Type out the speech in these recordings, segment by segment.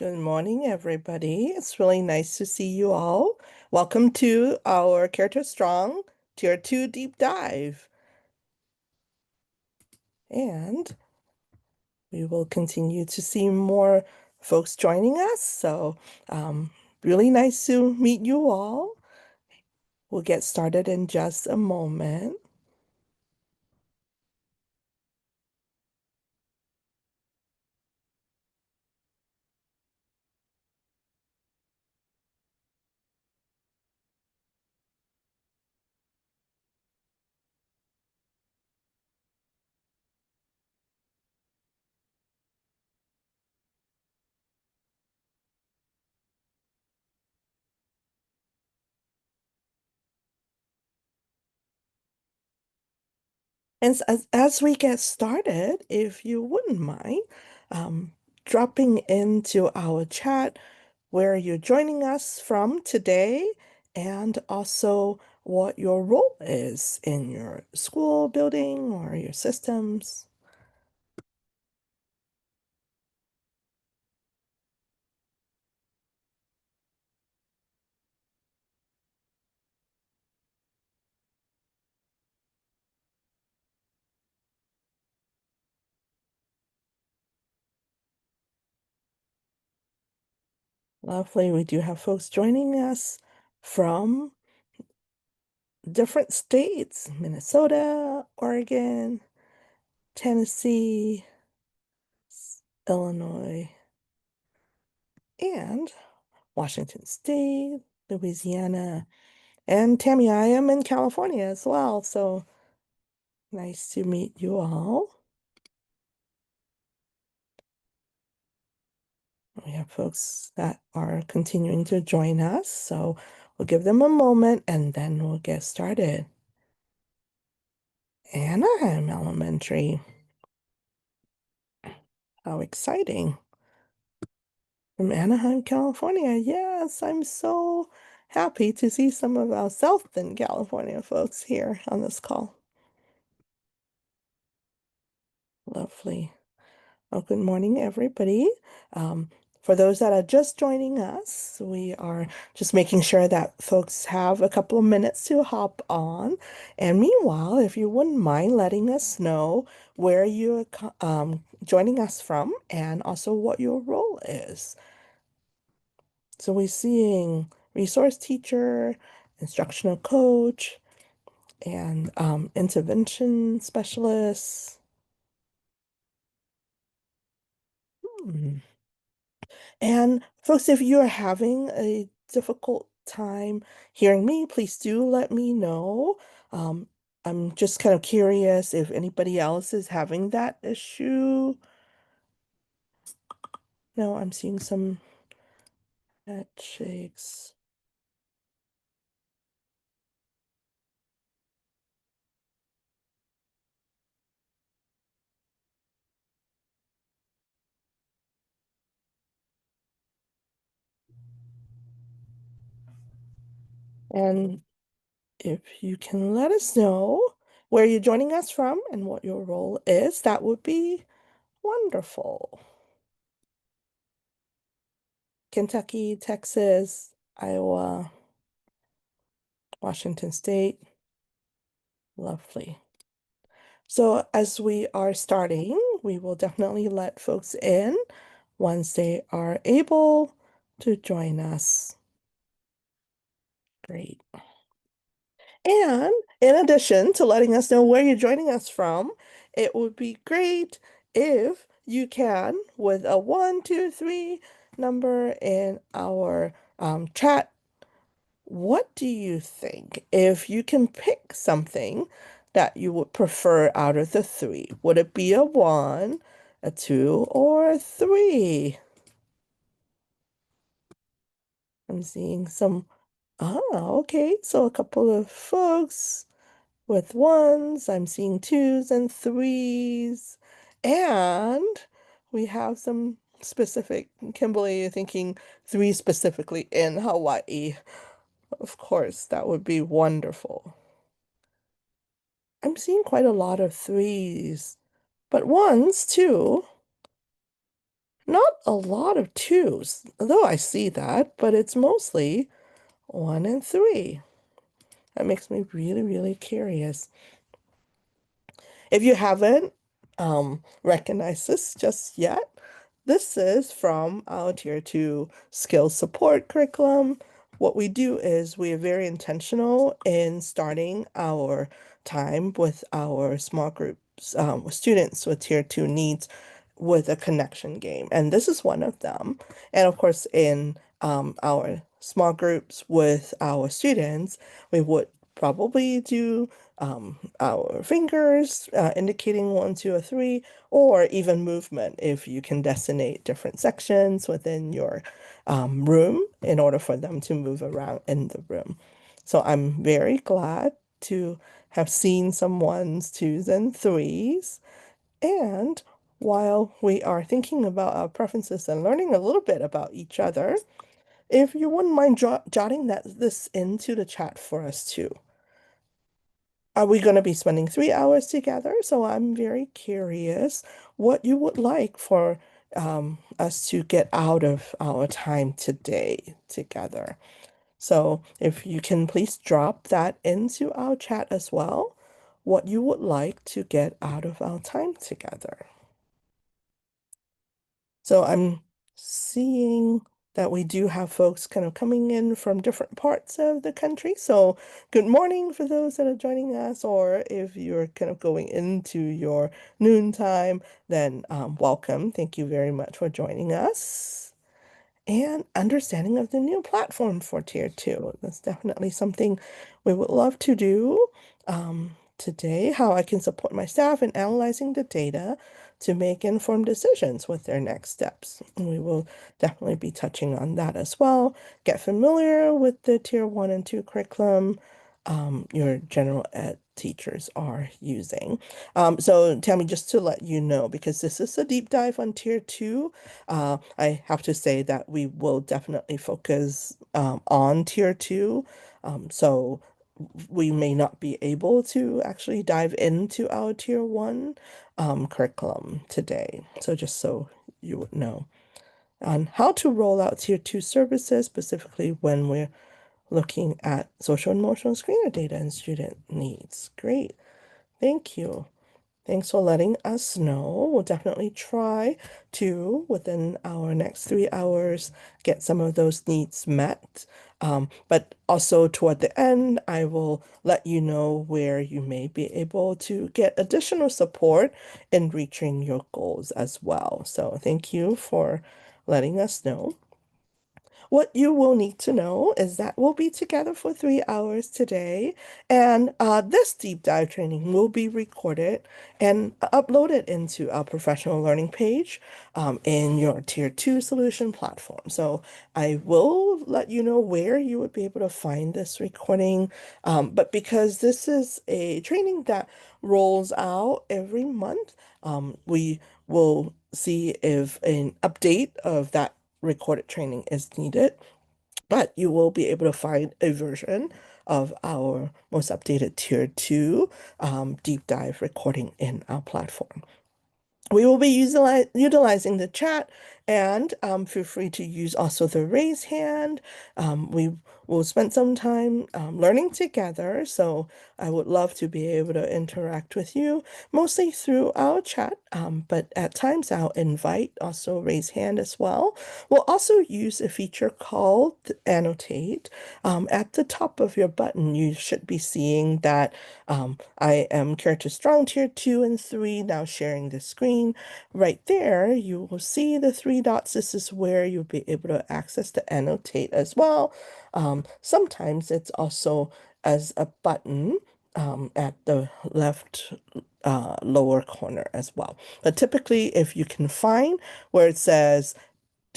Good morning, everybody. It's really nice to see you all. Welcome to our Character Strong Tier 2 Deep Dive. And we will continue to see more folks joining us. So, really nice to meet you all. We'll get started in just a moment. And as we get started, if you wouldn't mind um, dropping into our chat where you're joining us from today and also what your role is in your school building or your systems. Lovely. We do have folks joining us from different states, Minnesota, Oregon, Tennessee, Illinois, and Washington State, Louisiana, and Tammy, I am in California as well. So nice to meet you all. We have folks that are continuing to join us, so we'll give them a moment and then we'll get started. Anaheim Elementary. How exciting. From Anaheim, California. Yes, I'm so happy to see some of our Southern California folks here on this call. Lovely. Well, good morning, everybody. Um, for those that are just joining us, we are just making sure that folks have a couple of minutes to hop on. And meanwhile, if you wouldn't mind letting us know where you're joining us from and also what your role is. So we're seeing resource teacher, instructional coach, and intervention specialist. Hmm. And folks, if you're having a difficult time hearing me, please do let me know. Um, I'm just kind of curious if anybody else is having that issue. No, I'm seeing some head shakes. And if you can let us know where you're joining us from and what your role is, that would be wonderful. Kentucky, Texas, Iowa, Washington State. Lovely. So as we are starting, we will definitely let folks in once they are able to join us. Great. And in addition to letting us know where you're joining us from, it would be great if you can, with a 1, 2, 3 number in our chat, what do you think? If you can pick something that you would prefer out of the three, would it be a 1, a 2, or a 3? I'm seeing some, okay. So a couple of folks with 1s. I'm seeing 2s and 3s. And we have some specific, Kimberly thinking 3 specifically in Hawaii. Of course, that would be wonderful. I'm seeing quite a lot of 3s, but 1s too. Not a lot of twos, though I see that, but it's mostly one and three. That makes me really, really curious. If you haven't recognized this just yet, this is from our Tier 2 skills support curriculum. What we do is we are very intentional in starting our time with our small groups, students with Tier 2 needs with a connection game. And this is one of them. And of course, in our small groups with our students, we would probably do our fingers indicating one, two, or three, or even movement if you can designate different sections within your room in order for them to move around in the room. So I'm very glad to have seen some ones, twos, and threes. And while we are thinking about our preferences and learning a little bit about each other, if you wouldn't mind jotting this into the chat for us too. Are we going to be spending 3 hours together? So I'm very curious what you would like for us to get out of our time today together. So if you can please drop that into our chat as well, what you would like to get out of our time together. So I'm seeing that we do have folks kind of coming in from different parts of the country. So good morning for those that are joining us, or if you're kind of going into your noontime, then welcome. Thank you very much for joining us. And understanding of the new platform for Tier 2. That's definitely something we would love to do today, how I can support my staff in analyzing the data to make informed decisions with their next steps. And we will definitely be touching on that as well. Get familiar with the Tier 1 and 2 curriculum your general ed teachers are using. So Tammy, just to let you know, because this is a deep dive on Tier 2, I have to say that we will definitely focus on Tier 2. So we may not be able to actually dive into our Tier 1 curriculum today. So just so you would know on how to roll out Tier 2 services, specifically when we're looking at social and emotional screener data and student needs. Great. Thank you. Thanks for letting us know. We'll definitely try to, within our next 3 hours, get some of those needs met. But also toward the end, I will let you know where you may be able to get additional support in reaching your goals as well. So thank you for letting us know. What you will need to know is that we'll be together for 3 hours today, and this deep dive training will be recorded and uploaded into our professional learning page in your Tier 2 solution platform. So I will let you know where you would be able to find this recording, but because this is a training that rolls out every month, we will see if an update of that recorded training is needed, but you will be able to find a version of our most updated Tier 2 deep dive recording in our platform. We will be utilizing the chat, and feel free to use also the raise hand. We will spend some time learning together, so I would love to be able to interact with you, mostly through our chat, but at times I'll invite also raise hand as well. We'll also use a feature called Annotate. At the top of your button, you should be seeing that I am Character Strong Tier 2 and 3, now sharing the screen. Right there, you will see the three dots. This is where you'll be able to access the Annotate as well. Sometimes it's also as a button at the left lower corner as well. But typically, if you can find where it says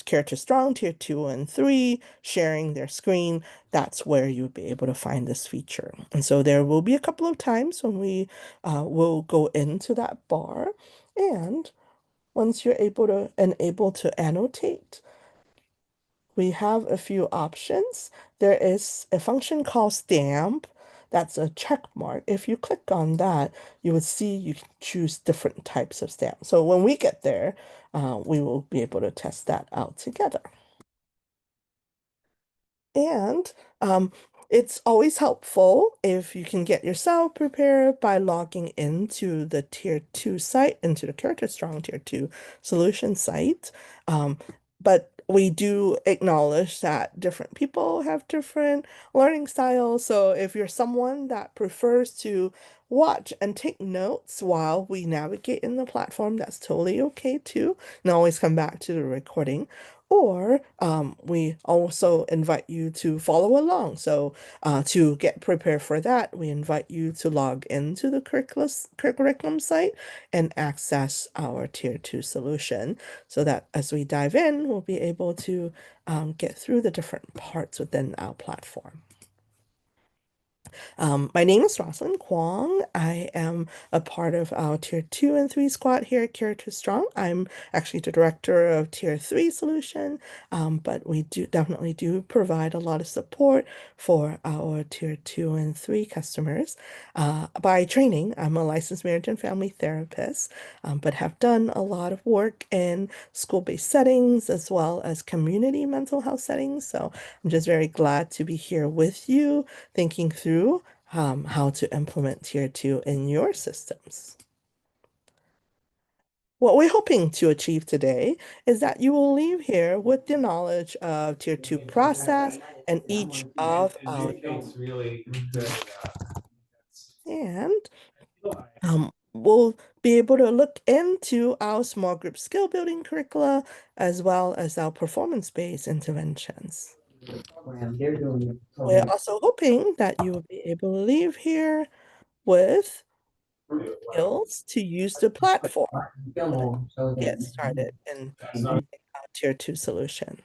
Character Strong, Tier 2 and 3, sharing their screen, that's where you'll be able to find this feature. And so there will be a couple of times when we will go into that bar. And once you're able to annotate, we have a few options. There is a function called stamp that's a check mark. If you click on that, you would see you can choose different types of stamps. So when we get there, we will be able to test that out together. And it's always helpful if you can get yourself prepared by logging into the Tier 2 site, into the Character Strong Tier 2 solution site. Um, but we do acknowledge that different people have different learning styles. So if you're someone that prefers to watch and take notes while we navigate in the platform, that's totally okay too. And always come back to the recording. Or we also invite you to follow along. So to get prepared for that, we invite you to log into the curriculum site and access our Tier 2 solution so that as we dive in, we'll be able to get through the different parts within our platform. My name is Roslyn Kwong. I am a part of our Tier 2 and 3 squad here at Character Strong. I'm actually the director of Tier 3 solution, but we definitely do provide a lot of support for our Tier 2 and 3 customers. By training, I'm a licensed marriage and family therapist, but have done a lot of work in school-based settings as well as community mental health settings. So I'm just very glad to be here with you thinking through how to implement Tier 2 in your systems. What we're hoping to achieve today is that you will leave here with the knowledge of Tier 2 process and each of our and we'll be able to look into our small group skill building curricula as well as our performance-based interventions. We're also hoping that you will be able to leave here with skills to use the platform when you get started in using our Tier 2 solution.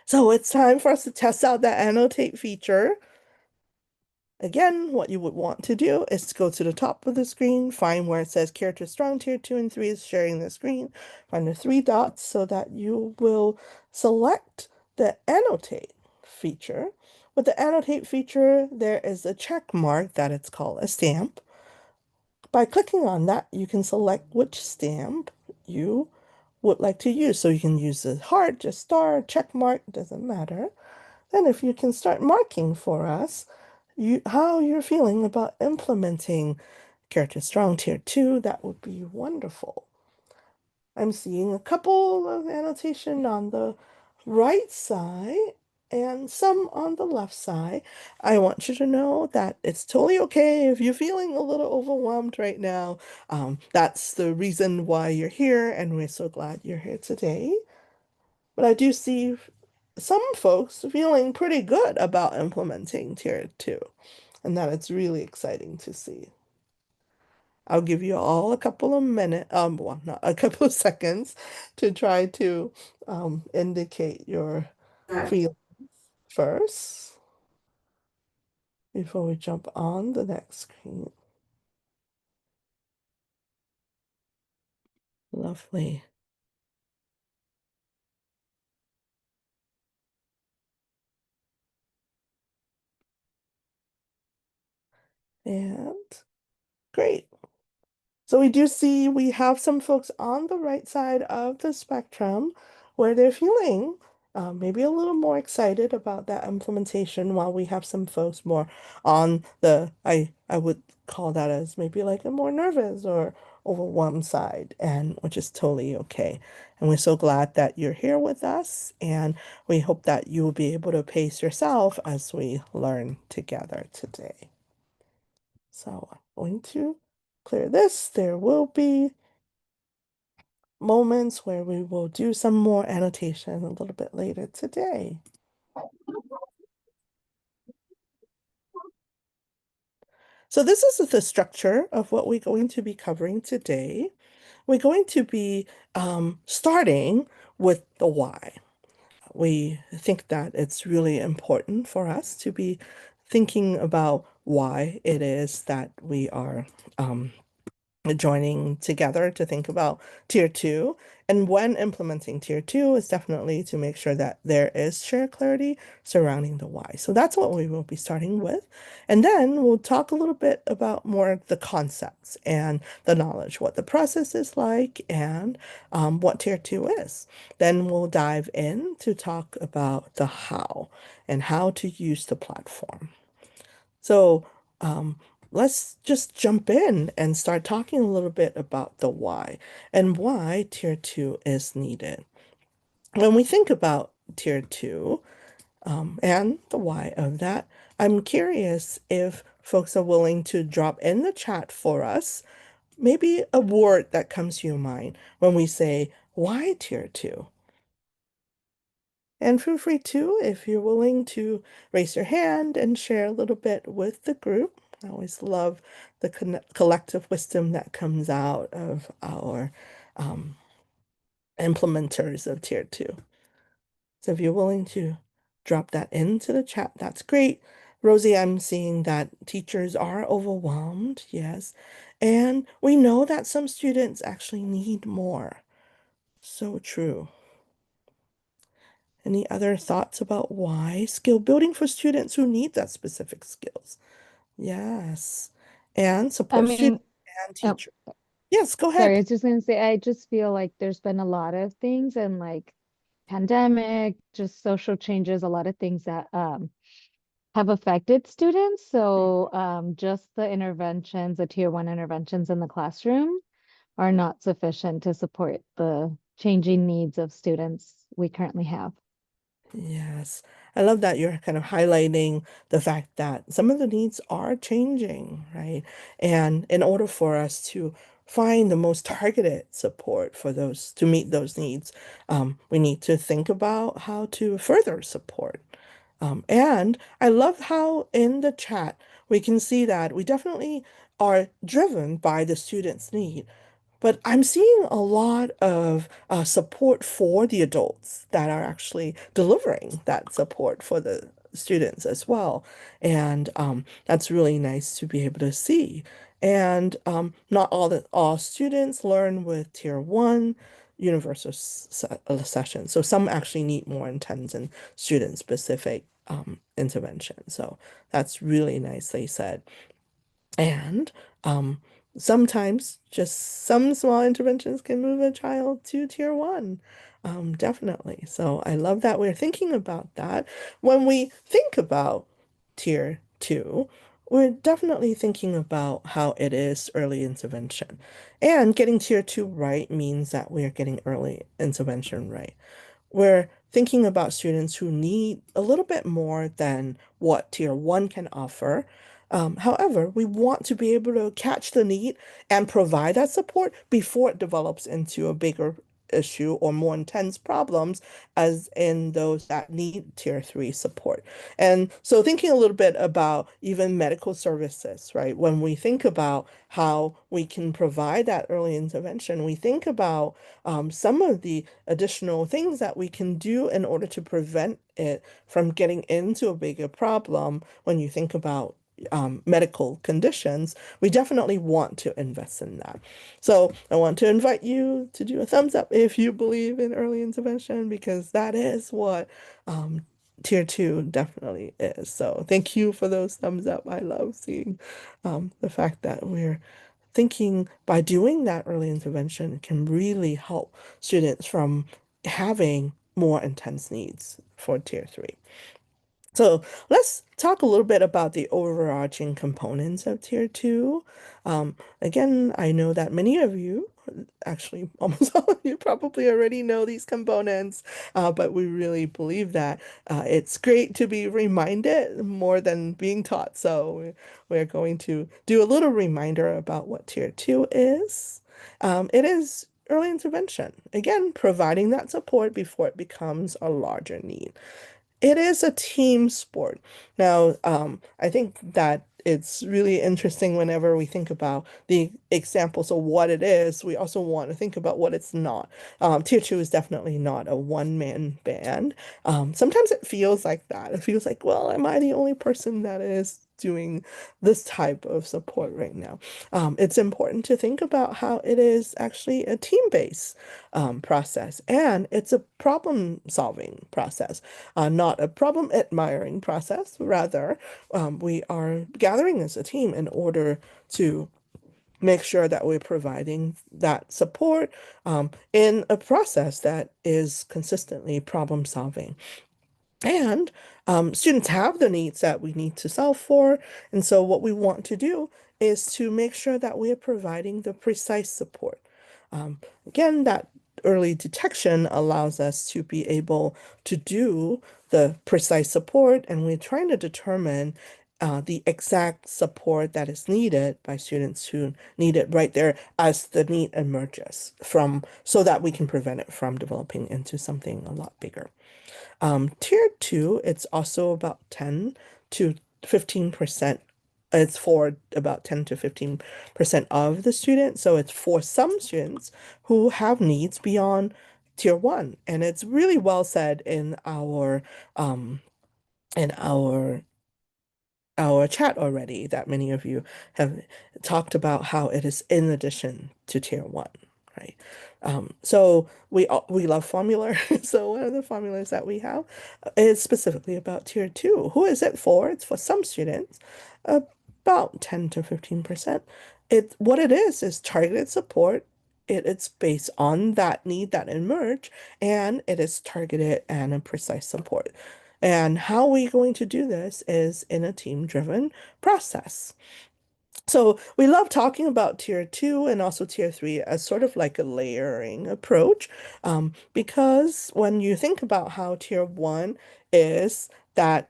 So it's time for us to test out that annotate feature. Again, what you would want to do is to go to the top of the screen, find where it says Character Strong Tier 2 and 3 is sharing the screen, find the three dots so that you will select the annotate feature. With the annotate feature, there is a check mark that it's called a stamp. By clicking on that, you can select which stamp you would like to use. So you can use a heart, a star, check mark, doesn't matter. Then if you can start marking for us how you're feeling about implementing Character Strong Tier 2, that would be wonderful. I'm seeing a couple of annotation on the right side and some on the left side. I want you to know that it's totally okay if you're feeling a little overwhelmed right now. That's the reason why you're here, and we're so glad you're here today. But I do see some folks feeling pretty good about implementing Tier 2, and that it's really exciting to see. I'll give you all a couple of minutes, well, not a couple of seconds to try to indicate your feelings first before we jump on the next screen. Lovely. And great. So we do see we have some folks on the right side of the spectrum where they're feeling maybe a little more excited about that implementation, while we have some folks more on the, I would call that as maybe like a more nervous or overwhelmed side, and which is totally okay. And we're so glad that you're here with us, and we hope that you will be able to pace yourself as we learn together today. So I'm going to clear this. There will be moments where we will do some more annotation a little bit later today. So this is the structure of what we're going to be covering today. We're going to be starting with the why. We think that it's really important for us to be thinking about why it is that we are joining together to think about Tier 2. And when implementing tier two is definitely to make sure that there is shared clarity surrounding the why. So that's what we will be starting with. And then we'll talk a little bit about more of the concepts and the knowledge, what the process is like, and what tier two is. Then we'll dive in to talk about the how and how to use the platform. So um, let's just jump in and start talking a little bit about the why and why tier two is needed. When we think about tier two and the why of that, I'm curious if folks are willing to drop in the chat for us, maybe a word that comes to your mind when we say, why tier two? And feel free to, if you're willing to raise your hand and share a little bit with the group. I always love the collective wisdom that comes out of our um, implementers of tier two. So if you're willing to drop that into the chat, that's great. Rosie, I'm seeing that teachers are overwhelmed, yes. And we know that some students actually need more. So true. Any other thoughts about why skill building for students who need that specific skills? Yes. And I support mean, students and oh, teachers. Yes, go sorry, I ahead. was just gonna say, I just feel like there's been a lot of things and like pandemic, just social changes, a lot of things that have affected students. So just the interventions, the tier one interventions in the classroom are not sufficient to support the changing needs of students we currently have. Yes. I love that you're kind of highlighting the fact that some of the needs are changing, right? And in order for us to find the most targeted support for those to meet those needs, we need to think about how to further support. And I love how in the chat we can see that we definitely are driven by the student's need. But I'm seeing a lot of support for the adults that are actually delivering that support for the students as well. And that's really nice to be able to see. And not all students learn with tier one universal session. So some actually need more intense and student specific intervention. So that's really nicely said. And um, sometimes just some small interventions can move a child to tier one. Definitely. So I love that we're thinking about that. When we think about tier two, we're definitely thinking about how it is early intervention. And getting tier two right means that we're getting early intervention right. We're thinking about students who need a little bit more than what tier one can offer. However, we want to be able to catch the need and provide that support before it develops into a bigger issue or more intense problems, as in those that need tier three support. And so, thinking a little bit about even medical services, right? When we think about how we can provide that early intervention, we think about some of the additional things that we can do in order to prevent it from getting into a bigger problem when you think about medical conditions, we definitely want to invest in that. So I want to invite you to do a thumbs up if you believe in early intervention, because that is what tier two definitely is. So thank you for those thumbs up. I love seeing the fact that we're thinking by doing that early intervention can really help students from having more intense needs for tier three. So let's talk a little bit about the overarching components of tier two. Again, I know that many of you, actually almost all of you probably already know these components, but we really believe that it's great to be reminded more than being taught. So we're going to do a little reminder about what tier two is. It is early intervention, again, providing that support before it becomes a larger need. It is a team sport. Now, I think that it's really interesting whenever we think about the examples of what it is, we also want to think about what it's not. Tier 2 is definitely not a one-man band. Sometimes it feels like that. It feels like, well, am I the only person that is doing this type of support right now. It's important to think about how it is actually a team-based process, and it's a problem-solving process, not a problem-admiring process. Rather, we are gathering as a team in order to make sure that we're providing that support in a process that is consistently problem solving. And students have the needs that we need to solve for. And so what we want to do is to make sure that we are providing the precise support. Again, that early detection allows us to be able to do the precise support, and we're trying to determine the exact support that is needed by students who need it right there as the need emerges from, so that we can prevent it from developing into something a lot bigger. Tier two, it's also about 10 to 15%. It's for about 10 to 15% of the students. So it's for some students who have needs beyond tier one. And it's really well said um in our chat already that many of you have talked about how it is in addition to tier one, right? So we love formula. So one of the formulas that we have is specifically about tier two. Who is it for? It's for some students, about 10 to 15%. What it is targeted support. It's based on that need that emerge, and it is targeted and a precise support. And how we going to do this is in a team-driven process. So we love talking about tier two and also tier three as sort of like a layering approach, because when you think about how tier one is that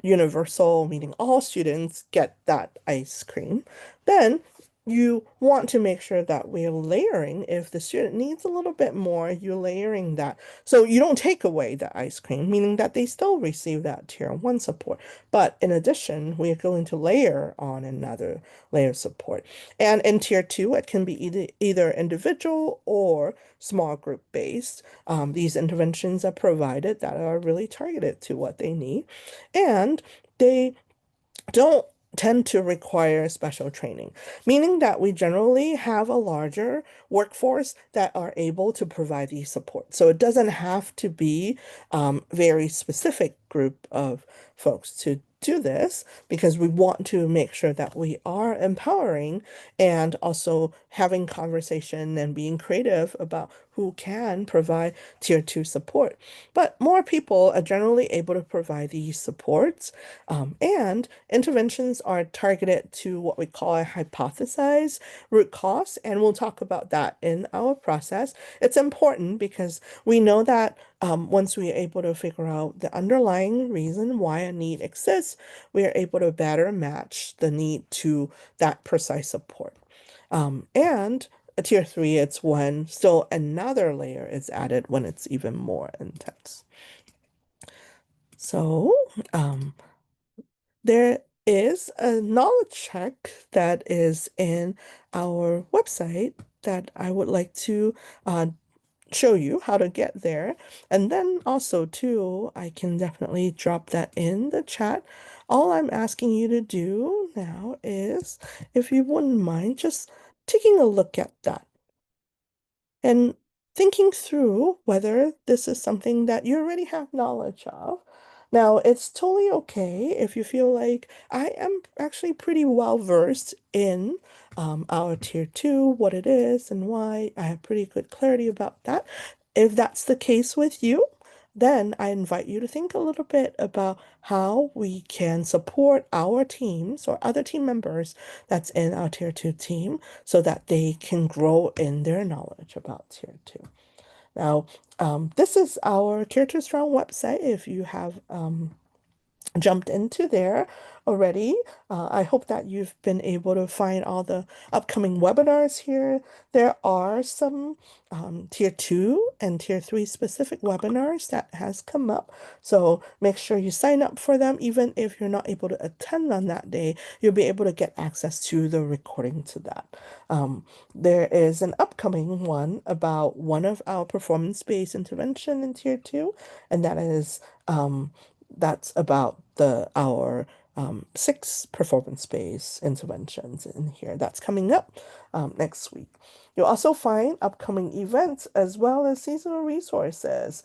universal, meaning all students get that ice cream, then you want to make sure that we're layering. If the student needs a little bit more, you're layering that. So you don't take away the ice cream, meaning that they still receive that tier one support. But in addition, we are going to layer on another layer of support. And in tier two, it can be either individual or small group based. These interventions are provided that are really targeted to what they need. And they don't tend to require special training, meaning that we generally have a larger workforce that are able to provide these support. So it doesn't have to be very specific group of folks to do this, because we want to make sure that we are empowering and also having conversation and being creative about who can provide tier two support. But more people are generally able to provide these supports, and interventions are targeted to what we call a hypothesized root cause, and we'll talk about that in our process. It's important because we know that once we are able to figure out the underlying reason why a need exists, we are able to better match the need to that precise support. And a tier three, it's when still another layer is added when it's even more intense. So, there is a knowledge check that is in our website that I would like to show you how to get there. And then also too, I can definitely drop that in the chat. All I'm asking you to do now is, if you wouldn't mind, just taking a look at that and thinking through whether this is something that you already have knowledge of. Now, it's totally okay if you feel like I am actually pretty well versed in our tier two, what it is and why. I have pretty good clarity about that. If that's the case with you, then I invite you to think a little bit about how we can support our teams or other team members that's in our tier two team so that they can grow in their knowledge about tier two. Now, this is our Tier 2 Strong website. If you have jumped into there already. I hope that you've been able to find all the upcoming webinars here. There are some tier two and tier three specific webinars that has come up. So make sure you sign up for them. Even if you're not able to attend on that day, you'll be able to get access to the recording to that. There is an upcoming one about one of our performance-based intervention in tier two, and that is that's about our 6 performance-based interventions in here. That's coming up next week. You'll also find upcoming events as well as seasonal resources.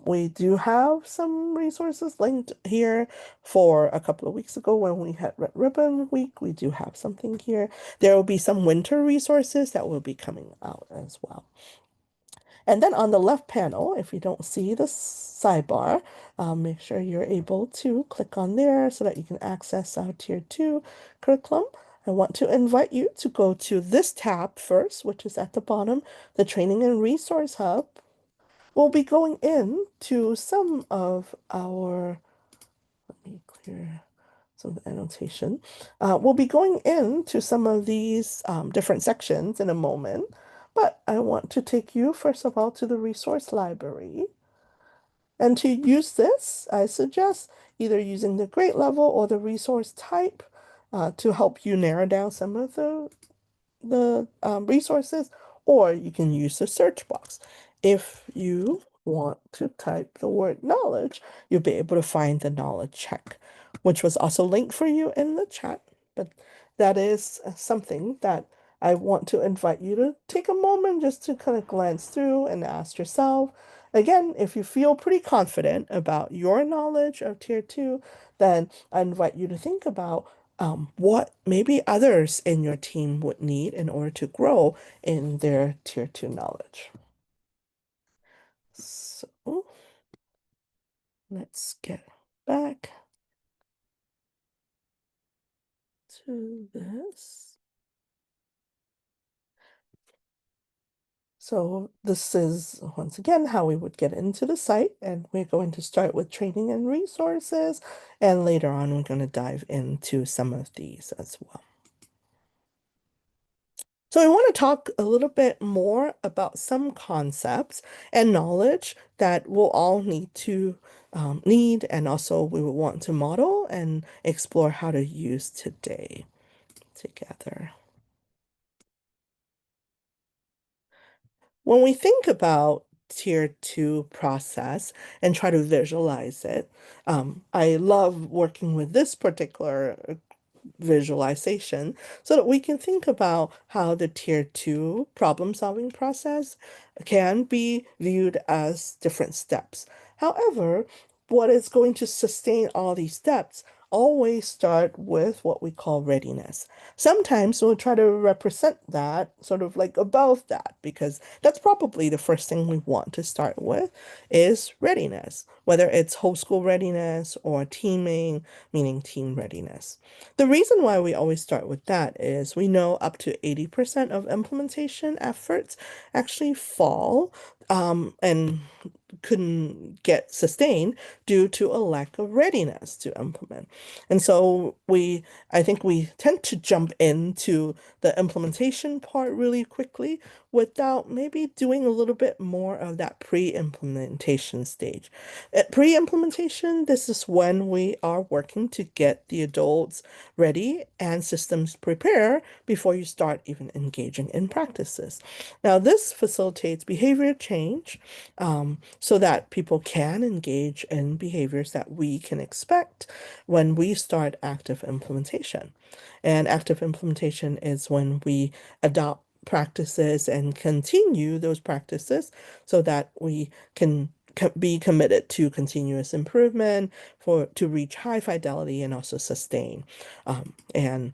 We do have some resources linked here for a couple of weeks ago when we had Red Ribbon Week. We do have something here. There will be some winter resources that will be coming out as well. And then on the left panel, if you don't see the sidebar, make sure you're able to click on there so that you can access our Tier 2 curriculum. I want to invite you to go to this tab first, which is at the bottom, the Training and Resource Hub. We'll be going into some of our, let me clear some of the annotation. We'll be going into some of these different sections in a moment, but I want to take you, first of all, to the resource library. And to use this, I suggest either using the grade level or the resource type to help you narrow down some of the resources, or you can use the search box. If you want to type the word knowledge, you'll be able to find the knowledge check, which was also linked for you in the chat. But that is something that I want to invite you to take a moment just to kind of glance through and ask yourself. Again, if you feel pretty confident about your knowledge of Tier 2, then I invite you to think about what maybe others in your team would need in order to grow in their Tier 2 knowledge. So let's get back to this. So this is, once again, how we would get into the site, and we're going to start with training and resources, and later on we're going to dive into some of these as well. So I want to talk a little bit more about some concepts and knowledge that we'll all need and also we will want to model and explore how to use today together. When we think about Tier 2 process and try to visualize it, I love working with this particular visualization so that we can think about how the Tier 2 problem-solving process can be viewed as different steps. However, what is going to sustain all these steps always start with what we call readiness. Sometimes we'll try to represent that sort of like above that, because that's probably the first thing we want to start with is readiness, whether it's whole school readiness or teaming, meaning team readiness. The reason why we always start with that is we know up to 80% of implementation efforts actually fall and couldn't get sustained due to a lack of readiness to implement. And so I think we tend to jump into the implementation part really quickly without maybe doing a little bit more of that pre-implementation stage. At pre-implementation, this is when we are working to get the adults ready and systems prepare before you start even engaging in practices. Now, this facilitates behavior change so that people can engage in behaviors that we can expect when we start active implementation. And active implementation is when we adopt practices and continue those practices so that we can be committed to continuous improvement to reach high fidelity and also sustain. And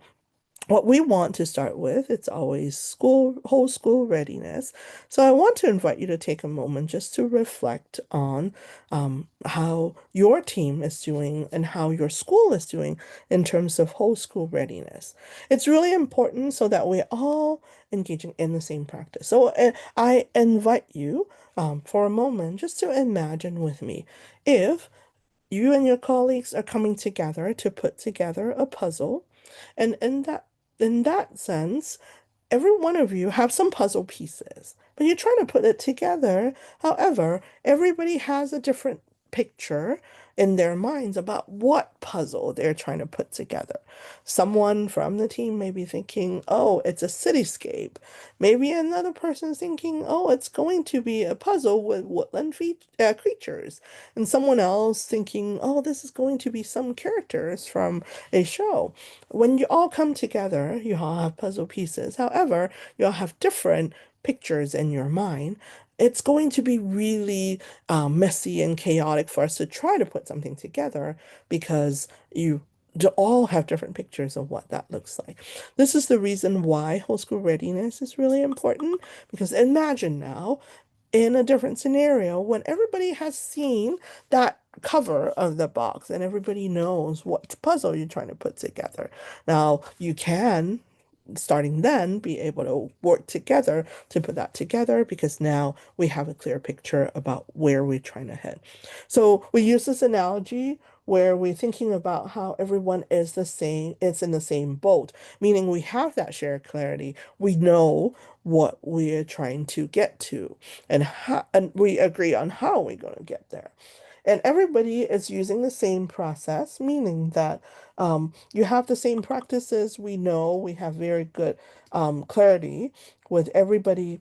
what we want to start with, it's always whole school readiness. So I want to invite you to take a moment just to reflect on how your team is doing and how your school is doing in terms of whole school readiness. It's really important so that we're all engaging in the same practice. So I invite you for a moment just to imagine with me if you and your colleagues are coming together to put together a puzzle, and in that sense, every one of you have some puzzle pieces, but you're trying to put it together. However, everybody has a different picture in their minds about what puzzle they're trying to put together. Someone from the team may be thinking, oh, it's a cityscape. Maybe another person's thinking, oh, it's going to be a puzzle with woodland creatures. And someone else thinking, oh, this is going to be some characters from a show. When you all come together, you all have puzzle pieces. However, you all have different pictures in your mind. It's going to be really messy and chaotic for us to try to put something together because you all have different pictures of what that looks like. This is the reason why whole school readiness is really important because imagine now in a different scenario when everybody has seen that cover of the box and everybody knows what puzzle you're trying to put together. Now, you can, starting then, be able to work together to put that together because now we have a clear picture about where we're trying to head. So we use this analogy where we're thinking about how everyone is the same, it's in the same boat, meaning we have that shared clarity. We know what we're trying to get to and we agree on how we're going to get there. And everybody is using the same process, meaning that you have the same practices. We know we have very good clarity with everybody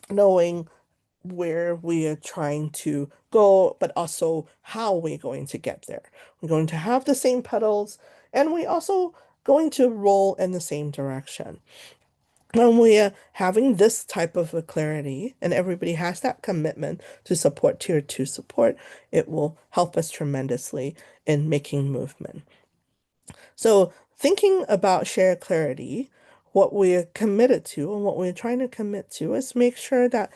knowing where we are trying to go, but also how we're going to get there. We're going to have the same pedals, and we also going to roll in the same direction. When we are having this type of a clarity and everybody has that commitment to support tier two support, it will help us tremendously in making movement. So thinking about shared clarity, what we're committed to and what we're trying to commit to is make sure that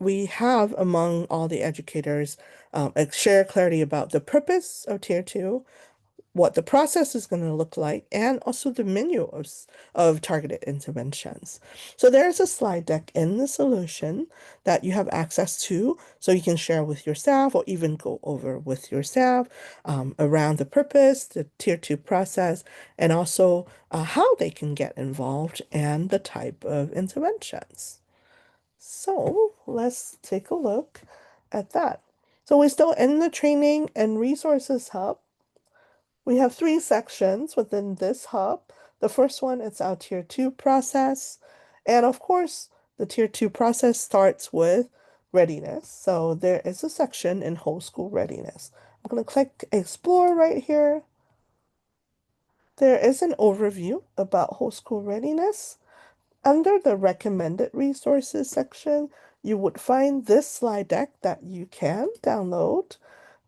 we have among all the educators a shared clarity about the purpose of tier two, what the process is going to look like, and also the menu of targeted interventions. So there's a slide deck in the solution that you have access to, so you can share with your staff or even go over with your staff around the purpose, the tier two process, and also how they can get involved and the type of interventions. So let's take a look at that. So we're still in the training and resources hub. We have three sections within this hub. The first one is our tier two process. And of course, the tier two process starts with readiness. So there is a section in whole school readiness. I'm going to click explore right here. There is an overview about whole school readiness. Under the recommended resources section, you would find this slide deck that you can download.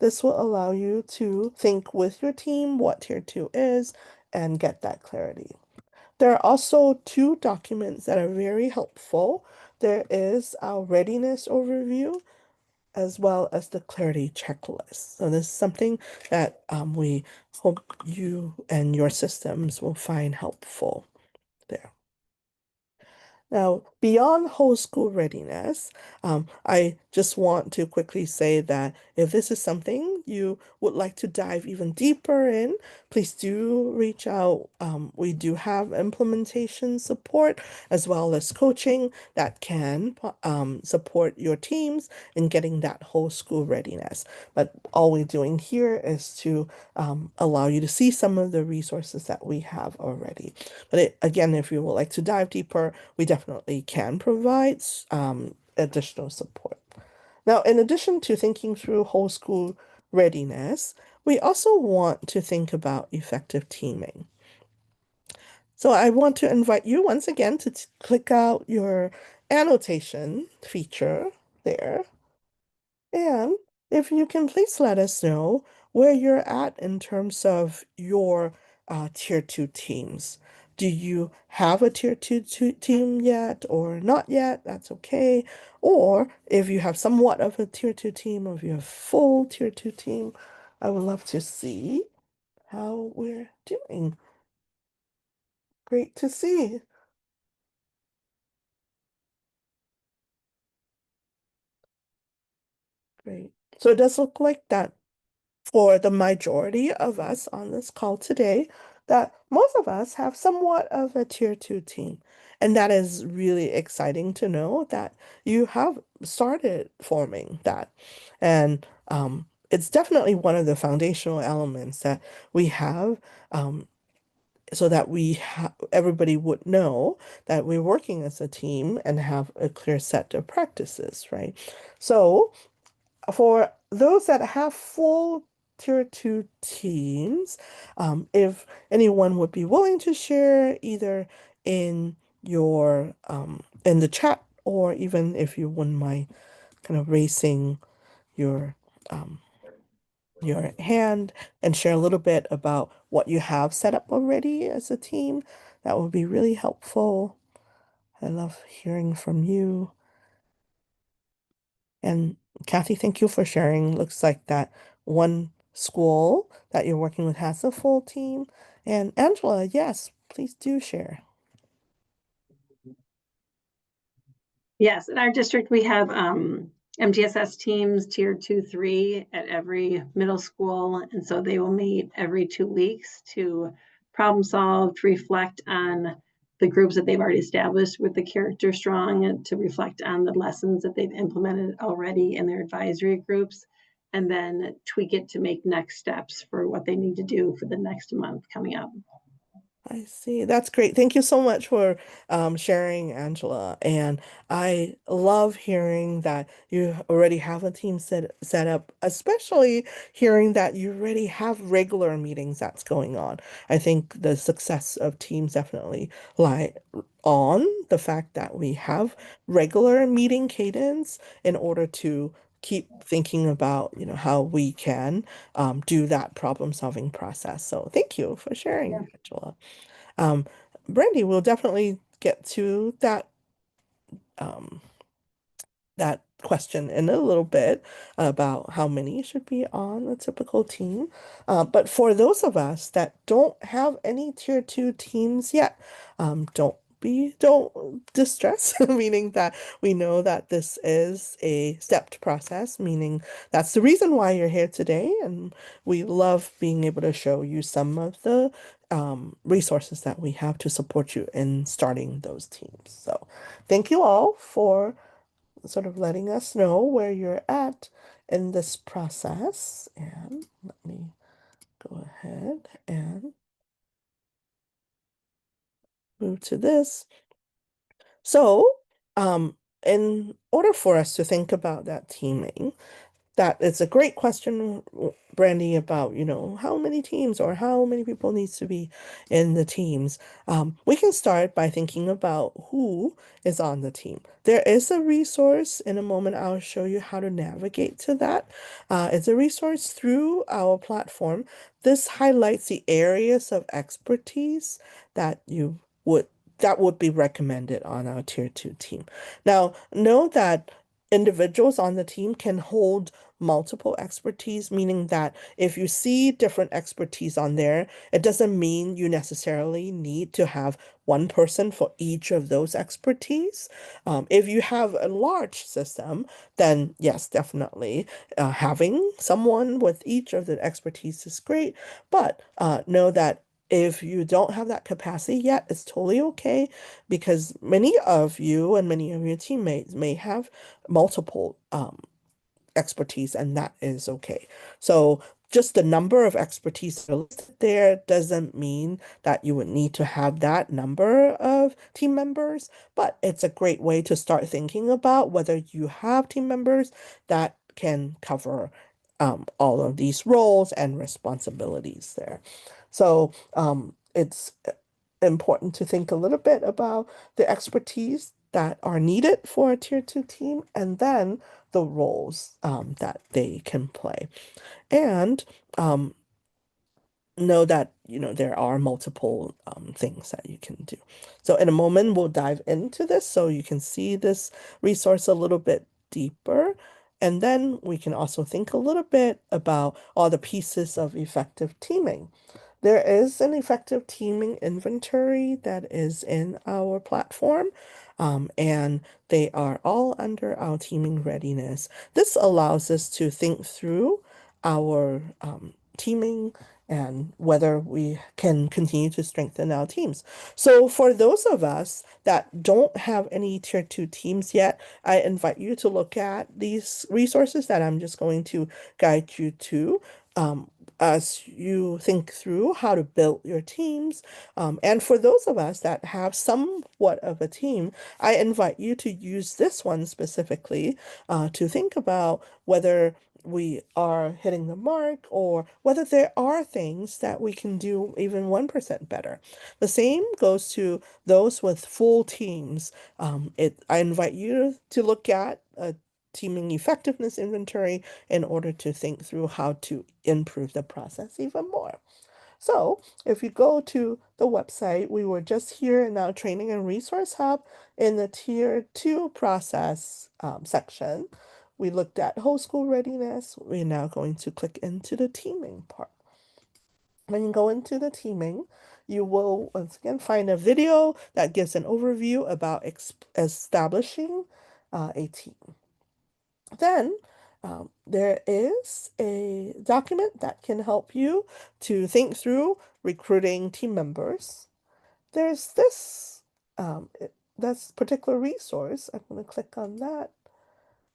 This will allow you to think with your team what tier two is and get that clarity. There are also two documents that are very helpful. There is our readiness overview as well as the clarity checklist. So this is something that we hope you and your systems will find helpful there. Now, beyond whole school readiness, I just want to quickly say that if this is something you would like to dive even deeper in, please do reach out. We do have implementation support as well as coaching that can support your teams in getting that whole school readiness. But all we're doing here is to allow you to see some of the resources that we have already. But again, if you would like to dive deeper, we definitely can provide additional support. Now, in addition to thinking through whole school readiness, we also want to think about effective teaming. So I want to invite you once again to click out your annotation feature there. And if you can please let us know where you're at in terms of your tier two teams. Do you have a tier two team yet or not yet? That's okay. Or if you have somewhat of a tier two team or if you have full tier two team, I would love to see how we're doing. Great to see. Great. So it does look like that for the majority of us on this call today, that most of us have somewhat of a tier two team. And that is really exciting to know that you have started forming that. And it's definitely one of the foundational elements that we have, um, so that everybody would know that we're working as a team and have a clear set of practices, right? So for those that have full tier two teams, if anyone would be willing to share either in your in the chat, or even if you wouldn't mind kind of raising your um, your hand and share a little bit about what you have set up already as a team, that would be really helpful. I love hearing from you. And Kathy, thank you for sharing. Looks like that one school that you're working with has a full team. And Angela, yes, please do share. Yes, in our district, we have MTSS teams tier 2, 3 at every middle school. And so they will meet every 2 weeks to problem solve, to reflect on the groups that they've already established with the Character Strong, and to reflect on the lessons that they've implemented already in their advisory groups, and then tweak it to make next steps for what they need to do for the next month coming up. I see. That's great. Thank you so much for sharing, Angela. And I love hearing that you already have a team set up, especially hearing that you already have regular meetings that's going on. I think the success of teams definitely lie on the fact that we have regular meeting cadence in order to keep thinking about, how we can do that problem solving process. So thank you for sharing, Angela. Um, Brandy, we'll definitely get to um, that question in a little bit about how many should be on a typical team. But for those of us that don't have any tier two teams yet, don't distress, meaning that we know that this is a stepped process, meaning that's the reason why you're here today. And we love being able to show you some of the resources that we have to support you in starting those teams. So thank you all for sort of letting us know where you're at in this process. And let me go ahead and move to this. So, in order for us to think about that teaming, that is a great question, Brandy, about, how many teams or how many people needs to be in the teams. We can start by thinking about who is on the team. There is a resource. In a moment, I'll show you how to navigate to that. It's a resource through our platform. This highlights the areas of expertise that would be recommended on our tier two team. Now, know that individuals on the team can hold multiple expertise, meaning that if you see different expertise on there, it doesn't mean you necessarily need to have one person for each of those expertise. If you have a large system, then yes, definitely having someone with each of the expertise is great. But know that if you don't have that capacity yet, it's totally okay, because many of you and many of your teammates may have multiple expertise, and that is okay. So just the number of expertise listed there doesn't mean that you would need to have that number of team members, but it's a great way to start thinking about whether you have team members that can cover all of these roles and responsibilities there. So it's important to think a little bit about the expertise that are needed for a tier two team, and then the roles that they can play. And um, know that there are multiple things that you can do. So in a moment, we'll dive into this so you can see this resource a little bit deeper. And then we can also think a little bit about all the pieces of effective teaming. There is an effective teaming inventory that is in our platform, and they are all under our teaming readiness. This allows us to think through our teaming and whether we can continue to strengthen our teams. So for those of us that don't have any tier 2 teams yet, I invite you to look at these resources that I'm just going to guide you to. As you think through how to build your teams. And for those of us that have somewhat of a team, I invite you to use this one specifically to think about whether we are hitting the mark or whether there are things that we can do even 1% better. The same goes to those with full teams. I invite you to look at a teaming effectiveness inventory in order to think through how to improve the process even more. So if you go to the website, we were just here in our training and resource hub in the tier 2 process section. We looked at whole school readiness. We're now going to click into the teaming part. When you go into the teaming, you will once again find a video that gives an overview about establishing a team. Then there is a document that can help you to think through recruiting team members. There's this particular resource. I'm going to click on that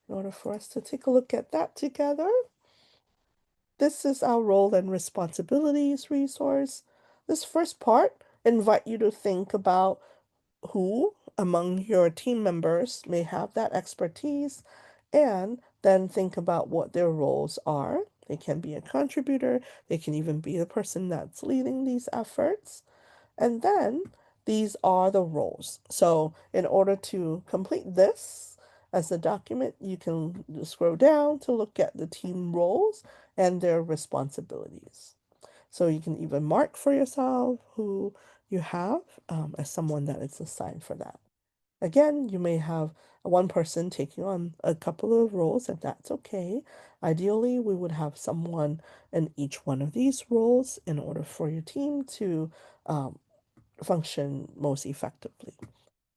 in order for us to take a look at that together. This is our role and responsibilities resource. This first part invite you to think about who among your team members may have that expertise, and then think about what their roles are. They can be a contributor, they can even be the person that's leading these efforts. And then these are the roles. So in order to complete this as a document, you can scroll down to look at the team roles and their responsibilities. So you can even mark for yourself who you have as someone that is assigned for that. Again, you may have one person taking on a couple of roles, and that's okay. Ideally, we would have someone in each one of these roles in order for your team to function most effectively.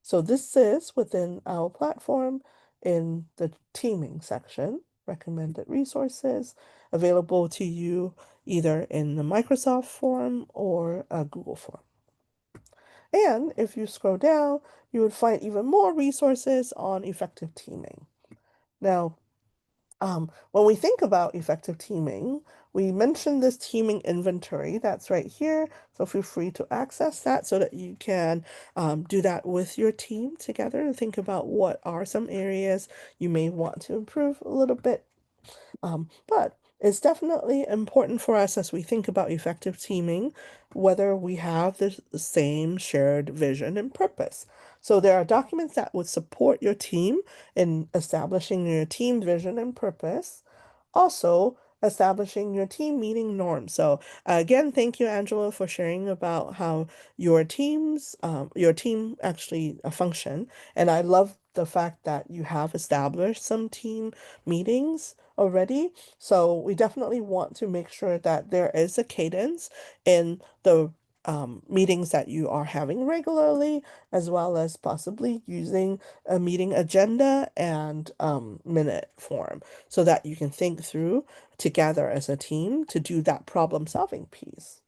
So this is within our platform in the teaming section, recommended resources available to you either in the Microsoft form or a Google form. And if you scroll down, you would find even more resources on effective teaming. Now, when we think about effective teaming, we mentioned this teaming inventory that's right here. So feel free to access that so that you can do that with your team together and think about what are some areas you may want to improve a little bit. But it's definitely important for us as we think about effective teaming, whether we have the same shared vision and purpose. So there are documents that would support your team in establishing your team vision and purpose. Also, establishing your team meeting norms. So again, thank you, Angela, for sharing about how your team actually function. And I love the fact that you have established some team meetings already. So we definitely want to make sure that there is a cadence in the meetings that you are having regularly, as well as possibly using a meeting agenda and minute form so that you can think through together as a team to do that problem solving piece.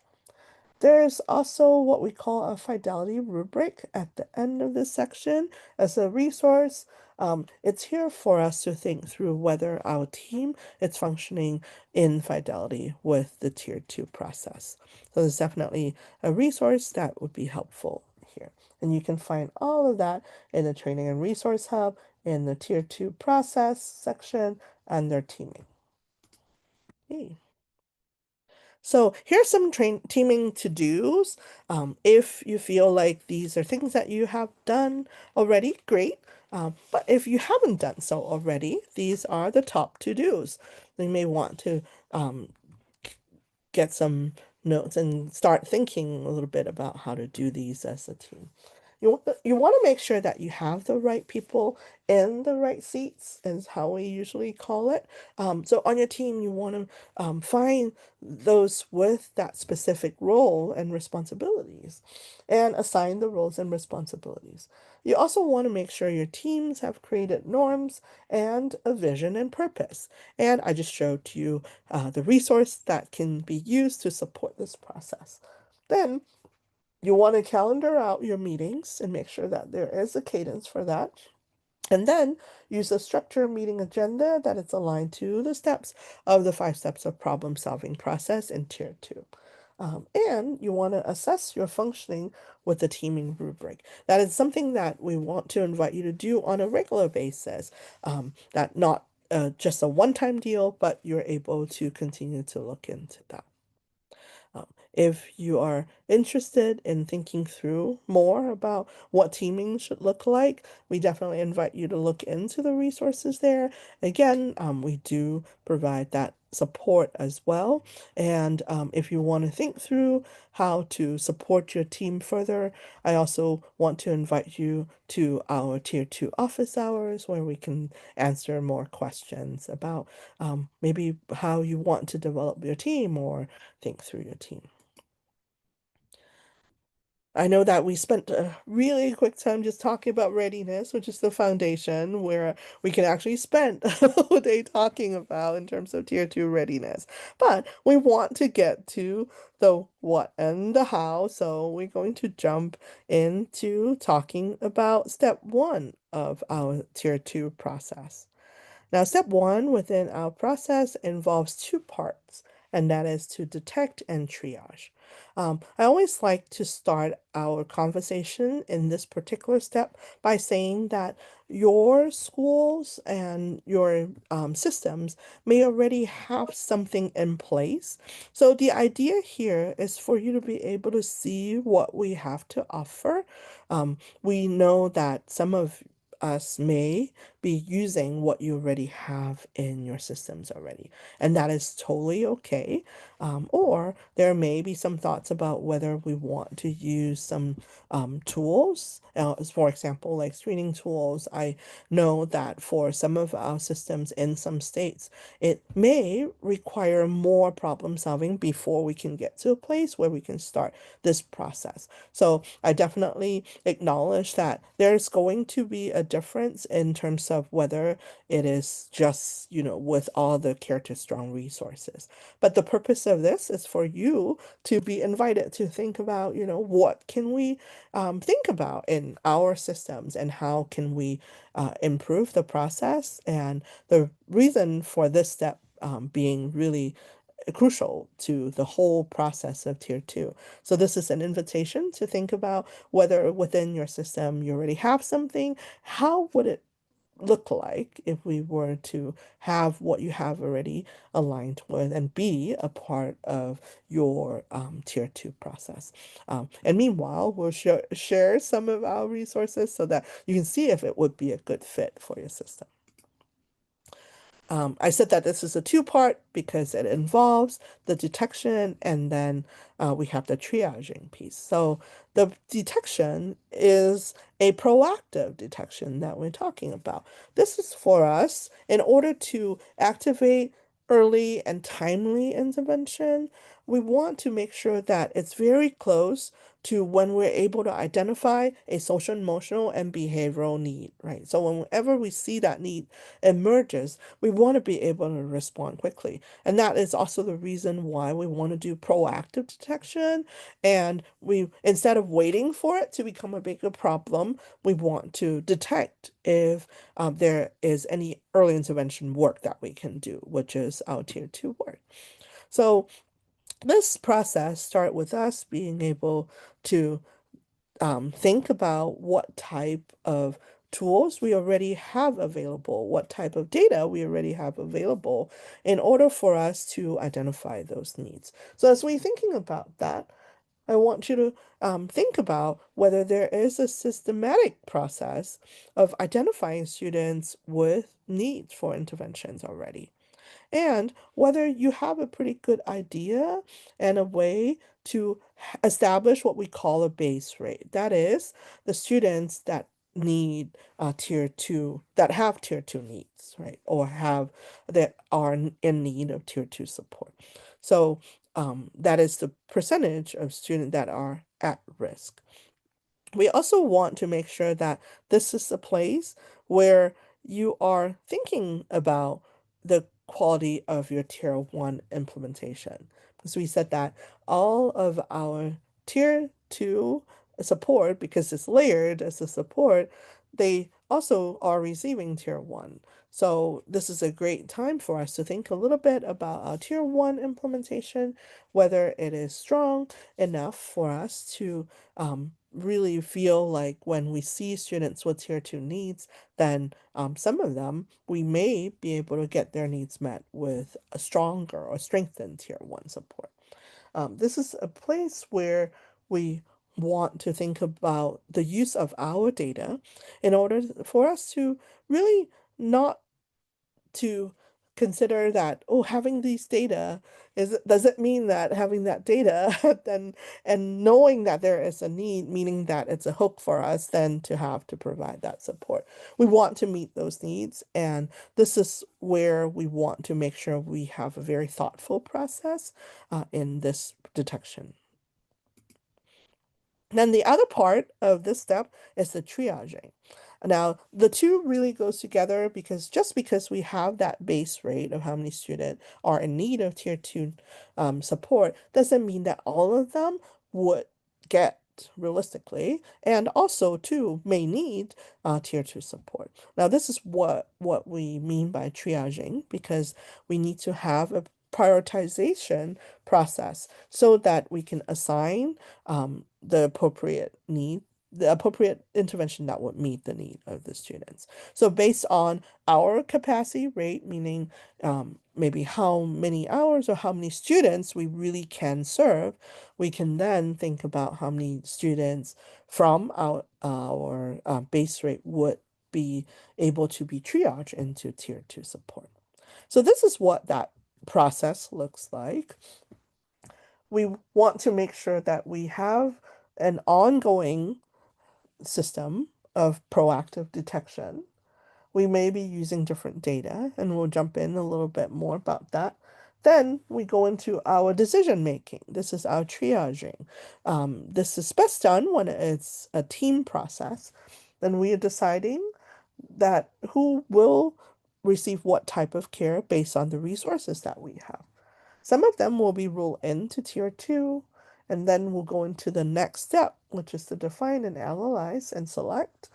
There's also what we call a fidelity rubric at the end of this section as a resource. It's here for us to think through whether our team is functioning in fidelity with the tier 2 process. So there's definitely a resource that would be helpful here. And you can find all of that in the Training and Resource Hub in the tier 2 process section under teaming. Okay. So here's some teaming to-dos. If you feel like these are things that you have done already, great. But if you haven't done so already, these are the top to-dos. You may want to get some notes and start thinking a little bit about how to do these as a team. you want to make sure that you have the right people in the right seats, is how we usually call it. So on your team, you want to find those with that specific role and responsibilities and assign the roles and responsibilities. You also want to make sure your teams have created norms and a vision and purpose. And I just showed you the resource that can be used to support this process. Then you want to calendar out your meetings and make sure that there is a cadence for that. And then use a structured meeting agenda that is aligned to the steps of the 5 steps of problem solving process in tier 2. And you want to assess your functioning with the teaming rubric. That is something that we want to invite you to do on a regular basis. That not just a one-time deal, but you're able to continue to look into that. If you are interested in thinking through more about what teaming should look like, we definitely invite you to look into the resources there. Again, we do provide that support as well. And if you want to think through how to support your team further, I also want to invite you to our Tier 2 office hours where we can answer more questions about maybe how you want to develop your team or think through your team. I know that we spent a really quick time just talking about readiness, which is the foundation where we can actually spend a whole day talking about in terms of tier 2 readiness. But we want to get to the what and the how, so we're going to jump into talking about step 1 of our tier 2 process. Now, step 1 within our process involves 2 parts, and that is to detect and triage. I always like to start our conversation in this particular step by saying that your schools and your systems may already have something in place. So the idea here is for you to be able to see what we have to offer. We know that some of us may be using what you already have in your systems already, and that is totally okay. Or there may be some thoughts about whether we want to use some tools, for example, like screening tools. I know that for some of our systems in some states, it may require more problem solving before we can get to a place where we can start this process. So I definitely acknowledge that there's going to be a difference in terms of whether it is just, with all the character strong resources. But the purpose of this is for you to be invited to think about, what can we think about in our systems and how can we improve the process. And the reason for this step being really crucial to the whole process of tier 2. So this is an invitation to think about whether within your system you already have something. How would it look like if we were to have what you have already aligned with and be a part of your tier 2 process. And meanwhile, we'll share some of our resources so that you can see if it would be a good fit for your system. I said that this is a 2-part because it involves the detection and then we have the triaging piece. So the detection is a proactive detection that we're talking about. This is for us in order to activate early and timely intervention. We want to make sure that it's very close to when we're able to identify a social, emotional, and behavioral need, right? So whenever we see that need emerges, we want to be able to respond quickly. And that is also the reason why we want to do proactive detection. And we, instead of waiting for it to become a bigger problem, we want to detect if there is any early intervention work that we can do, which is our tier 2 work. So this process starts with us being able to think about what type of tools we already have available, what type of data we already have available in order for us to identify those needs. So as we're thinking about that, I want you to think about whether there is a systematic process of identifying students with needs for interventions already. and whether you have a pretty good idea and a way to establish what we call a base rate. That is, the students that need tier two, that have tier two needs, right? Or that are in need of tier two support. So that is the percentage of students that are at risk. We also want to make sure that this is a place where you are thinking about the quality of your tier one implementation. Because we said that all of our tier two support, because it's layered as a support, they also are receiving tier one. So this is a great time for us to think a little bit about our tier one implementation, whether it is strong enough for us to really feel like when we see students with tier two needs, then some of them we may be able to get their needs met with a stronger or strengthened tier one support. This is a place where we want to think about the use of our data in order for us to really not to consider that, oh, having these data doesn't mean that having that data then and knowing that there is a need, meaning that it's a hook for us then to have to provide that support. We want to meet those needs, and this is where we want to make sure we have a very thoughtful process in this detection. Then the other part of this step is the triaging. Now, the two really goes together because just because we have that base rate of how many students are in need of tier two support doesn't mean that all of them would get realistically, and also too may need tier two support. Now, this is what we mean by triaging, because we need to have a prioritization process so that we can assign the appropriate intervention that would meet the need of the students. So based on our capacity rate, meaning maybe how many hours or how many students we really can serve, we can then think about how many students from our base rate would be able to be triaged into tier two support. So this is what that process looks like. We want to make sure that we have an ongoing system of proactive detection. We may be using different data, and we'll jump in a little bit more about that. Then we go into our decision making. This is our triaging. This is best done when it's a team process. Then we are deciding that who will receive what type of care based on the resources that we have. Some of them will be ruled into tier two, and then we'll go into the next step, which is to define and analyze and select.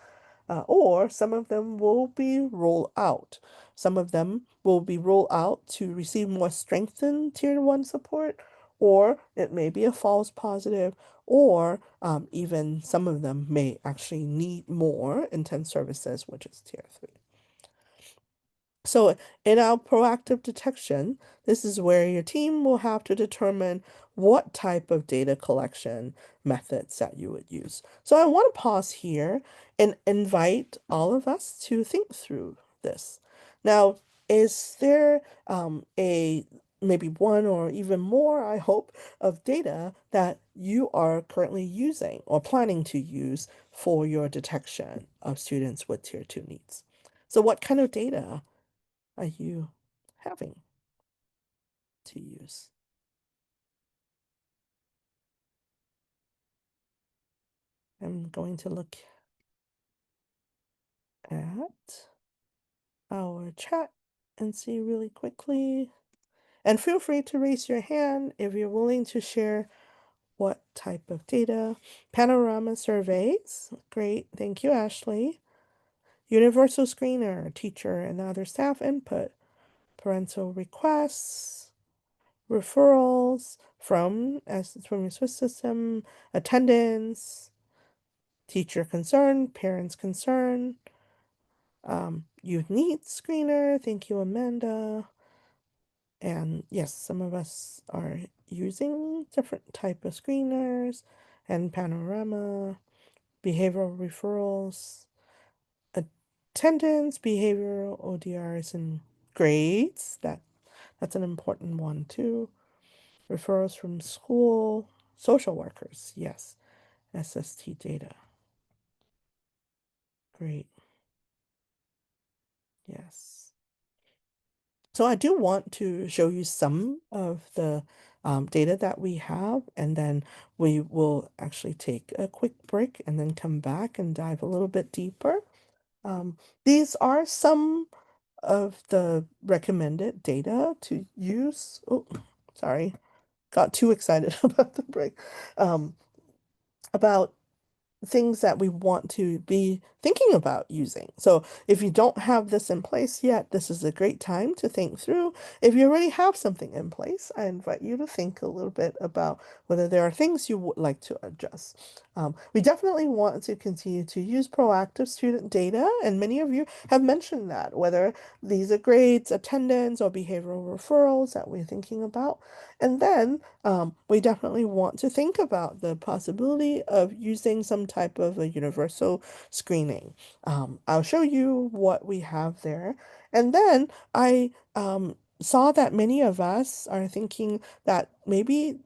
Or some of them will be rolled out. Some of them will be rolled out to receive more strengthened tier one support, or it may be a false positive, or even some of them may actually need more intense services, which is tier three. So in our proactive detection, this is where your team will have to determine what type of data collection methods that you would use. So I want to pause here and invite all of us to think through this. Now, is there a maybe one or even more, I hope, of data that you are currently using or planning to use for your detection of students with tier two needs? So what kind of data are you having to use? I'm going to look at our chat and see really quickly. And feel free to raise your hand if you're willing to share what type of data. Panorama surveys. Great. Thank you, Ashley. Universal screener, teacher and other staff input. Parental requests. Referrals from your Swiss system. Attendance. Teacher concern, parents concern, youth needs screener. Thank you, Amanda. And yes, some of us are using different type of screeners and panorama, behavioral referrals, attendance, behavioral ODRs, and grades. That's an important one too. Referrals from school, social workers, yes. SST data. Great. Yes. So I do want to show you some of the data that we have, and then we will actually take a quick break and then come back and dive a little bit deeper. These are some of the recommended data to use. Oh, sorry, got too excited about the break. Um, about things that we want to be thinking about using. So if you don't have this in place yet, this is a great time to think through. If you already have something in place, I invite you to think a little bit about whether there are things you would like to adjust. We definitely want to continue to use proactive student data, and many of you have mentioned that, whether these are grades, attendance, or behavioral referrals that we're thinking about. And then we definitely want to think about the possibility of using some type of a universal screening. I'll show you what we have there. And then I saw that many of us are thinking that maybe,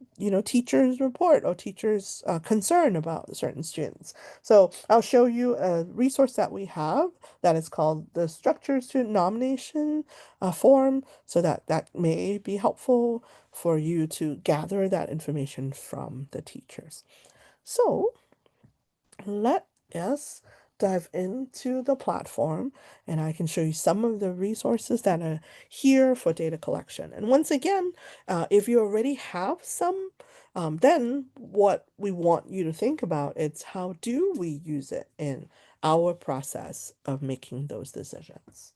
teachers report or teachers concern about certain students. So I'll show you a resource that we have that is called the Structured Student Nomination Form, so that may be helpful for you to gather that information from the teachers. So let us dive into the platform, and I can show you some of the resources that are here for data collection. And once again, if you already have some, then what we want you to think about is how do we use it in our process of making those decisions.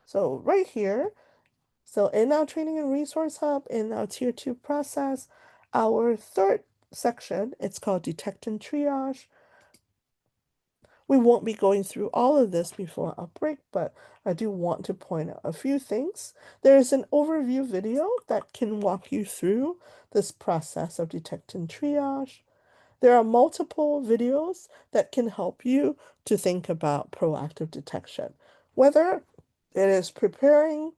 So right here, so in our training and resource hub, in our tier 2 process, our third section, it's called detect and triage. We won't be going through all of this before our break, but I do want to point out a few things. There is an overview video that can walk you through this process of detect and triage. There are multiple videos that can help you to think about proactive detection, whether it is preparing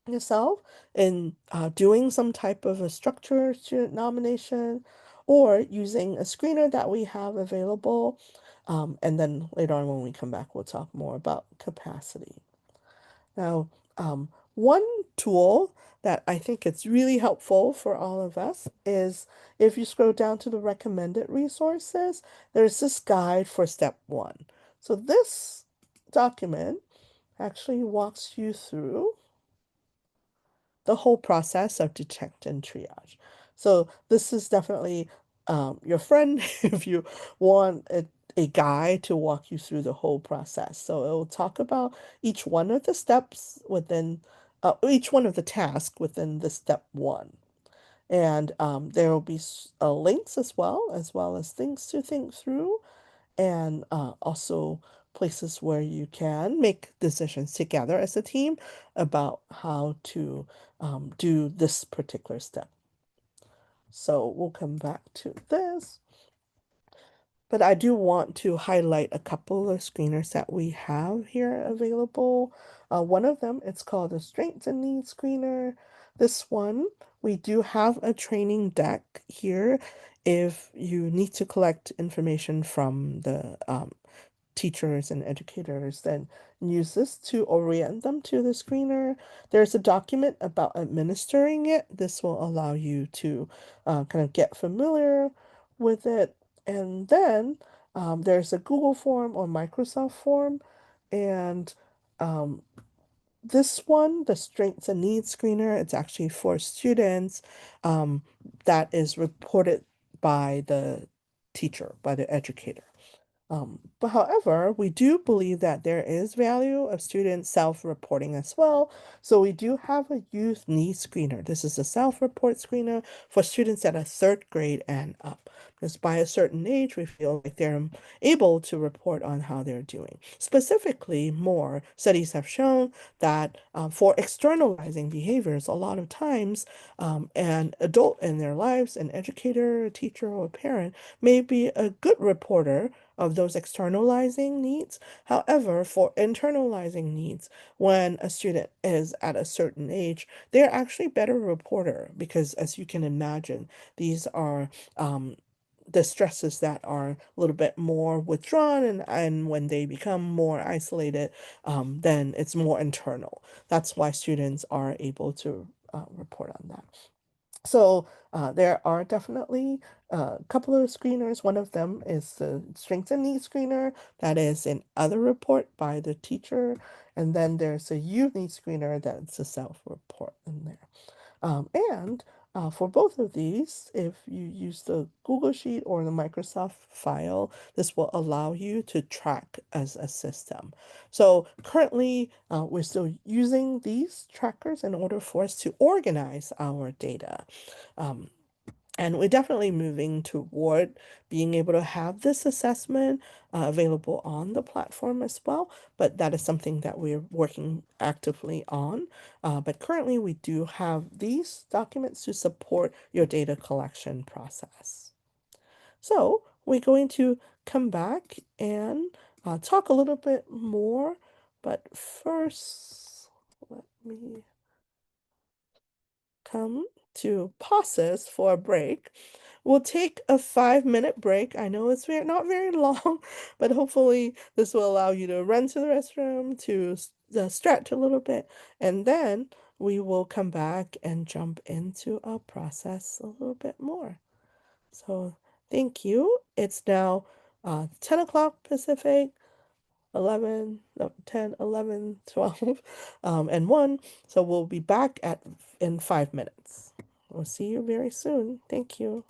yourself in doing some type of a structured student nomination or using a screener that we have available. And then later on when we come back, we'll talk more about capacity. Now, one tool that I think it's really helpful for all of us is if you scroll down to the recommended resources, there's this guide for step 1. So this document actually walks you through the whole process of detect and triage. So this is definitely your friend if you want a guide to walk you through the whole process. So it will talk about each one of the steps within, each one of the tasks within the step 1. And there will be links as well as things to think through, and also places where you can make decisions together as a team about how to do this particular step. So we'll come back to this. But I do want to highlight a couple of screeners that we have here available. One of them, it's called the Strengths and Needs Screener. This one, we do have a training deck here if you need to collect information from the teachers and educators, then use this to orient them to the screener. There's a document about administering it. This will allow you to kind of get familiar with it. And then there's a Google form or Microsoft form. And um, this one, the Strengths and Needs Screener, it's actually for students that is reported by the teacher, by the educator. But however, we do believe that there is value of students self-reporting as well. So we do have a youth needs screener. This is a self-report screener for students that are 3rd grade and up. Because by a certain age, we feel like they're able to report on how they're doing. Specifically, more studies have shown that for externalizing behaviors, a lot of times an adult in their lives, an educator, a teacher, or a parent, may be a good reporter of those externalizing needs. However, for internalizing needs, when a student is at a certain age, they're actually better reporter because, as you can imagine, these are the stresses that are a little bit more withdrawn, and when they become more isolated, then it's more internal. That's why students are able to report on that. So there are definitely a couple of screeners. One of them is the strengths and needs screener that is an other report by the teacher. And then there's a youth needs screener that's a self-report in there. And for both of these, if you use the Google Sheet or the Microsoft file, this will allow you to track as a system. So currently, we're still using these trackers in order for us to organize our data. Um, and we're definitely moving toward being able to have this assessment available on the platform as well. But that is something that we're working actively on. But currently, we do have these documents to support your data collection process. So we're going to come back and talk a little bit more. But first, let me come to pauses for a break. We'll take a 5-minute break. I know it's not very long, but hopefully this will allow you to run to the restroom, to stretch a little bit, and then we will come back and jump into our process a little bit more. So thank you. It's now 10 o'clock Pacific, 11, no, 10, 11, 12, and 1. So we'll be back in 5 minutes. We'll see you very soon. Thank you.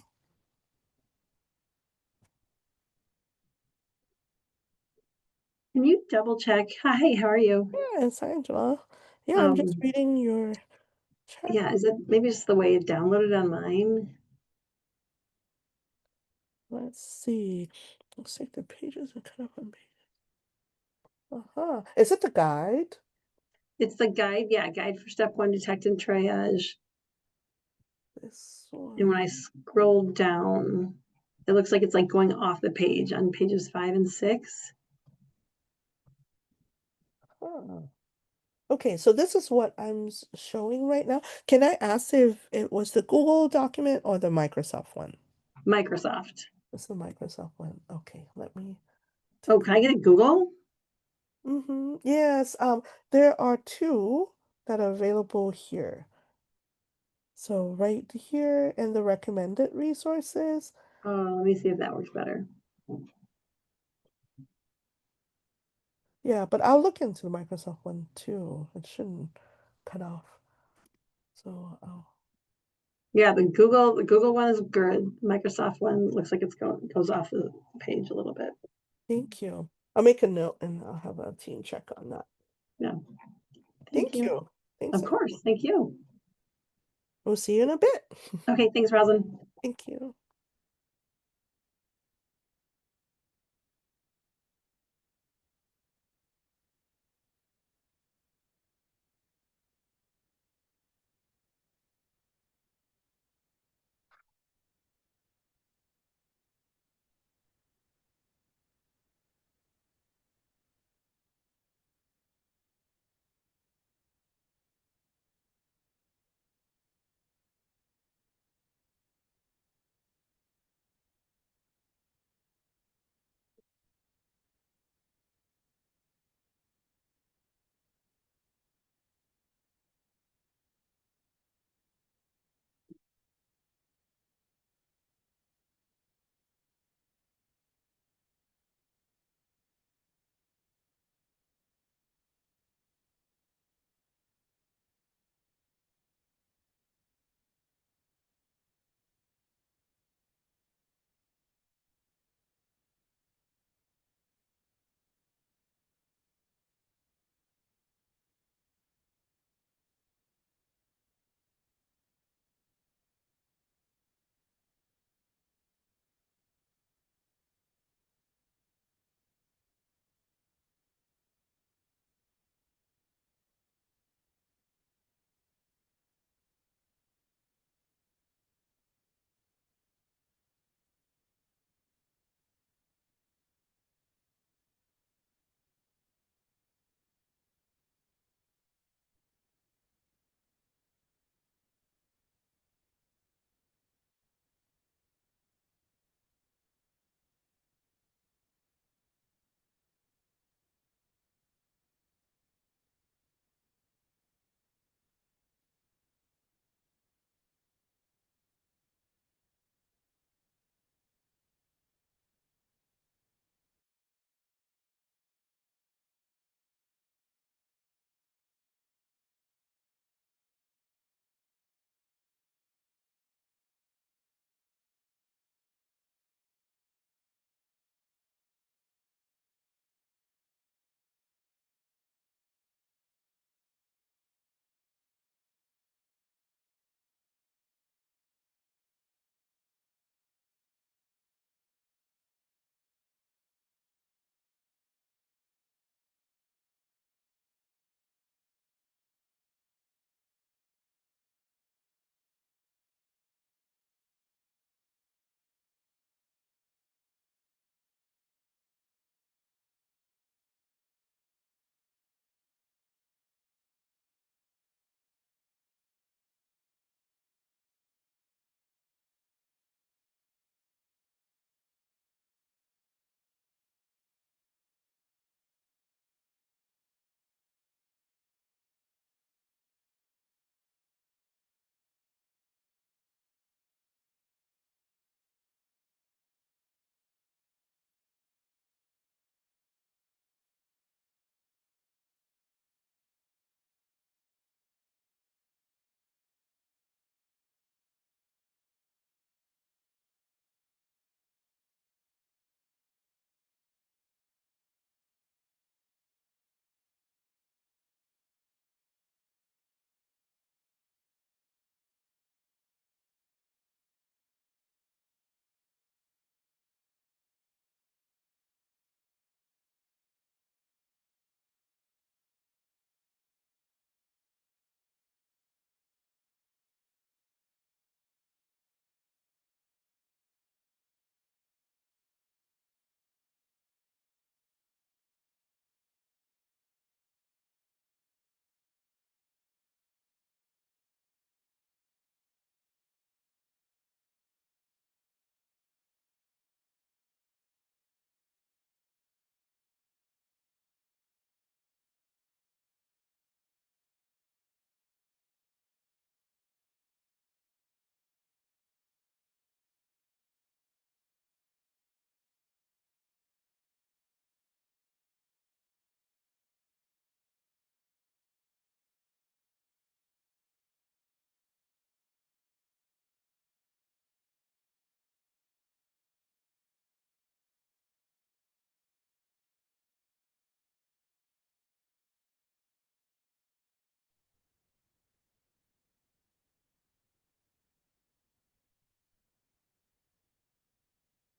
Can you double check? Hi, how are you? Yes, Angela. Yeah, I'm just reading your chat. Yeah, is it maybe just the way it downloaded on mine? Let's see. Looks like the pages are kind of unpages. Is it the guide? It's the guide, yeah, guide for step one, detect and triage. This And when one. I scroll down, it looks like it's like going off the page on pages 5 and 6. Huh. Okay, so this is what I'm showing right now. Can I ask if it was the Google document or the Microsoft one? Microsoft. It's the Microsoft one. Okay, let me Oh, take can I get a Google? Yes, there are two that are available here. So right here in the recommended resources. Let me see if that works better. Yeah, but I'll look into the Microsoft one too. It shouldn't cut off. So Yeah, the Google one is good. Microsoft one looks like it's goes off the page a little bit. thank you. I'll make a note and I'll have a team check on that. Yeah. Thank you. Thanks. Of course. Thank you. We'll see you in a bit. Okay, thanks, Rosin. Thank you.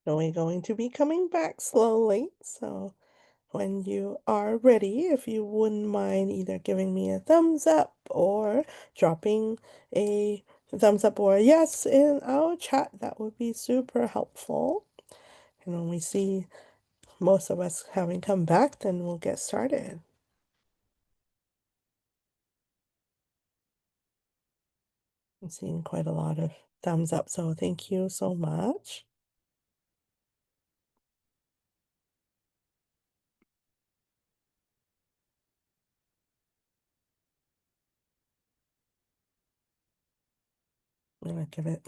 we're going to be coming back slowly. So when you are ready, if you wouldn't mind either giving me a thumbs up or dropping a thumbs up or a yes in our chat, that would be super helpful. And when we see most of us having come back, then we'll get started. I'm seeing quite a lot of thumbs up, so thank you so much. I'm gonna give it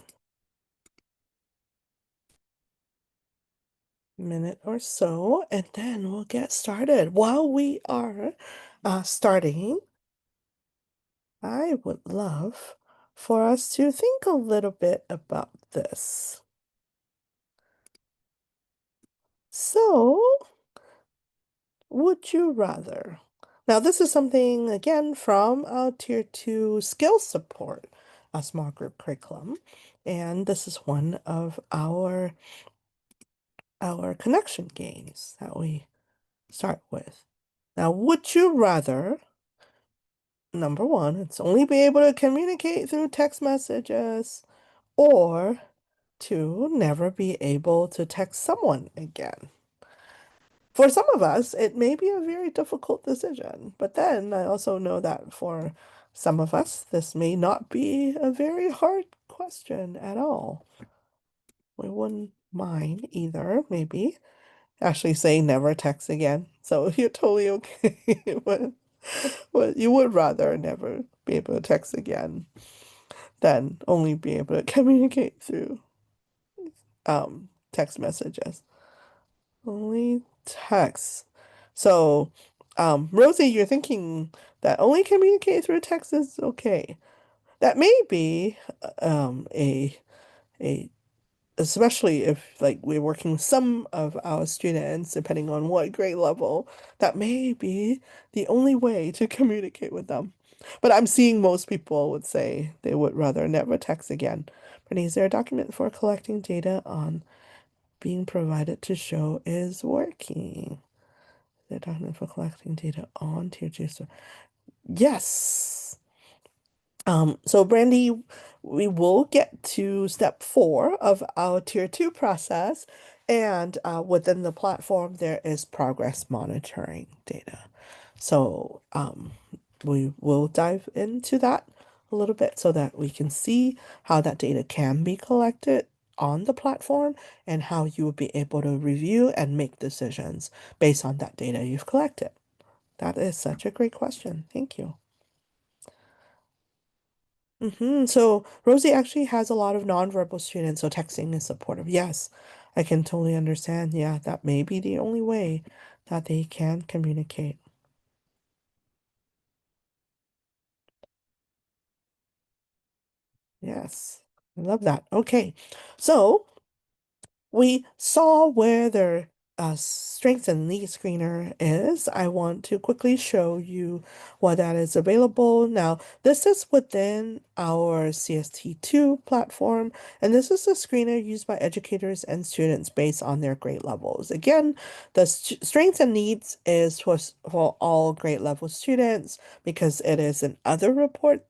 a minute or so, and then we'll get started. While we are starting, I would love for us to think a little bit about this. So, would you rather? Now, this is something again from our Tier 2 skill support, a small group curriculum. And this is one of our connection games that we start with. Now, would you rather, number one, it's only be able to communicate through text messages, or two, never be able to text someone again? For some of us, it may be a very difficult decision, but then I also know that for some of us, this may not be a very hard question at all. We wouldn't mind either, maybe. Actually say never text again. So you're totally okay. But you would rather never be able to text again than only be able to communicate through text messages. Only text. So, Rosie, you're thinking that only communicate through text is okay. That may be a especially if like we're working with some of our students, depending on what grade level, that may be the only way to communicate with them. But I'm seeing most people would say they would rather never text again. Brittany, is there a document for collecting data on being provided to show is working? The document for collecting data on tier two. So yes. So Brandy, we will get to step 4 of our tier 2 process, and within the platform there is progress monitoring data. So we will dive into that a little bit so that we can see how that data can be collected on the platform and how you will be able to review and make decisions based on that data you've collected. That is such a great question. Thank you. So Rosie actually has a lot of nonverbal students, so texting is supportive. Yes, I can totally understand. Yeah, that may be the only way that they can communicate. Yes, I love that. Okay, so we saw where their strengths and needs screener is. I want to quickly show you what that is available. Now, this is within our CST2 platform, and this is a screener used by educators and students based on their grade levels. Again, the strengths and needs is for all grade level students because it is an other report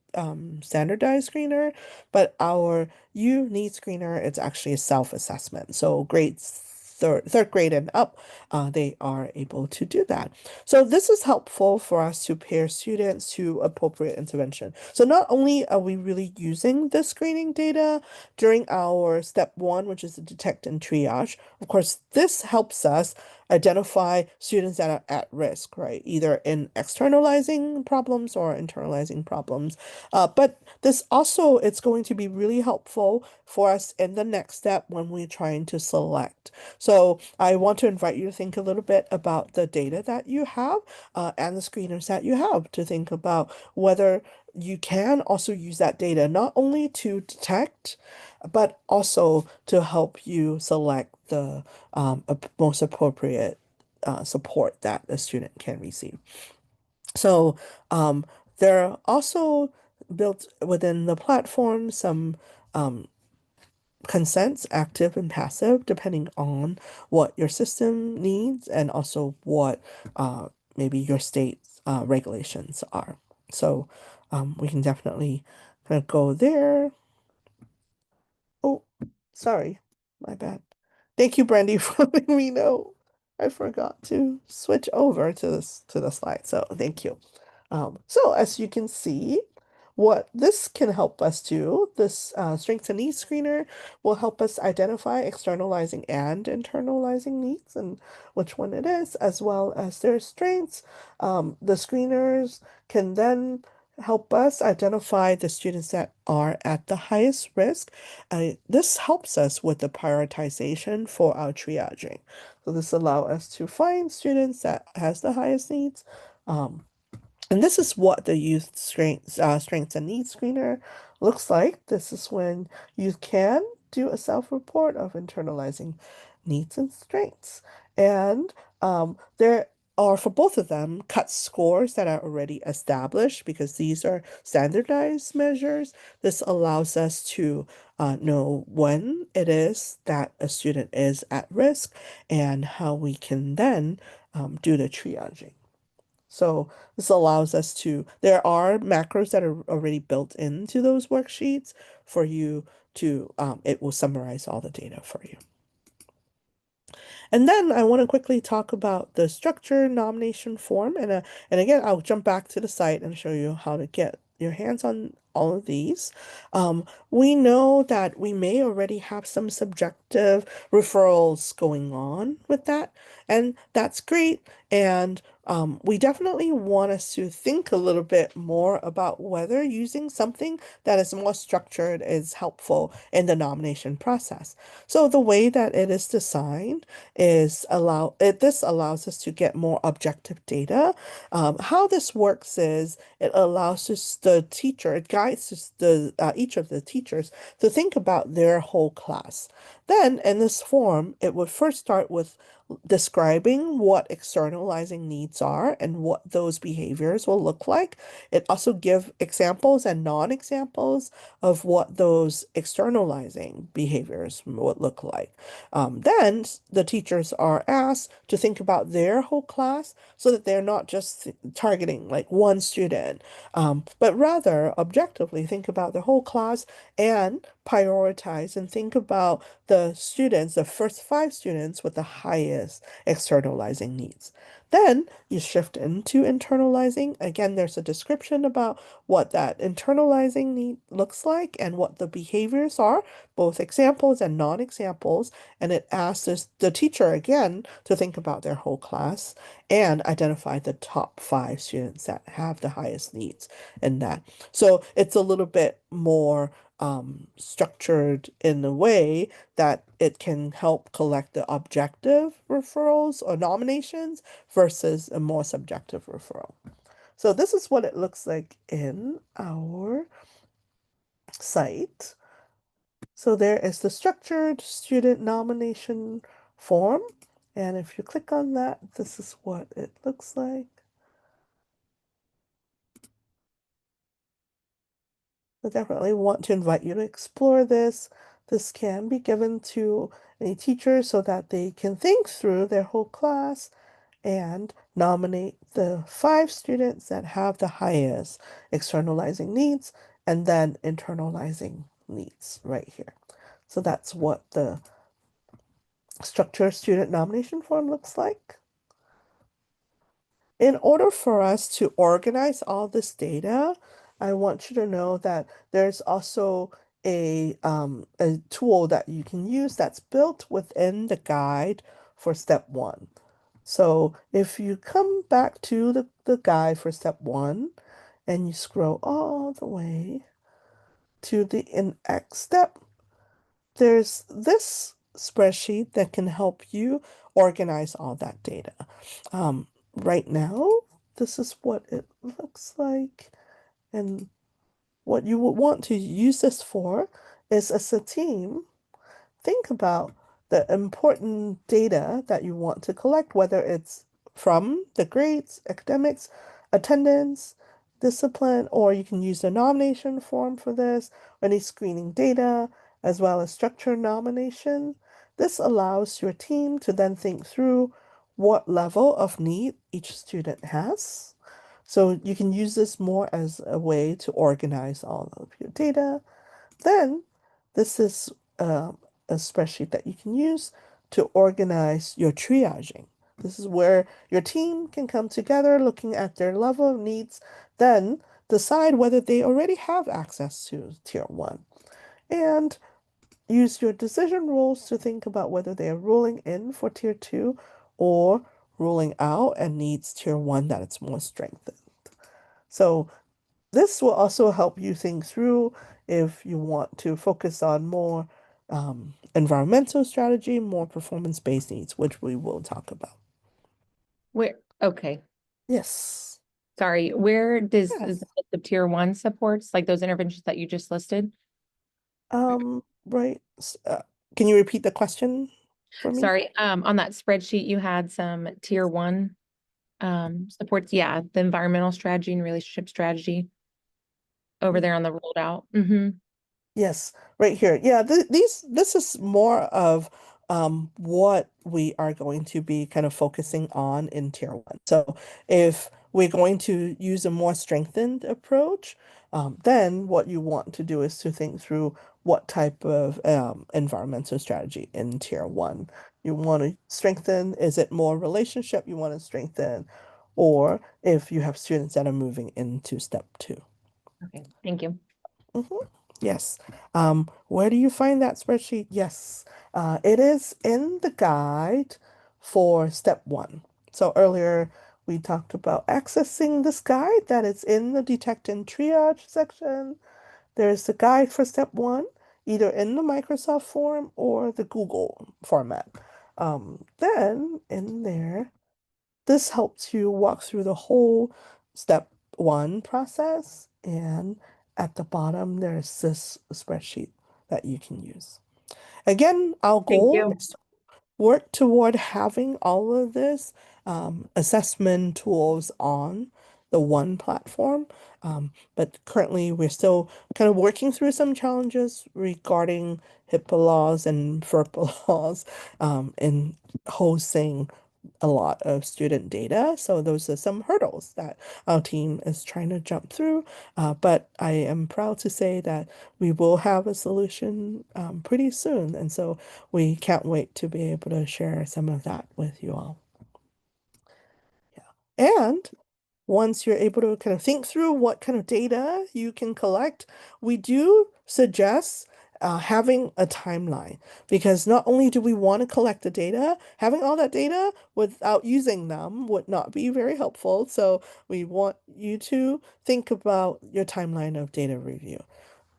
standardized screener, but our need screener, it's actually a self-assessment. So grades third grade and up, they are able to do that. So this is helpful for us to pair students to appropriate intervention. So not only are we really using the screening data during our step 1, which is to detect and triage, of course, this helps us identify students that are at risk, right? Either in externalizing problems or internalizing problems. But this also, it's going to be really helpful for us in the next step when we're trying to select. So I want to invite you to think a little bit about the data that you have and the screeners that you have to think about whether you can also use that data not only to detect, but also to help you select the most appropriate support that a student can receive. So there are also built within the platform some consents, active and passive, depending on what your system needs and also what maybe your state's regulations are. So we can definitely kind of go there. Oh, sorry, my bad. Thank you, Brandy, for letting me know. I forgot to switch over to the slide, so thank you. So as you can see, what this can help us do, this strengths and needs screener will help us identify externalizing and internalizing needs and which one it is, as well as their strengths. The screeners can then help us identify the students that are at the highest risk. This helps us with the prioritization for our triaging. So this allows us to find students that has the highest needs. Um, and this is what the youth strengths and needs screener looks like. This is when you can do a self-report of internalizing needs and strengths. And there are, for both of them, cut scores that are already established because these are standardized measures. This allows us to know when it is that a student is at risk and how we can then do the triaging. So this allows us to, there are macros that are already built into those worksheets for you to, it will summarize all the data for you. And then I want to quickly talk about the structure nomination form. And again, I'll jump back to the site and show you how to get your hands on all of these. We know that we may already have some subjective referrals going on with that, and that's great. And we definitely want us to think a little bit more about whether using something that is more structured is helpful in the nomination process. So the way that it is designed is this allows us to get more objective data. How this works is it allows us the teacher, it guides us each of the teachers to think about their whole class. Then in this form, it would first start with describing what externalizing needs are and what those behaviors will look like. It also give examples and non-examples of what those externalizing behaviors would look like. Then the teachers are asked to think about their whole class so that they're not just targeting like one student, but rather objectively think about the whole class and prioritize and think about the students, the first 5 students with the highest externalizing needs. Then you shift into internalizing. Again, there's a description about what that internalizing need looks like and what the behaviors are, both examples and non-examples. And it asks the teacher again to think about their whole class and identify the top 5 students that have the highest needs in that. So it's a little bit more structured in a way that it can help collect the objective referrals or nominations versus a more subjective referral. So this is what it looks like in our site. So there is the structured student nomination form. And if you click on that, this is what it looks like. I definitely want to invite you to explore this. This can be given to any teacher so that they can think through their whole class and nominate the 5 students that have the highest externalizing needs and then internalizing needs right here. So that's what the structured student nomination form looks like. In order for us to organize all this data, I want you to know that there's also a tool that you can use that's built within the guide for step 1. So if you come back to the guide for step 1 and you scroll all the way to the next step, there's this spreadsheet that can help you organize all that data. Right now, this is what it looks like. And what you would want to use this for is as a team, think about the important data that you want to collect, whether it's from the grades, academics, attendance, discipline, or you can use the nomination form for this, or any screening data, as well as structure nomination. This allows your team to then think through what level of need each student has. So you can use this more as a way to organize all of your data. Then this is a spreadsheet that you can use to organize your triaging. This is where your team can come together looking at their level of needs, then decide whether they already have access to tier one, and use your decision rules to think about whether they are ruling in for tier two or ruling out and needs tier one that it's more strengthened. So this will also help you think through if you want to focus on more environmental strategy, more performance-based needs, which we will talk about. Okay, Yes. sorry, where does Yes. is the list of tier one supports, like those interventions that you just listed? Right. Can you repeat the question for me? Sorry, on that spreadsheet, you had some tier one supports, yeah, the environmental strategy and relationship strategy over there on the rolled out. Yes, right here. Yeah, this is more of what we are going to be kind of focusing on in tier one. So if we're going to use a more strengthened approach, then what you want to do is to think through what type of environmental strategy in tier one you want to strengthen. Is it more relationship you want to strengthen, or if you have students that are moving into step two? Okay, thank you. Yes. Where do you find that spreadsheet? Yes. It is in the guide for step one. So earlier we talked about accessing this guide that is in the detect and triage section. There's the guide for step one, either in the Microsoft form or the Google format. Then in there, this helps you walk through the whole step one process, and at the bottom, there's this spreadsheet that you can use. Again, our Thank goal you. is to work toward having all of this assessment tools on the one platform. But currently, we're still kind of working through some challenges regarding HIPAA laws and FERPA laws in hosting a lot of student data. So those are some hurdles that our team is trying to jump through. But I am proud to say that we will have a solution pretty soon. And so we can't wait to be able to share some of that with you all. Yeah. And once you're able to kind of think through what kind of data you can collect, we do suggest having a timeline, because not only do we want to collect the data, having all that data without using them would not be very helpful. So we want you to think about your timeline of data review.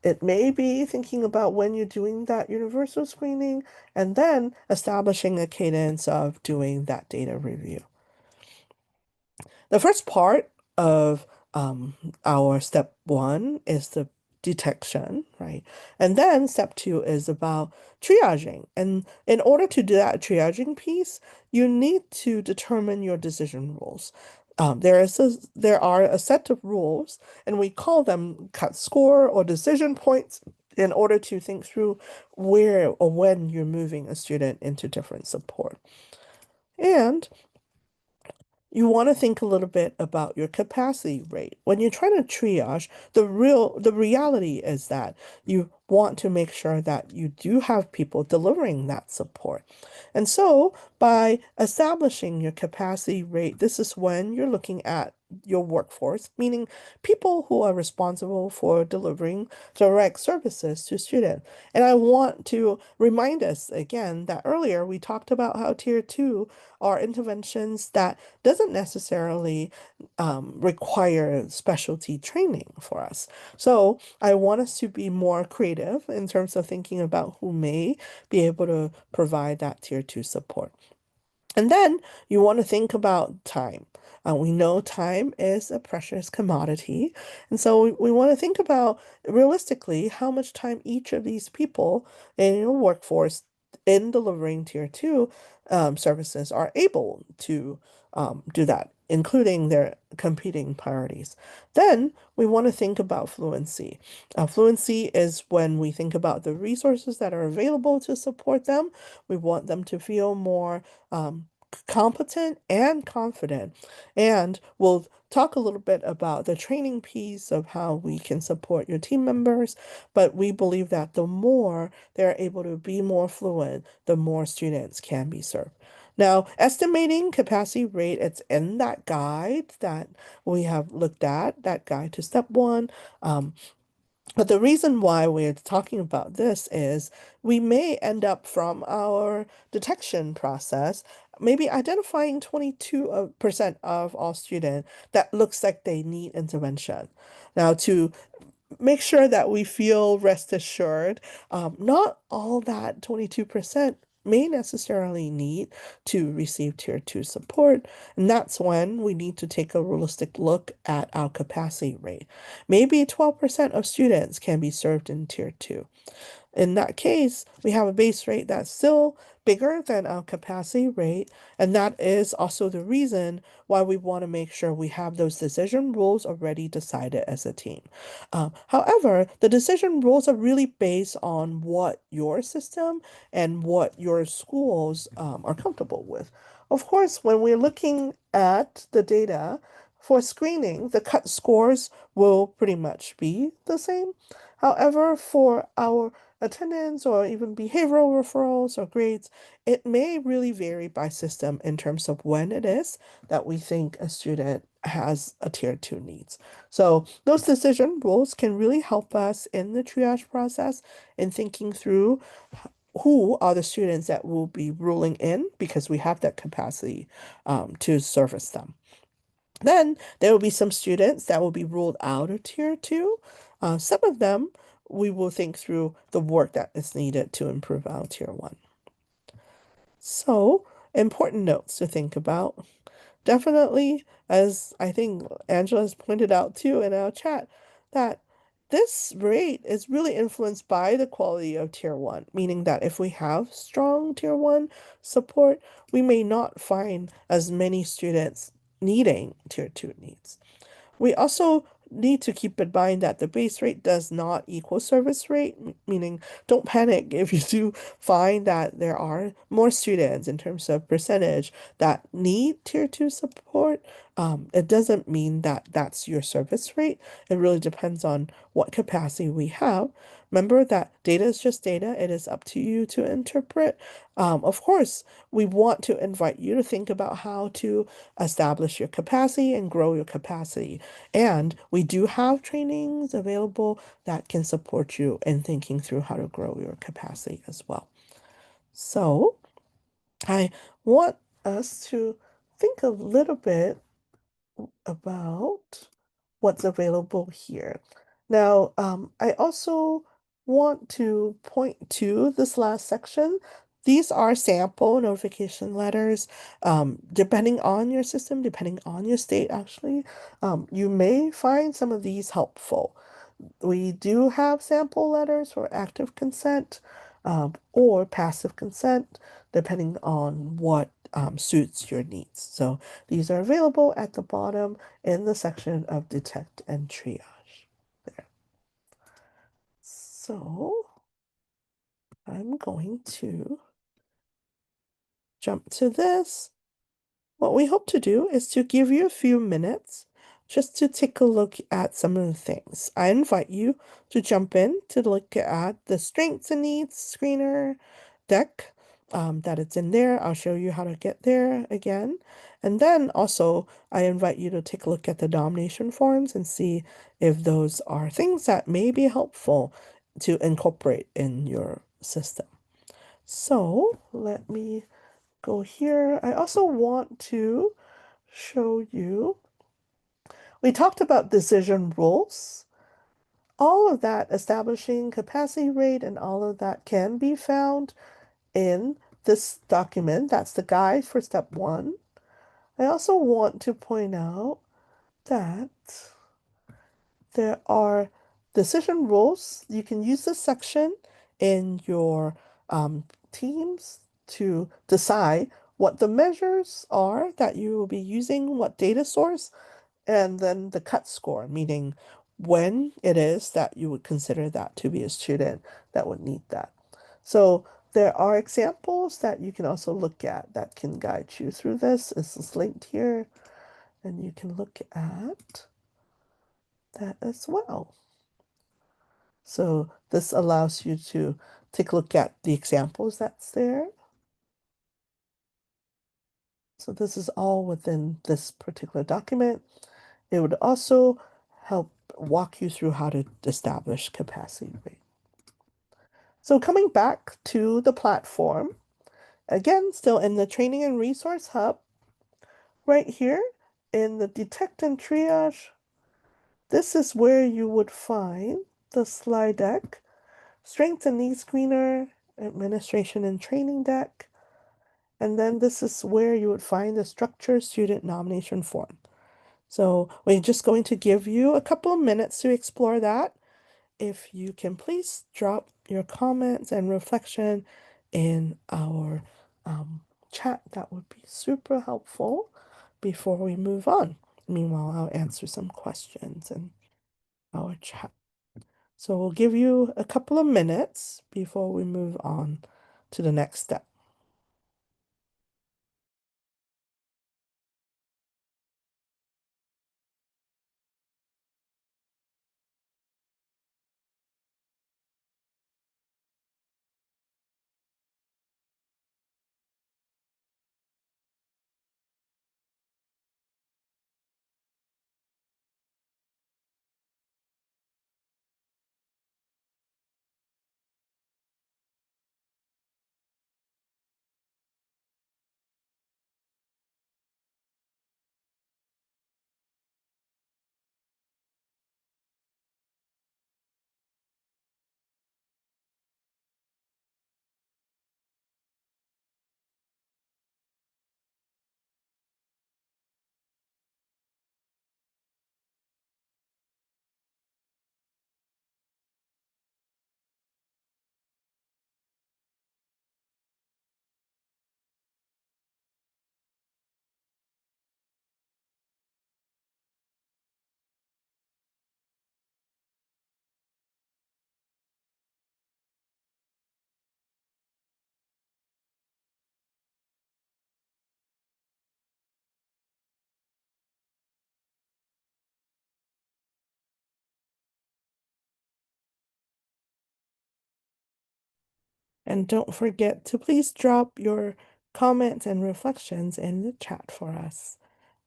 It may be thinking about when you're doing that universal screening and then establishing a cadence of doing that data review. The first part of our step one is the detection, right? And then step two is about triaging. And in order to do that triaging piece, you need to determine your decision rules. There are a set of rules, and we call them cut score or decision points in order to think through where or when you're moving a student into different support. And you want to think a little bit about your capacity rate. When you're trying to triage, the reality is that you want to make sure that you do have people delivering that support. And so by establishing your capacity rate, this is when you're looking at your workforce, meaning people who are responsible for delivering direct services to students. And I want to remind us again that earlier we talked about how tier two are interventions that doesn't necessarily require specialty training for us. So I want us to be more creative in terms of thinking about who may be able to provide that tier two support. And then you want to think about time. We know time is a precious commodity. And so we want to think about realistically how much time each of these people in your workforce in delivering tier two services are able to do that, including their competing priorities. Then we want to think about fluency. Fluency is when we think about the resources that are available to support them. We want them to feel more competent and confident. And we'll talk a little bit about the training piece of how we can support your team members, but we believe that the more they're able to be more fluent, the more students can be served. Now, estimating capacity rate, it's in that guide that we have looked at, that guide to step one. But the reason why we're talking about this is we may end up from our detection process, maybe identifying 22% of all students that looks like they need intervention. Now, to make sure that we feel rest assured, not all that 22% may necessarily need to receive tier 2 support, and that's when we need to take a realistic look at our capacity rate. Maybe 12% of students can be served in tier 2. In that case, we have a base rate that's still bigger than our capacity rate, and that is also the reason why we want to make sure we have those decision rules already decided as a team. However, the decision rules are really based on what your system and what your schools are comfortable with. Of course, when we're looking at the data for screening, the cut scores will pretty much be the same. However, for our attendance or even behavioral referrals or grades, it may really vary by system in terms of when it is that we think a student has a tier 2 needs. So those decision rules can really help us in the triage process in thinking through who are the students that will be ruling in because we have that capacity to service them. Then there will be some students that will be ruled out of tier 2. Some of them we will think through the work that is needed to improve our tier 1. So, important notes to think about. Definitely, as I think Angela has pointed out too in our chat, that this rate is really influenced by the quality of tier 1, meaning that if we have strong tier 1 support, we may not find as many students needing tier 2 needs. We also need to keep in mind that the base rate does not equal service rate, meaning don't panic if you do find that there are more students in terms of percentage that need tier 2 support. It doesn't mean that that's your service rate. It really depends on what capacity we have. Remember that data is just data. It is up to you to interpret. Of course, we want to invite you to think about how to establish your capacity and grow your capacity. And we do have trainings available that can support you in thinking through how to grow your capacity as well. So I want us to think a little bit about what's available here. Now, I also want to point to this last section. These are sample notification letters. Depending on your system, depending on your state, actually, you may find some of these helpful. We do have sample letters for active consent or passive consent, depending on what suits your needs. So these are available at the bottom in the section of detect and triage there. So I'm going to jump to this. What we hope to do is to give you a few minutes just to take a look at some of the things. I invite you to jump in to look at the strengths and needs screener deck that it's in there. I'll show you how to get there again. And then also I invite you to take a look at the domination forms and see if those are things that may be helpful to incorporate in your system. So let me go here. I also want to show you, we talked about decision rules. All of that, establishing capacity rate and all of that can be found in this document. That's the guide for step 1. I also want to point out that there are decision rules. You can use this section in your teams to decide what the measures are that you will be using, what data source, and then the cut score, meaning when it is that you would consider that to be a student that would need that. So there are examples that you can also look at that can guide you through this. This is linked here, and you can look at that as well. So this allows you to take a look at the examples that's there. So this is all within this particular document. It would also help walk you through how to establish capacity rate. So coming back to the platform, again, still in the Training and Resource Hub, right here in the Detect and Triage, this is where you would find the slide deck, Strengths and Needs Screener, Administration and Training deck, and then this is where you would find the Structured Student Nomination Form. So we're just going to give you a couple of minutes to explore that. If you can please drop your comments and reflection in our chat, that would be super helpful before we move on. Meanwhile, I'll answer some questions in our chat. So we'll give you a couple of minutes before we move on to the next step. And don't forget to please drop your comments and reflections in the chat for us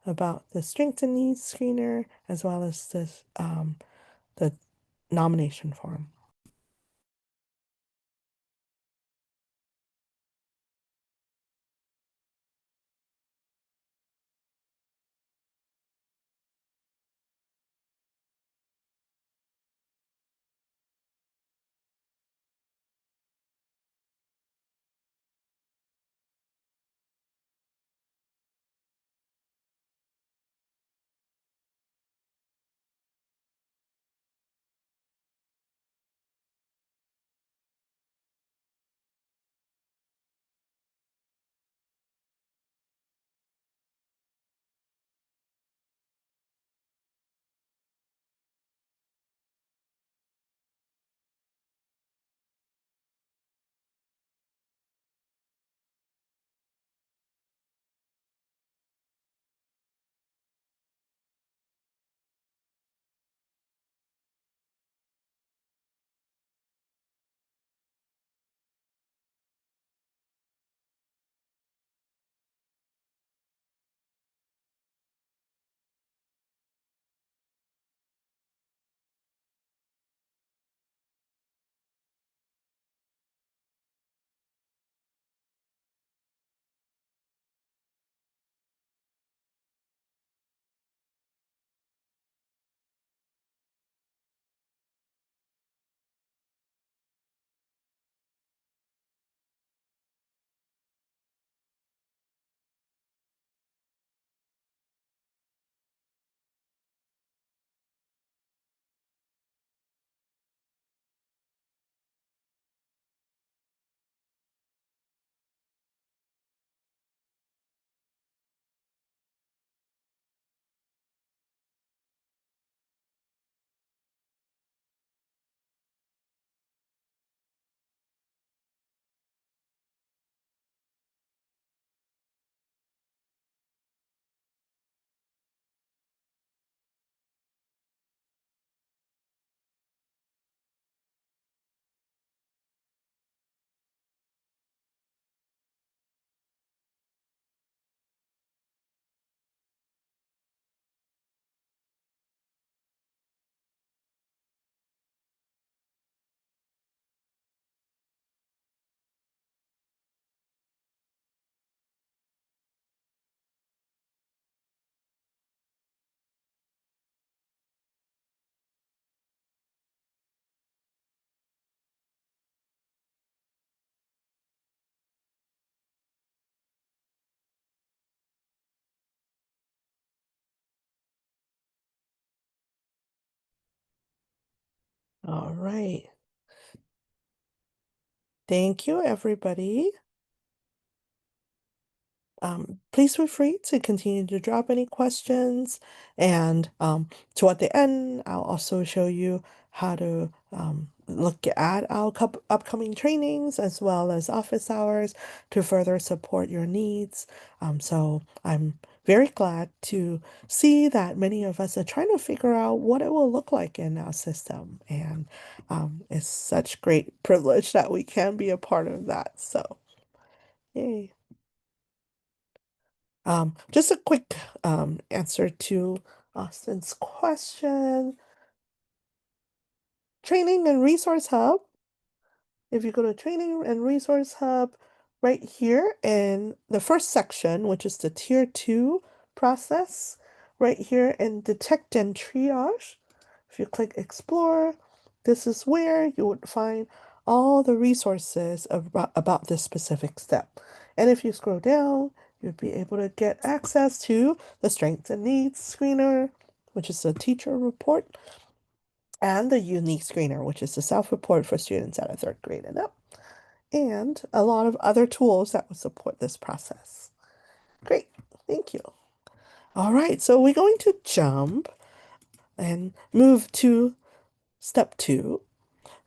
about the Strengths and Needs Screener as well as the nomination form. All right. Thank you, everybody. Please feel free to continue to drop any questions. And toward the end, I'll also show you how to look at our upcoming trainings as well as office hours to further support your needs. So I'm very glad to see that many of us are trying to figure out what it will look like in our system. And it's such great privilege that we can be a part of that. So, yay. Just a quick answer to Austin's question. Training and Resource Hub. If you go to Training and Resource Hub, right here in the first section, which is the Tier 2 process, right here in Detect and Triage, if you click Explore, this is where you would find all the resources about this specific step. And if you scroll down, you'd be able to get access to the Strengths and Needs Screener, which is a teacher report, and the Unique Screener, which is the self-report for students at a 3rd grade and up, and a lot of other tools that will support this process. Great, thank you. All right, so we're going to jump and move to step 2.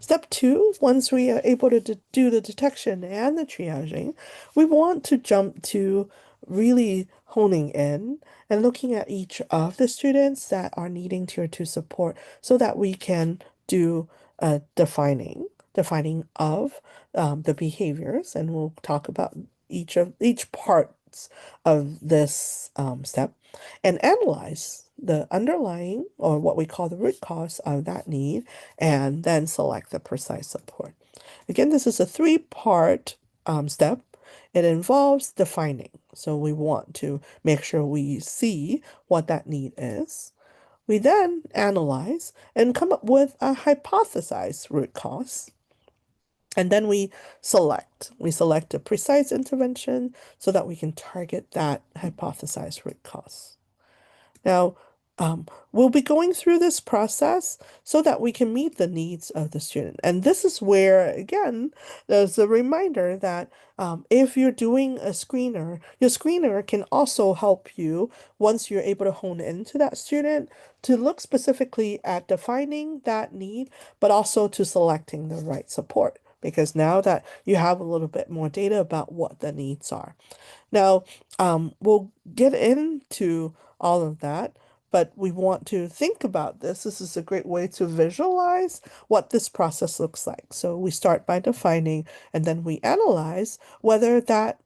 Step 2, once we are able to do the detection and the triaging, we want to jump to really honing in and looking at each of the students that are needing Tier 2 support so that we can do a defining of the behaviors, and we'll talk about each parts of this step and analyze the underlying, or what we call the root cause of that need, and then select the precise support. Again, this is a 3-part step. It involves defining. So we want to make sure we see what that need is. We then analyze and come up with a hypothesized root cause. And then we select. We select a precise intervention so that we can target that hypothesized root cause. Now, we'll be going through this process so that we can meet the needs of the student. And this is where, again, there's a reminder that if you're doing a screener, your screener can also help you, once you're able to hone into that student, to look specifically at defining that need, but also to selecting the right support. Because now that you have a little bit more data about what the needs are. Now, we'll get into all of that, but we want to think about this. This is a great way to visualize what this process looks like. So we start by defining, and then we analyze whether that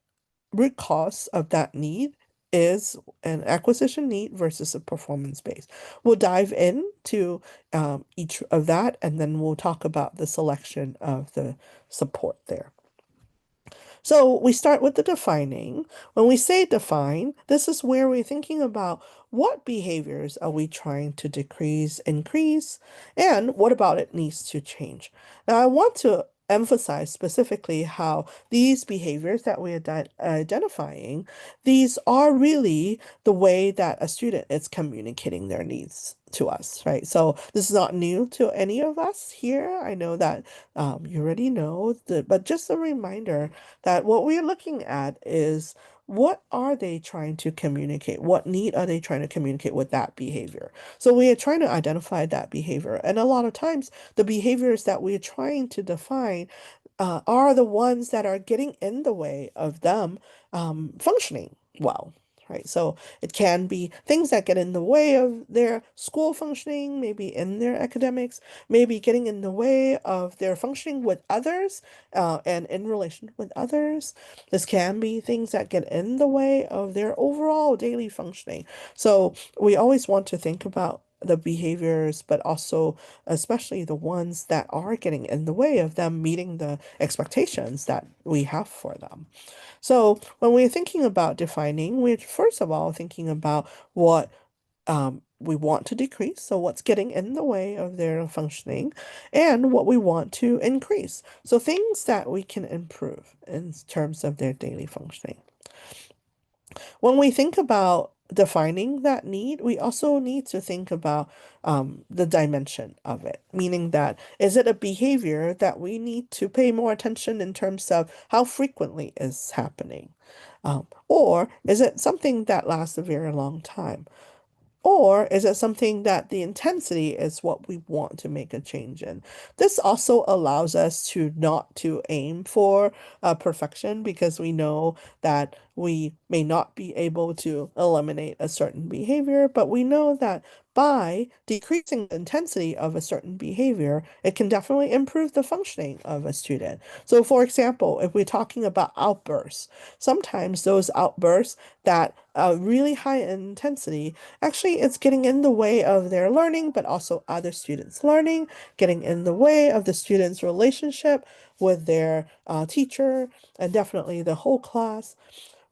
root cause of that need is an acquisition need versus a performance base. We'll dive into each of that, and then we'll talk about the selection of the support there. So we start with the defining. When we say define, this is where we're thinking about what behaviors are we trying to decrease, increase, and what about it needs to change. Now, I want to emphasize specifically how these behaviors that we're identifying, these are really the way that a student is communicating their needs to us, right? So this is not new to any of us here. I know that you already know, but just a reminder that what we're looking at is, what are they trying to communicate? What need are they trying to communicate with that behavior? So we are trying to identify that behavior. And a lot of times, the behaviors that we're trying to define are the ones that are getting in the way of them functioning well. Right. So it can be things that get in the way of their school functioning, maybe in their academics, maybe getting in the way of their functioning with others and in relation with others. This can be things that get in the way of their overall daily functioning. So we always want to think about the behaviors, but also especially the ones that are getting in the way of them meeting the expectations that we have for them. So when we're thinking about defining, we're first of all thinking about what we want to decrease, so what's getting in the way of their functioning, and what we want to increase, so things that we can improve in terms of their daily functioning. When we think about defining that need, we also need to think about the dimension of it, meaning that is it a behavior that we need to pay more attention in terms of how frequently is happening? Or is it something that lasts a very long time? Or is it something that the intensity is what we want to make a change in? This also allows us to not to aim for perfection because we know that we may not be able to eliminate a certain behavior, but we know that by decreasing the intensity of a certain behavior, it can definitely improve the functioning of a student. So, for example, if we're talking about outbursts, sometimes those outbursts that are really high in intensity, actually, it's getting in the way of their learning, but also other students' learning, getting in the way of the students' relationship with their teacher, and definitely the whole class.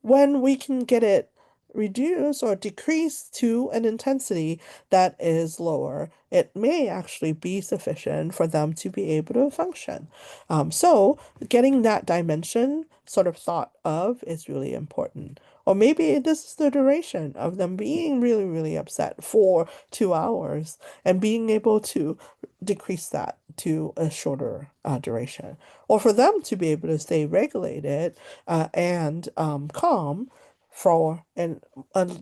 When we can get it reduced or decreased to an intensity that is lower, it may actually be sufficient for them to be able to function. So getting that dimension sort of thought of is really important. Or maybe this is the duration of them being really, really upset for 2 hours and being able to decrease that to a shorter duration. Or for them to be able to stay regulated and calm for a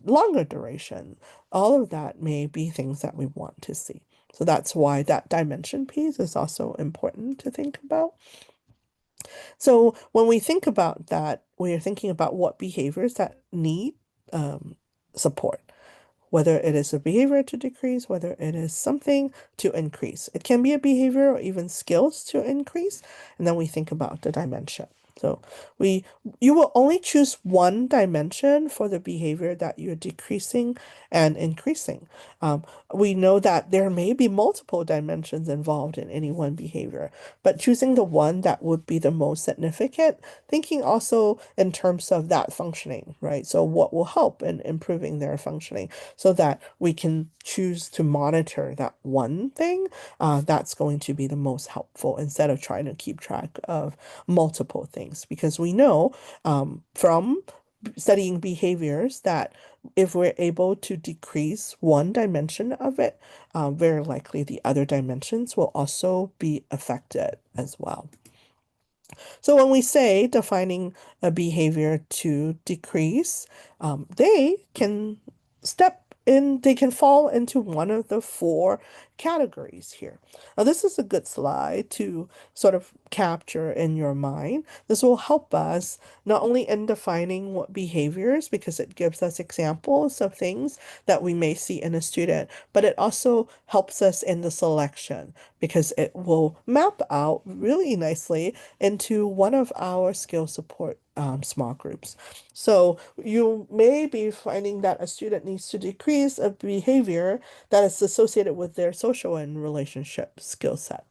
longer duration. All of that may be things that we want to see. So that's why that dimension piece is also important to think about. So when we think about that, we are thinking about what behaviors that need support, whether it is a behavior to decrease, whether it is something to increase. It can be a behavior or even skills to increase, and then we think about the dimension. So you will only choose one dimension for the behavior that you're decreasing and increasing. We know that there may be multiple dimensions involved in any one behavior, but choosing the one that would be the most significant, thinking also in terms of that functioning, right? So what will help in improving their functioning so that we can choose to monitor that one thing that's going to be the most helpful instead of trying to keep track of multiple things. Because we know from studying behaviors that if we're able to decrease one dimension of it, very likely the other dimensions will also be affected as well. So when we say defining a behavior to decrease, they can they can fall into one of the four categories here. Now, this is a good slide to sort of capture in your mind. This will help us not only in defining what behaviors, because it gives us examples of things that we may see in a student, but it also helps us in the selection because it will map out really nicely into one of our skill support small groups. So you may be finding that a student needs to decrease a behavior that is associated with their social and relationship skill set.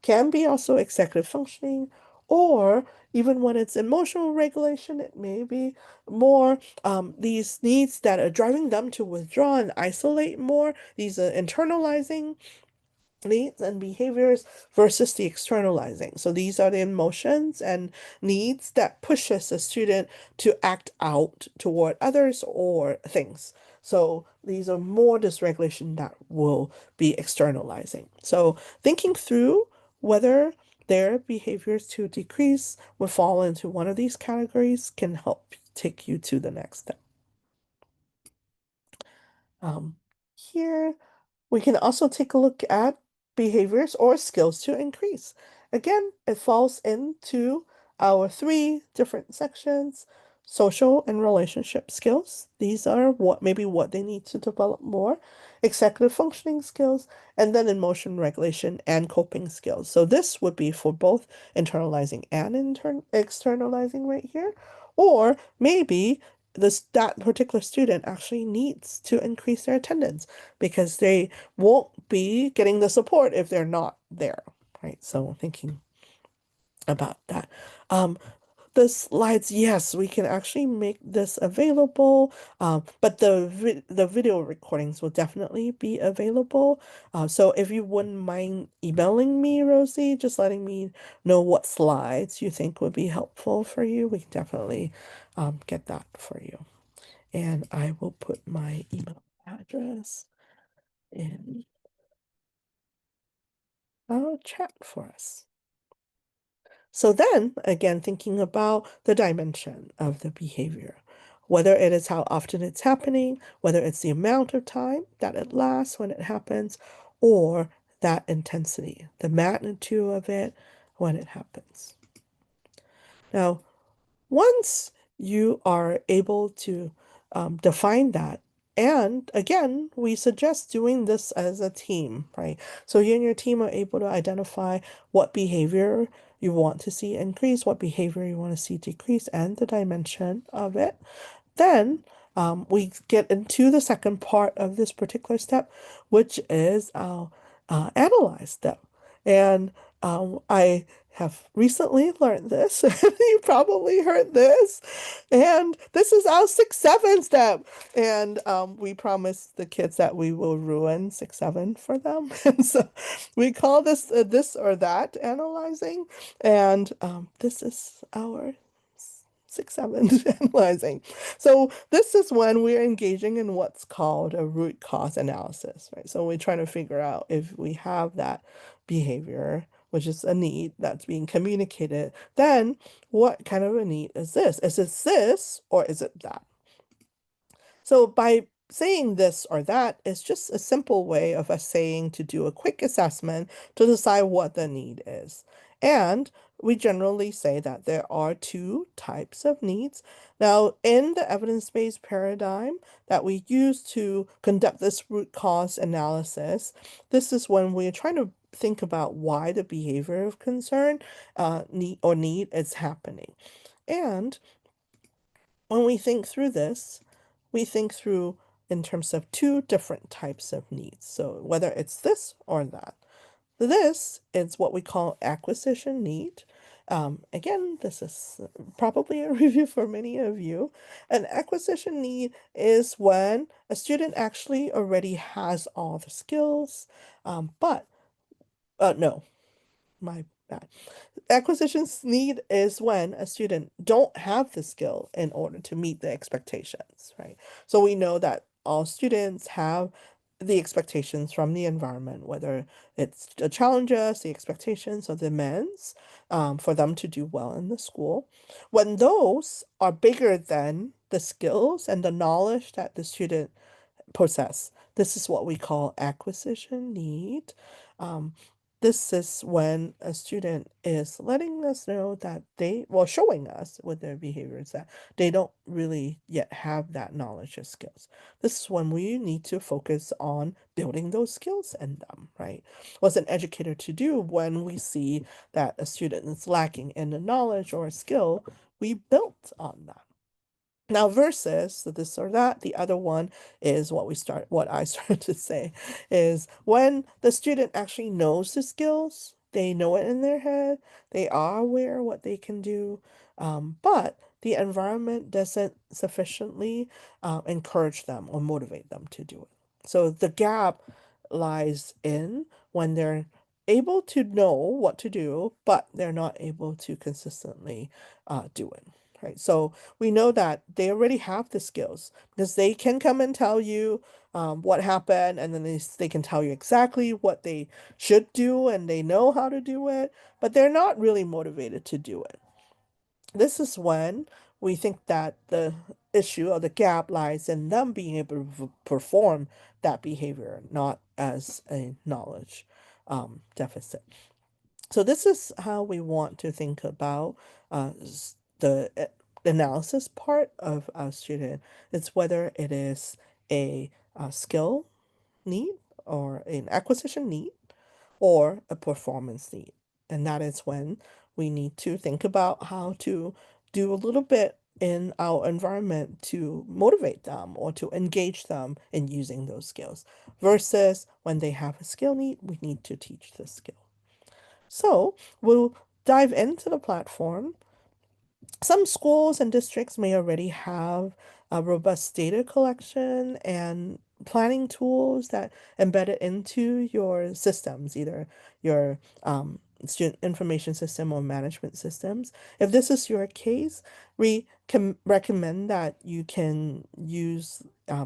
Can be also executive functioning, or even when it's emotional regulation, it may be more these needs that are driving them to withdraw and isolate more. These are internalizing needs and behaviors versus the externalizing. So these are the emotions and needs that pushes a student to act out toward others or things. So these are more dysregulation that will be externalizing. So thinking through whether their behaviors to decrease would fall into one of these categories can help take you to the next step. Here we can also take a look at behaviors or skills to increase. Again, it falls into our three different sections: social and relationship skills. These are what they need to develop more, executive functioning skills, and then emotion regulation and coping skills. So this would be for both internalizing and externalizing right here. Or maybe that particular student actually needs to increase their attendance because they won't be getting the support if they're not there, right? So thinking about that. The slides, yes, we can actually make this available, but the video recordings will definitely be available. So if you wouldn't mind emailing me, Rosie, just letting me know what slides you think would be helpful for you, we can definitely get that for you. And I will put my email address in our chat for us. So then, again, thinking about the dimension of the behavior, whether it is how often it's happening, whether it's the amount of time that it lasts when it happens, or that intensity, the magnitude of it when it happens. Now, once you are able to define that, and again, we suggest doing this as a team, right? So you and your team are able to identify what behavior you want to see increase, what behavior you want to see decrease, and the dimension of it. Then we get into the second part of this particular step, which is our analyze step. And I have recently learned this. You probably heard this. And this is our 6-7 step. And we promised the kids that we will ruin 6-7 for them. And so we call this this or that analyzing. And this is our 6-7 analyzing. So this is when we're engaging in what's called a root cause analysis, right? So we're trying to figure out if we have that behavior, which is a need that's being communicated, then what kind of a need is this? Is it this or is it that? So by saying this or that is just a simple way of us saying to do a quick assessment to decide what the need is. And we generally say that there are two types of needs. Now, in the evidence-based paradigm that we use to conduct this root cause analysis, this is when we're trying to think about why the behavior of concern need is happening. And when we think through this, we think through in terms of two different types of needs. So whether it's this or that. This is what we call acquisition need. Again, this is probably a review for many of you. An acquisition need is when a student actually already has all the skills, but no, my bad. Acquisitions need is when a student don't have the skill in order to meet the expectations, right? So we know that all students have the expectations from the environment, whether it's the challenges, the expectations, or the demands for them to do well in the school. When those are bigger than the skills and the knowledge that the student possess. This is what we call acquisition need. Um, this is when a student is letting us know that showing us with their behaviors that they don't really yet have that knowledge or skills. This is when we need to focus on building those skills in them, right? What's an educator to do when we see that a student is lacking in the knowledge or skill, we built on that. Now, versus this or that, the other one is what I started to say is when the student actually knows the skills, they know it in their head, they are aware what they can do, but the environment doesn't sufficiently encourage them or motivate them to do it. So the gap lies in when they're able to know what to do, but they're not able to consistently do it. Right. So we know that they already have the skills because they can come and tell you what happened, and then they can tell you exactly what they should do, and they know how to do it, but they're not really motivated to do it. This is when we think that the issue or the gap lies in them being able to perform that behavior, not as a knowledge deficit. So this is how we want to think about the analysis part of a student. It's whether it is a skill need or an acquisition need or a performance need. And that is when we need to think about how to do a little bit in our environment to motivate them or to engage them in using those skills versus when they have a skill need, we need to teach the skill. So we'll dive into the platform. Some schools and districts may already have a robust data collection and planning tools that embedded into your systems, either your student information system or management systems. If this is your case, we can recommend that you can use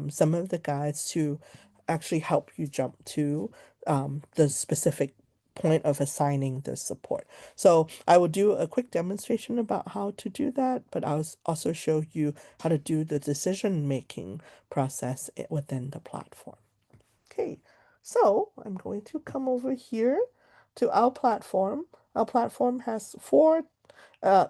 some of the guides to actually help you jump to the specific point of assigning the support. So I will do a quick demonstration about how to do that, but I'll also show you how to do the decision-making process within the platform. Okay, so I'm going to come over here to our platform. Our platform has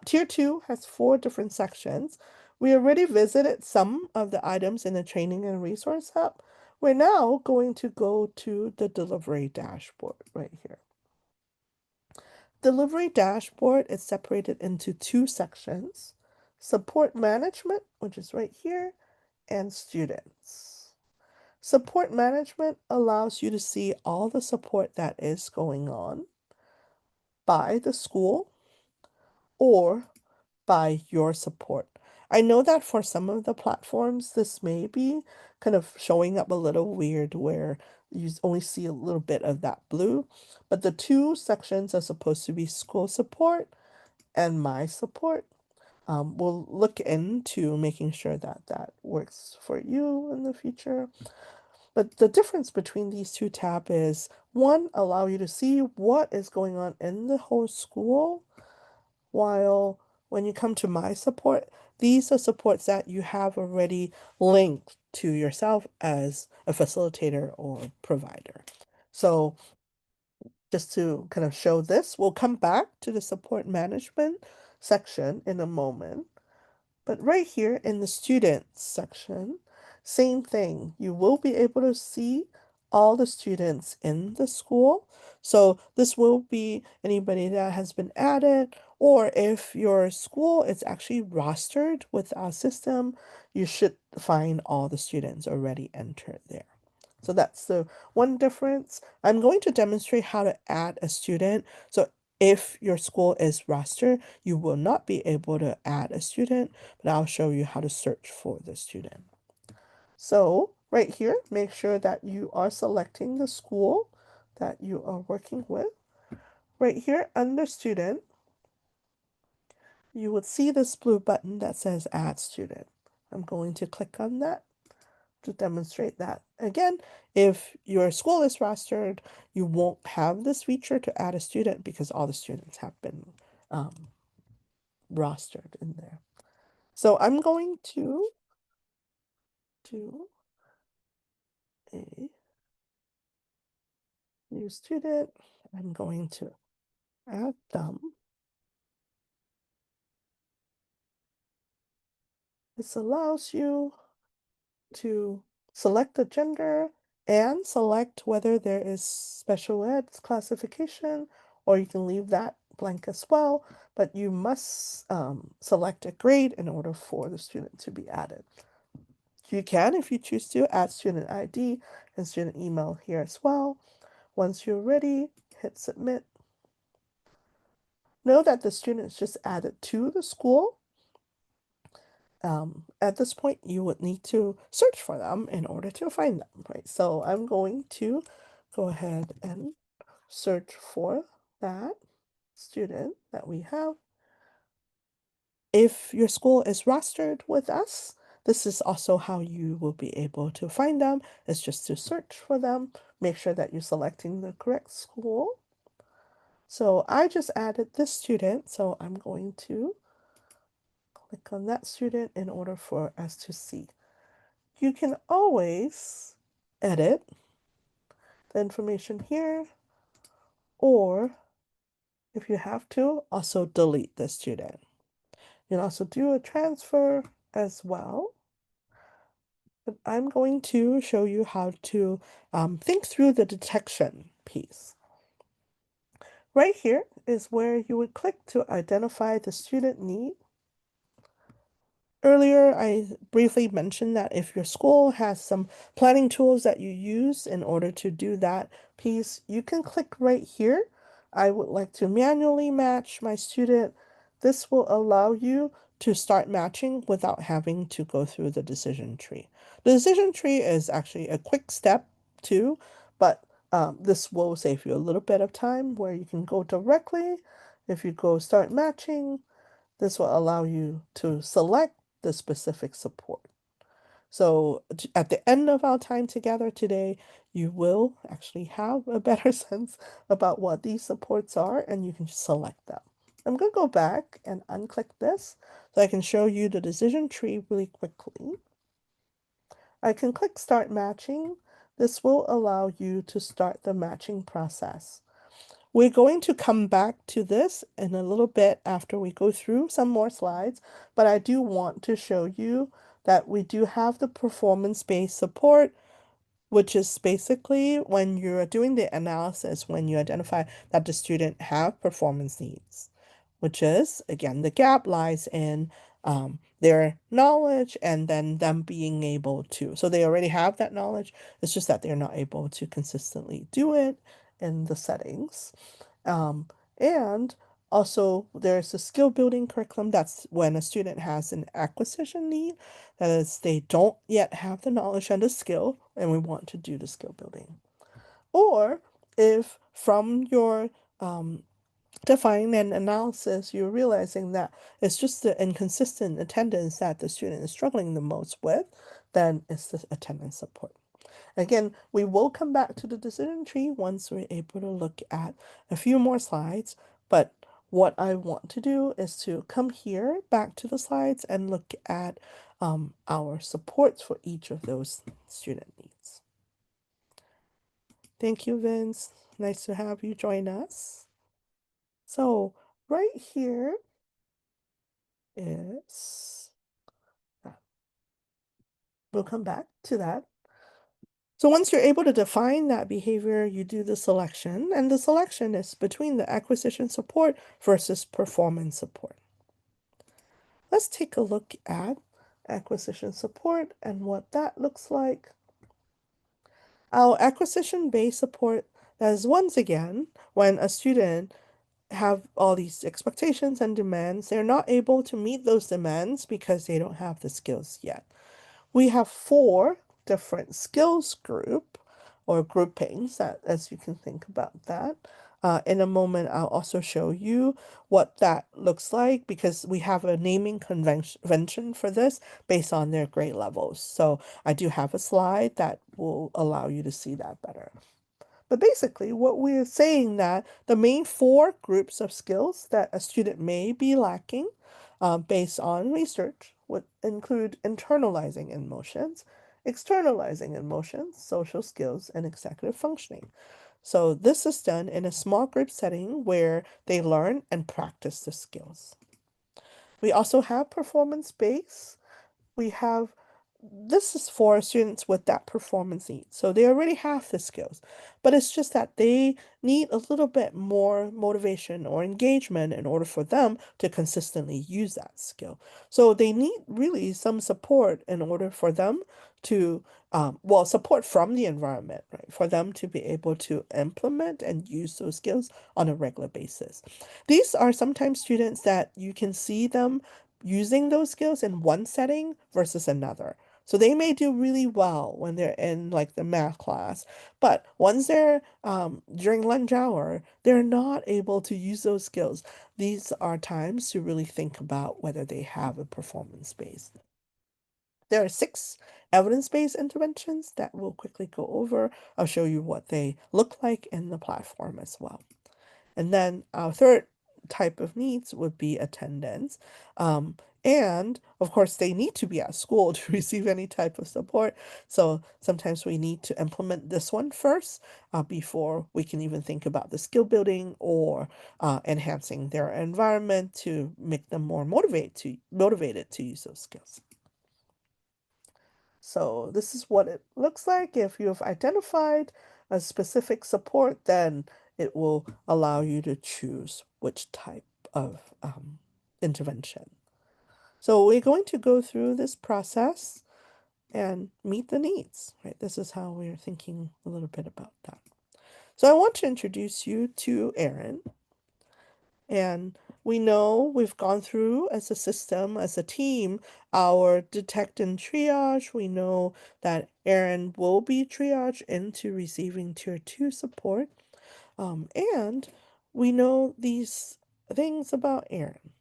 tier 2 has 4 different sections. We already visited some of the items in the training and resource hub. We're now going to go to the delivery dashboard right here. Delivery dashboard is separated into 2 sections: support management, which is right here, and students. Support management allows you to see all the support that is going on by the school or by your support. I know that for some of the platforms, this may be kind of showing up a little weird where you only see a little bit of that blue, but the 2 sections are supposed to be school support and my support. We'll look into making sure that that works for you in the future. But the difference between these 2 tabs is, one, allow you to see what is going on in the whole school, while when you come to my support, these are supports that you have already linked to yourself as a facilitator or provider. So just to kind of show this, we'll come back to the support management section in a moment. But right here in the students section, same thing. You will be able to see all the students in the school. So this will be anybody that has been added, or if your school is actually rostered with our system, you should find all the students already entered there. So that's the one difference. I'm going to demonstrate how to add a student. So if your school is roster, you will not be able to add a student, but I'll show you how to search for the student. So right here, make sure that you are selecting the school that you are working with. Right here under student, you would see this blue button that says add student. I'm going to click on that to demonstrate that. Again, if your school is rostered, you won't have this feature to add a student because all the students have been rostered in there. So I'm going to do a new student. I'm going to add them. This allows you to select the gender and select whether there is special ed classification, or you can leave that blank as well, but you must select a grade in order for the student to be added. You can, if you choose to, add student ID and student email here as well. Once you're ready, hit submit. Know that the student is just added to the school. At this point, you would need to search for them in order to find them, right? So I'm going to go ahead and search for that student that we have. If your school is rostered with us, this is also how you will be able to find them. It's just to search for them. Make sure that you're selecting the correct school. So I just added this student, so I'm going to click on that student in order for us to see. You can always edit the information here, or if you have to, also delete the student. You can also do a transfer as well. But I'm going to show you how to think through the detection piece. Right here is where you would click to identify the student need. Earlier, I briefly mentioned that if your school has some planning tools that you use in order to do that piece, you can click right here. I would like to manually match my student. This will allow you to start matching without having to go through the decision tree. The decision tree is actually a quick step too, but This will save you a little bit of time where you can go directly. If you go start matching, this will allow you to select the specific support. So at the end of our time together today, you will actually have a better sense about what these supports are, and you can select them. I'm going to go back and unclick this so I can show you the decision tree really quickly. I can click Start Matching. This will allow you to start the matching process. We're going to come back to this in a little bit after we go through some more slides, but I do want to show you that we do have the performance-based support, which is basically when you're doing the analysis, when you identify that the student have performance needs, which is, again, the gap lies in their knowledge and then them being able to. So they already have that knowledge. It's just that they're not able to consistently do it in the settings. And also, there's a skill building curriculum. That's when a student has an acquisition need. That is, they don't yet have the knowledge and the skill, and we want to do the skill building. Or if from your defining and analysis, you're realizing that it's just the inconsistent attendance that the student is struggling the most with, then it's the attendance support. Again, we will come back to the decision tree once we're able to look at a few more slides, but what I want to do is to come here back to the slides and look at our supports for each of those student needs. Thank you, Vince. Nice to have you join us. So right here is, we'll come back to that. So once you're able to define that behavior, you do the selection, and the selection is between the acquisition support versus performance support. Let's take a look at acquisition support and what that looks like. Our acquisition-based support is once again when a student have all these expectations and demands, they're not able to meet those demands because they don't have the skills yet. We have 4 different skills group or groupings that, as you can think about that. In a moment, I'll also show you what that looks like because we have a naming convention for this based on their grade levels. So I do have a slide that will allow you to see that better. But basically, what we're saying that the main 4 groups of skills that a student may be lacking based on research would include internalizing emotions, externalizing emotions, social skills, and executive functioning. So this is done in a small group setting where they learn and practice the skills. We also have performance-based. We have this is for students with that performance need. So they already have the skills, but it's just that they need a little bit more motivation or engagement in order for them to consistently use that skill. So they need really some support in order for them to, well, support from the environment, right? For them to be able to implement and use those skills on a regular basis. These are sometimes students that you can see them using those skills in one setting versus another. So they may do really well when they're in like the math class, but once they're during lunch hour, they're not able to use those skills. These are times to really think about whether they have a performance base. There are 6 evidence-based interventions that we'll quickly go over. I'll show you what they look like in the platform as well. And then our third type of needs would be attendance. And of course, they need to be at school to receive any type of support. So sometimes we need to implement this one first before we can even think about the skill building or enhancing their environment to make them more motivated to use those skills. So this is what it looks like. If you have identified a specific support, then it will allow you to choose which type of intervention. So we're going to go through this process and meet the needs, right? This is how we're thinking a little bit about that. So I want to introduce you to Erin. And we know we've gone through as a system, as a team, our detect and triage. We know that Aaron will be triaged into receiving tier 2 support. And we know these things about Aaron.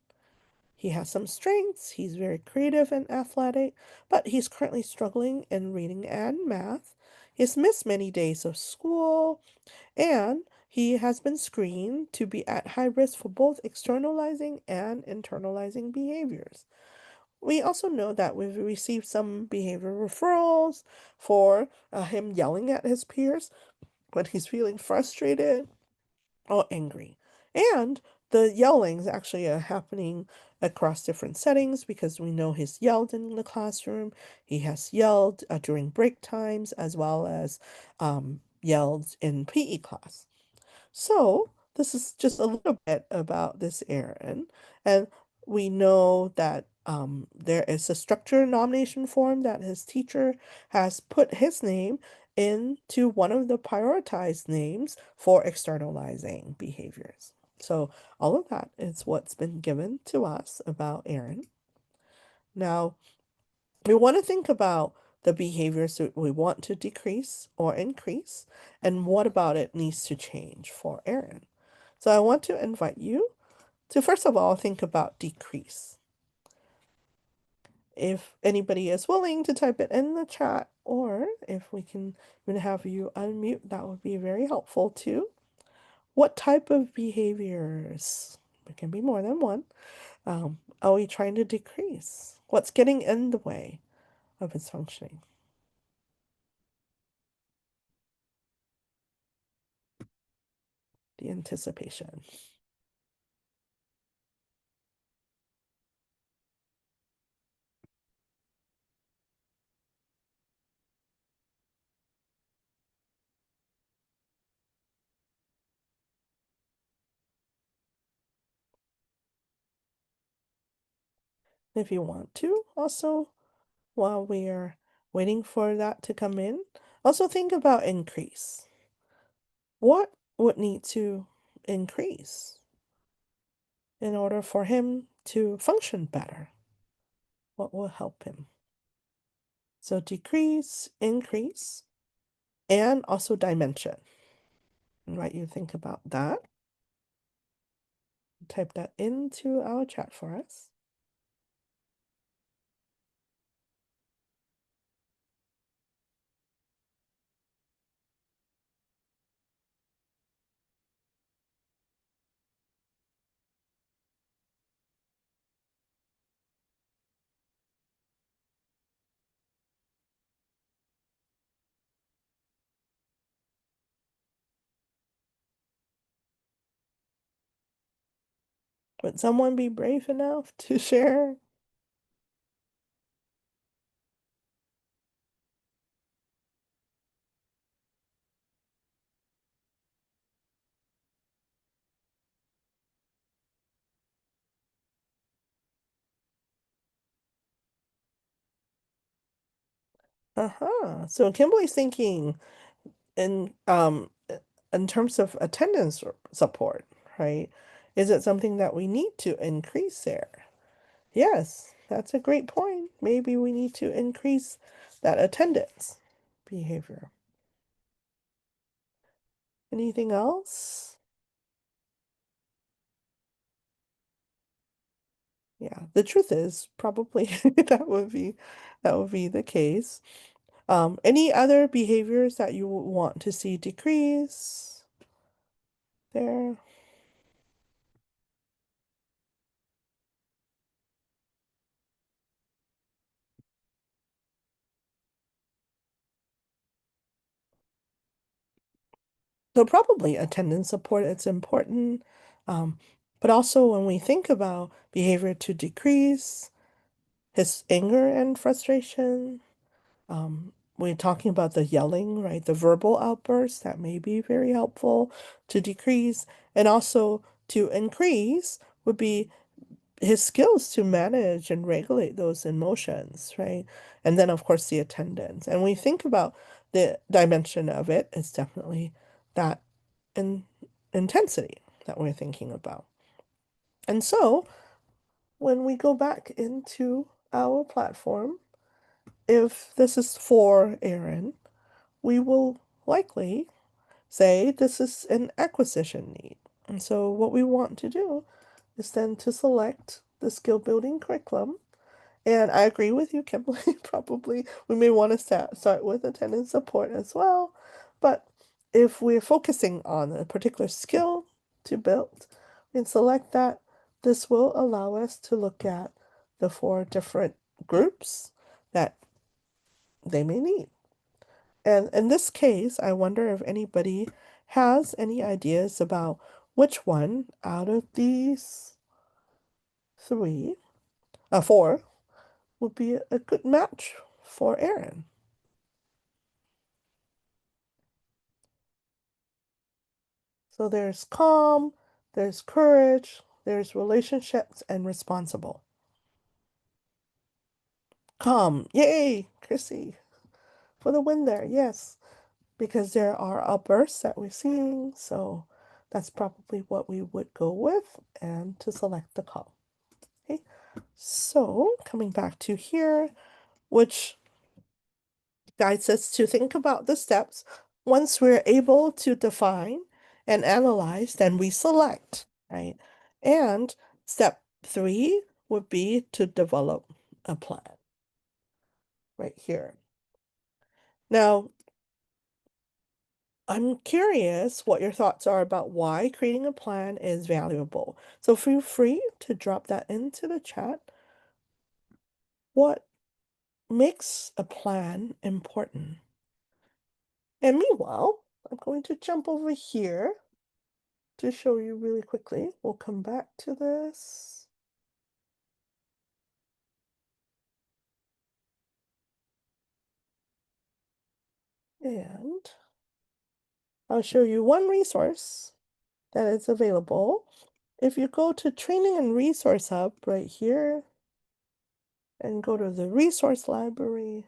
He has some strengths, he's very creative and athletic, but he's currently struggling in reading and math. He's missed many days of school, and he has been screened to be at high risk for both externalizing and internalizing behaviors. We also know that we've received some behavior referrals for him yelling at his peers when he's feeling frustrated or angry. And the yellings actually are happening across different settings because we know he's yelled in the classroom, he has yelled during break times, as well as yelled in PE class. So, this is just a little bit about this Aaron, and we know that there is a structure nomination form that his teacher has put his name into one of the prioritized names for externalizing behaviors. So, all of that is what's been given to us about Aaron. Now, we want to think about the behaviors that we want to decrease or increase, and what about it needs to change for Aaron. So I want to invite you to first of all think about decrease. If anybody is willing to type it in the chat, or if we can even have you unmute, that would be very helpful too. What type of behaviors, it can be more than one, are we trying to decrease? What's getting in the way of his functioning? The anticipation. If you want to, also, while we are waiting for that to come in, also think about increase. What would need to increase in order for him to function better? What will help him? So decrease, increase, and also dimension. Right, you think about that. Type that into our chat for us. Would someone be brave enough to share? So Kimberly's thinking in in terms of attendance support, right? Is it something that we need to increase there? Yes, that's a great point. Maybe we need to increase that attendance behavior. Anything else? Yeah, the truth is probably that would be the case. Any other behaviors that you would want to see decrease there? So probably attendance support, it's important. Um, but also when we think about behavior to decrease, his anger and frustration, we're talking about the yelling, right? The verbal outbursts that may be very helpful to decrease, and also to increase would be his skills to manage and regulate those emotions, right? And then, of course, the attendance. And we think about the dimension of it, it's definitely that in intensity that we're thinking about. And so when we go back into our platform, if this is for Aaron, we will likely say this is an acquisition need. And so what we want to do is then to select the skill building curriculum. And I agree with you, Kimberly. Probably we may want to start with attendance support as well. But if we're focusing on a particular skill to build, we can select that. This will allow us to look at the 4 different groups that they may need. And in this case, I wonder if anybody has any ideas about which one out of these 4 would be a good match for Aaron. So there's calm, there's courage, there's relationships, and responsible. Calm, yay, Chrissy, for the win there, yes, because there are outbursts that we're seeing, so that's probably what we would go with and to select the calm. Okay, so coming back to here, which guides us to think about the steps. Once we're able to define and analyze, then we select, right? And step 3 would be to develop a plan right here. Now, I'm curious what your thoughts are about why creating a plan is valuable. So feel free to drop that into the chat. What makes a plan important? And meanwhile, I'm going to jump over here to show you really quickly. We'll come back to this. And I'll show you one resource that is available. If you go to Training and Resource Hub right here and go to the resource library,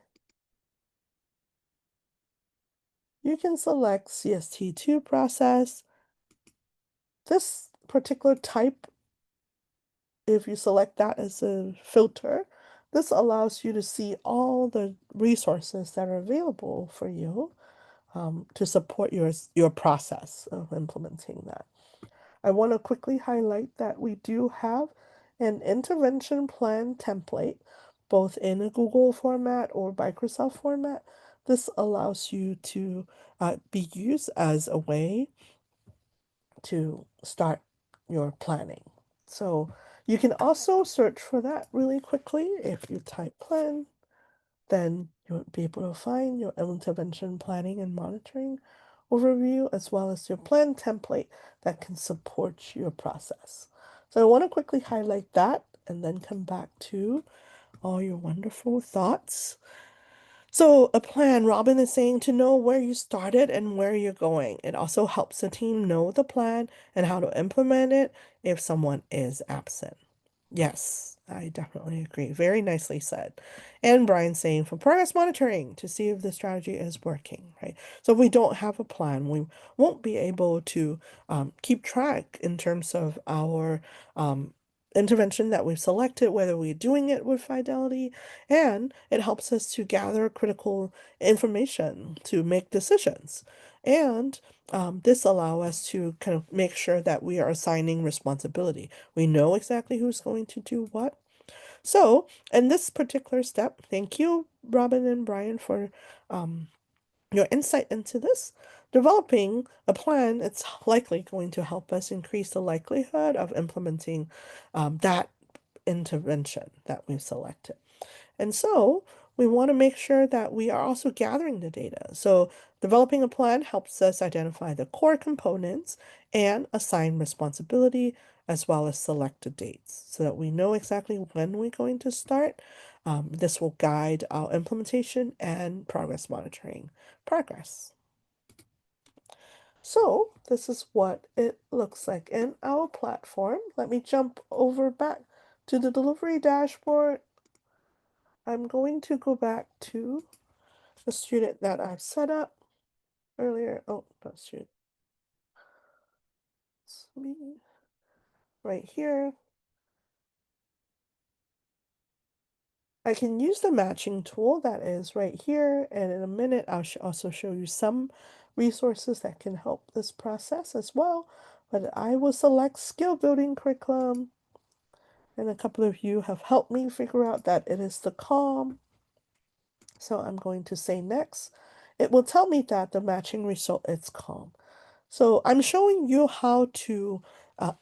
you can select CST2 process. This particular type, if you select that as a filter, this allows you to see all the resources that are available for you to support your process of implementing that. I want to quickly highlight that we do have an intervention plan template, both in a Google format or Microsoft format. This allows you to be used as a way to start your planning. So you can also search for that really quickly. If you type plan, then you'll be able to find your intervention planning and monitoring overview as well as your plan template that can support your process. So I want to quickly highlight that and then come back to all your wonderful thoughts. So a plan, Robin is saying to know where you started and where you're going. It also helps the team know the plan and how to implement it if someone is absent. Yes, I definitely agree. Very nicely said. And Brian saying for progress monitoring to see if the strategy is working, right? So if we don't have a plan, we won't be able to keep track in terms of our intervention that we've selected, whether we're doing it with fidelity, and it helps us to gather critical information to make decisions. And this allows us to kind of make sure that we are assigning responsibility. We know exactly who's going to do what. So, in this particular step, thank you, Robin and Brian, for your insight into this. Developing a plan, it's likely going to help us increase the likelihood of implementing that intervention that we've selected. And so we want to make sure that we are also gathering the data. So developing a plan helps us identify the core components and assign responsibility as well as select the dates so that we know exactly when we're going to start. This will guide our implementation and progress monitoring progress. So this is what it looks like in our platform. Let me jump over back to the delivery dashboard. I'm going to go back to the student that I set up earlier. Oh, not student. It's me right here. I can use the matching tool that is right here, and in a minute I'll also show you some resources that can help this process as well. But I will select skill building curriculum, and a couple of you have helped me figure out that it is the CALM. So I'm going to say next. It will tell me that the matching result is CALM. So I'm showing you how to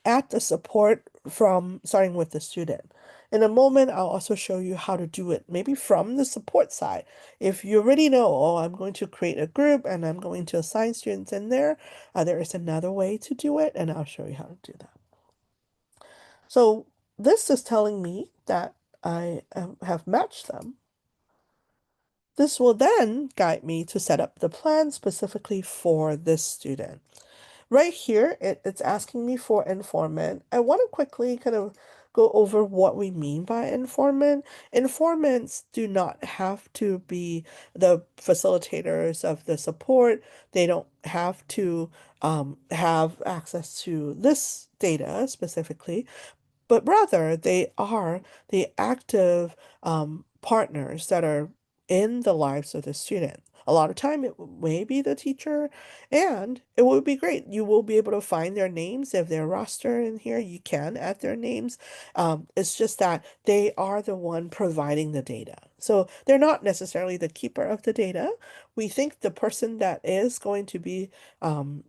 add the support from starting with the student. In a moment, I'll also show you how to do it, maybe from the support side. If you already know, oh, I'm going to create a group and I'm going to assign students in there, there is another way to do it, and I'll show you how to do that. So this is telling me that I have matched them. This will then guide me to set up the plan specifically for this student. Right here, it's asking me for informant. I want to quickly kind of go over what we mean by informant. Informants do not have to be the facilitators of the support. They don't have to have access to this data specifically, but rather they are the active partners that are in the lives of the student. A lot of time it may be the teacher, and it would be great. You will be able to find their names if they're roster in here. You can add their names. It's just that they are the one providing the data. So they're not necessarily the keeper of the data. We think the person that is going to be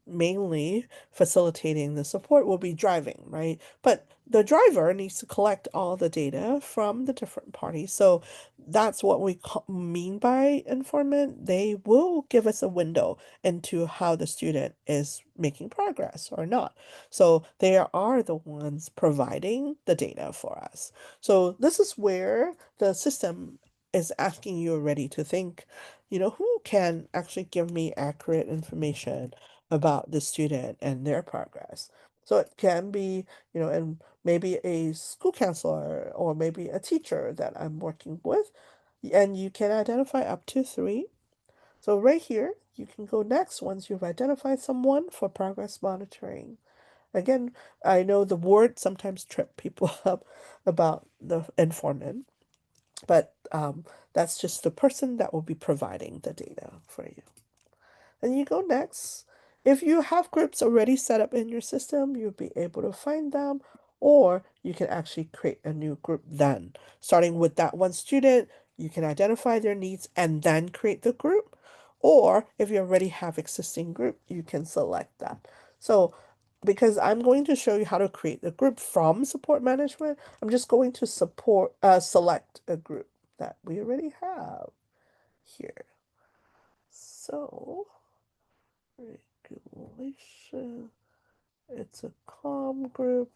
mainly facilitating the support will be driving, right? But the driver needs to collect all the data from the different parties. So that's what we mean by informant. They will give us a window into how the student is making progress or not. So they are the ones providing the data for us. So this is where the system is asking you already to think, who can actually give me accurate information about the student and their progress. So it can be, and maybe a school counselor or maybe a teacher that I'm working with, and you can identify up to 3. So right here, you can go next once you've identified someone for progress monitoring. Again, I know the word sometimes trip people up about the informant, but that's just the person that will be providing the data for you. And you go next. If you have groups already set up in your system, you'll be able to find them, or you can actually create a new group then. Starting with that one student, you can identify their needs and then create the group. Or if you already have existing group, you can select that. So because I'm going to show you how to create the group from support management, I'm just going to select a group that we already have here. So regulation. It's a CALM group.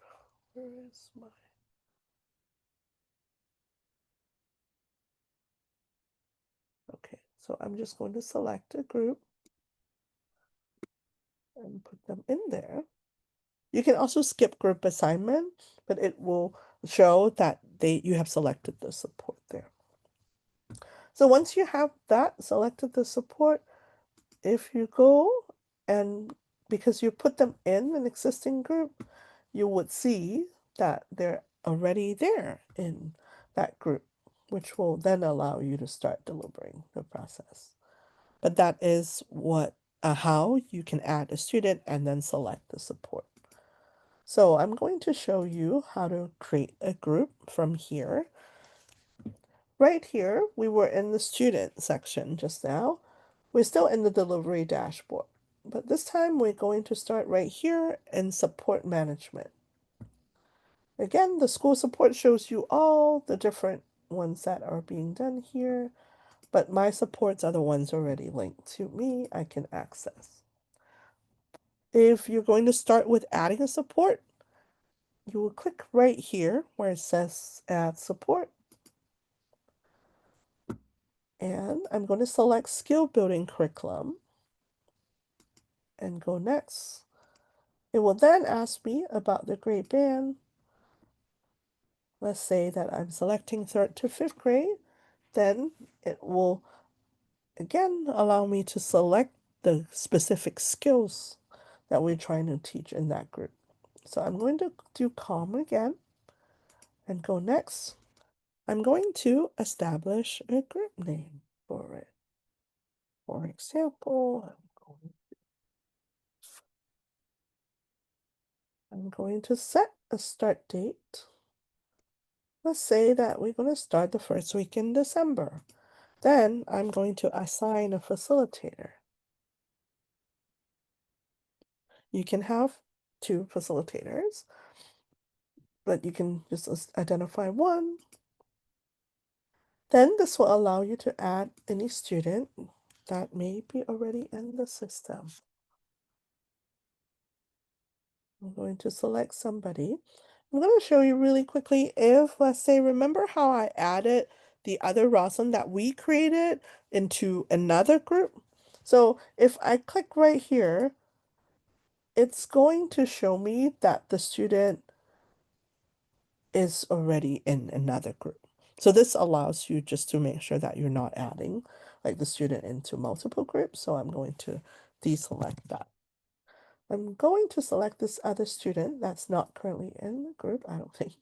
Where is my... Okay, so I'm just going to select a group and put them in there. You can also skip group assignment, but it will show that you have selected the support there. So once you have that selected the support, if you go and because you put them in an existing group, you would see that they're already there in that group, which will then allow you to start delivering the process. But that is how you can add a student and then select the support. So I'm going to show you how to create a group from here. Right here, we were in the student section just now. We're still in the delivery dashboard, but this time we're going to start right here in support management. Again, the school support shows you all the different ones that are being done here, but my supports are the ones already linked to me. I can access. If you're going to start with adding a support, you will click right here where it says add support. And I'm going to select skill building curriculum and go next. It will then ask me about the grade band. Let's say that I'm selecting 3rd to 5th grade. Then it will again allow me to select the specific skills that we're trying to teach in that group. So I'm going to do CALM again and go next. I'm going to establish a group name for it. For example, I'm going to set a start date. Let's say that we're going to start the first week in December. Then I'm going to assign a facilitator. You can have 2 facilitators, but you can just identify one. Then this will allow you to add any student that may be already in the system. I'm going to select somebody. I'm going to show you really quickly if, let's say, remember how I added the other Rosalind that we created into another group? So if I click right here, it's going to show me that the student is already in another group. So this allows you just to make sure that you're not adding like the student into multiple groups. So I'm going to deselect that. I'm going to select this other student that's not currently in the group, I don't think.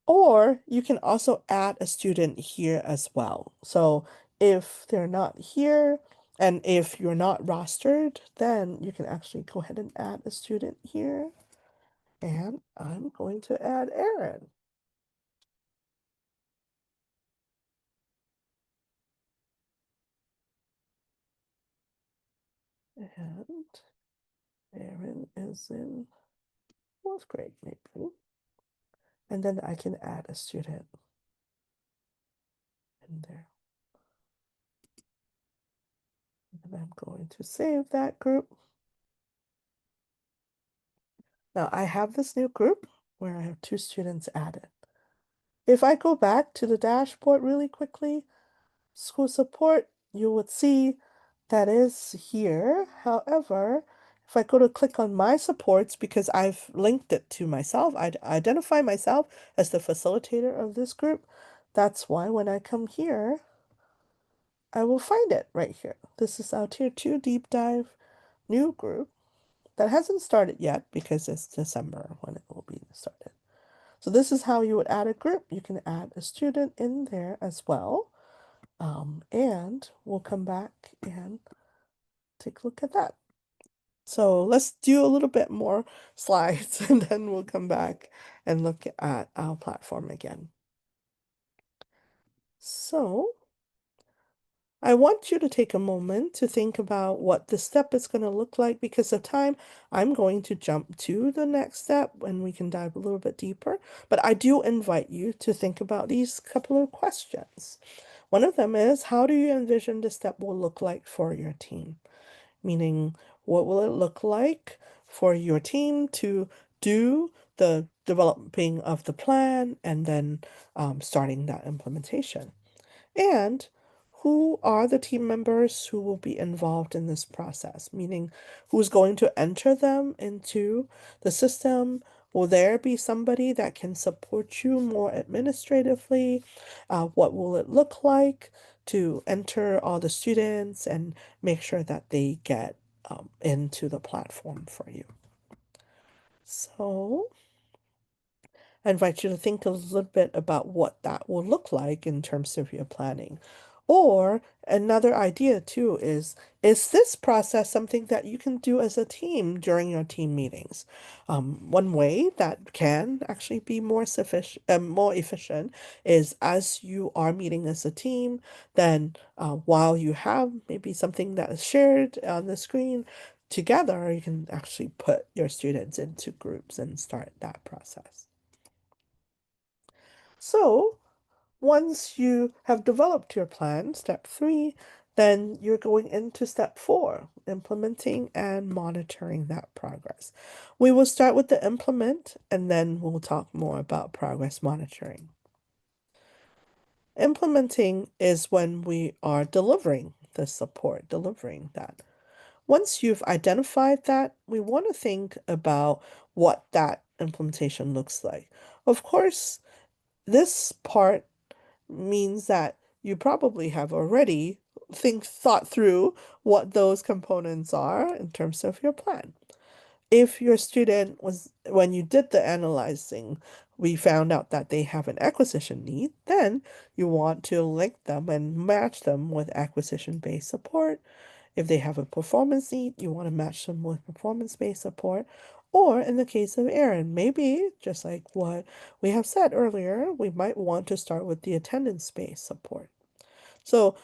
Or you can also add a student here as well. So if they're not here and if you're not rostered, then you can actually go ahead and add a student here. And I'm going to add Aaron. And Aaron is in 4th grade, maybe. And then I can add a student in there. And I'm going to save that group. Now I have this new group where I have 2 students added. If I go back to the dashboard really quickly, school support, you would see that is here. However, if I go to click on my supports, because I've linked it to myself, I identify myself as the facilitator of this group. That's why when I come here, I will find it right here. This is our Tier 2 Deep Dive new group that hasn't started yet because it's December when it will be started. So this is how you would add a group. You can add a student in there as well. And we'll come back and take a look at that. So let's do a little bit more slides and then we'll come back and look at our platform again. So I want you to take a moment to think about what the step is going to look like because of time. I'm going to jump to the next step and we can dive a little bit deeper. But I do invite you to think about these couple of questions. One of them is, how do you envision the step will look like for your team? Meaning, what will it look like for your team to do the developing of the plan and then starting that implementation? And who are the team members who will be involved in this process? Meaning, who's going to enter them into the system? Will there be somebody that can support you more administratively? What will it look like to enter all the students and make sure that they get into the platform for you? So I invite you to think a little bit about what that will look like in terms of your planning. Or another idea too is this process something that you can do as a team during your team meetings? One way that can actually be more efficient is as you are meeting as a team, then while you have maybe something that is shared on the screen together, you can actually put your students into groups and start that process. So once you have developed your plan, step 3, then you're going into step 4, implementing and monitoring that progress. We will start with the implement and then we'll talk more about progress monitoring. Implementing is when we are delivering the support, delivering that. Once you've identified that, we want to think about what that implementation looks like. Of course, this part means that you probably have already thought through what those components are in terms of your plan. If your student was, when you did the analyzing, we found out that they have an acquisition need, then you want to link them and match them with acquisition-based support. If they have a performance need, you want to match them with performance-based support. Or in the case of Aaron, maybe just like what we have said earlier, we might want to start with the attendance-based support. So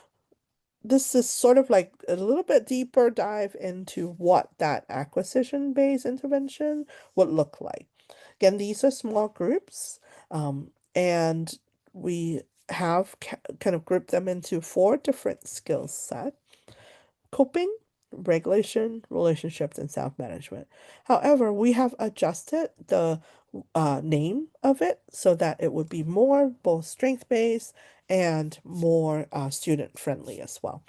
this is sort of like a little bit deeper dive into what that acquisition-based intervention would look like. Again, these are small groups, and we have kind of grouped them into 4 different skill sets: coping, regulation, relationships, and self-management. However, we have adjusted the name of it so that it would be more both strength-based and more student-friendly as well.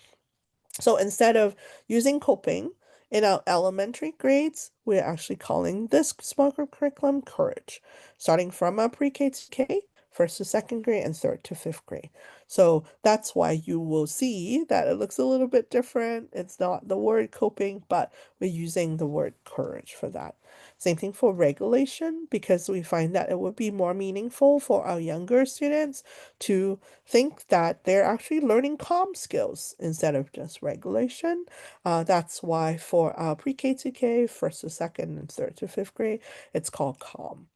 So instead of using coping in our elementary grades, we're actually calling this small group curriculum Courage, starting from our pre-K to K, first to second grade, and third to fifth grade. So that's why you will see that it looks a little bit different. It's not the word coping, but we're using the word courage for that. Same thing for regulation, because we find that it would be more meaningful for our younger students to think that they're actually learning calm skills instead of just regulation. That's why for pre-K to K, first to second, and third to fifth grade, it's called calm.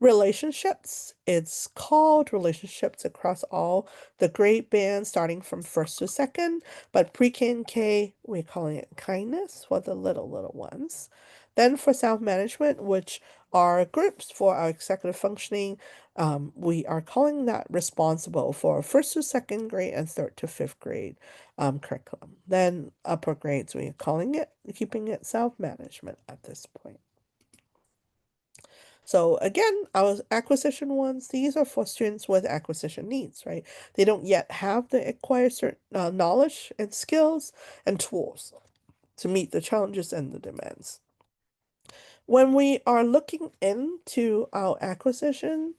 Relationships, it's called relationships across all the grade bands starting from first to second, but pre-K and K, we're calling it kindness for the little ones. Then for self-management, which are groups for our executive functioning, we are calling that responsible for first to second grade and third to fifth grade curriculum. Then upper grades, we're calling it, keeping it self-management at this point. So again, our acquisition ones, these are for students with acquisition needs, right? They don't yet have the acquired certain knowledge and skills and tools to meet the challenges and the demands. When we are looking into our acquisition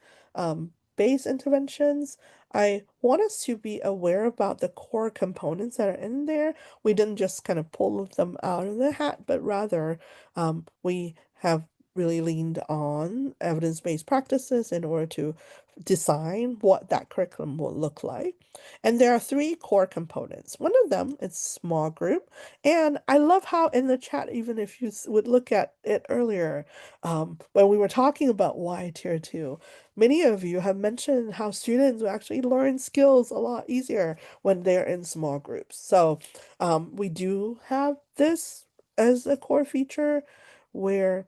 based interventions, I want us to be aware about the core components that are in there. We didn't just kind of pull them out of the hat, but rather we have really leaned on evidence-based practices in order to design what that curriculum will look like. And there are 3 core components. One of them is small group. And I love how in the chat, even if you would look at it earlier, when we were talking about why tier 2, many of you have mentioned how students actually learn skills a lot easier when they're in small groups. So we do have this as a core feature where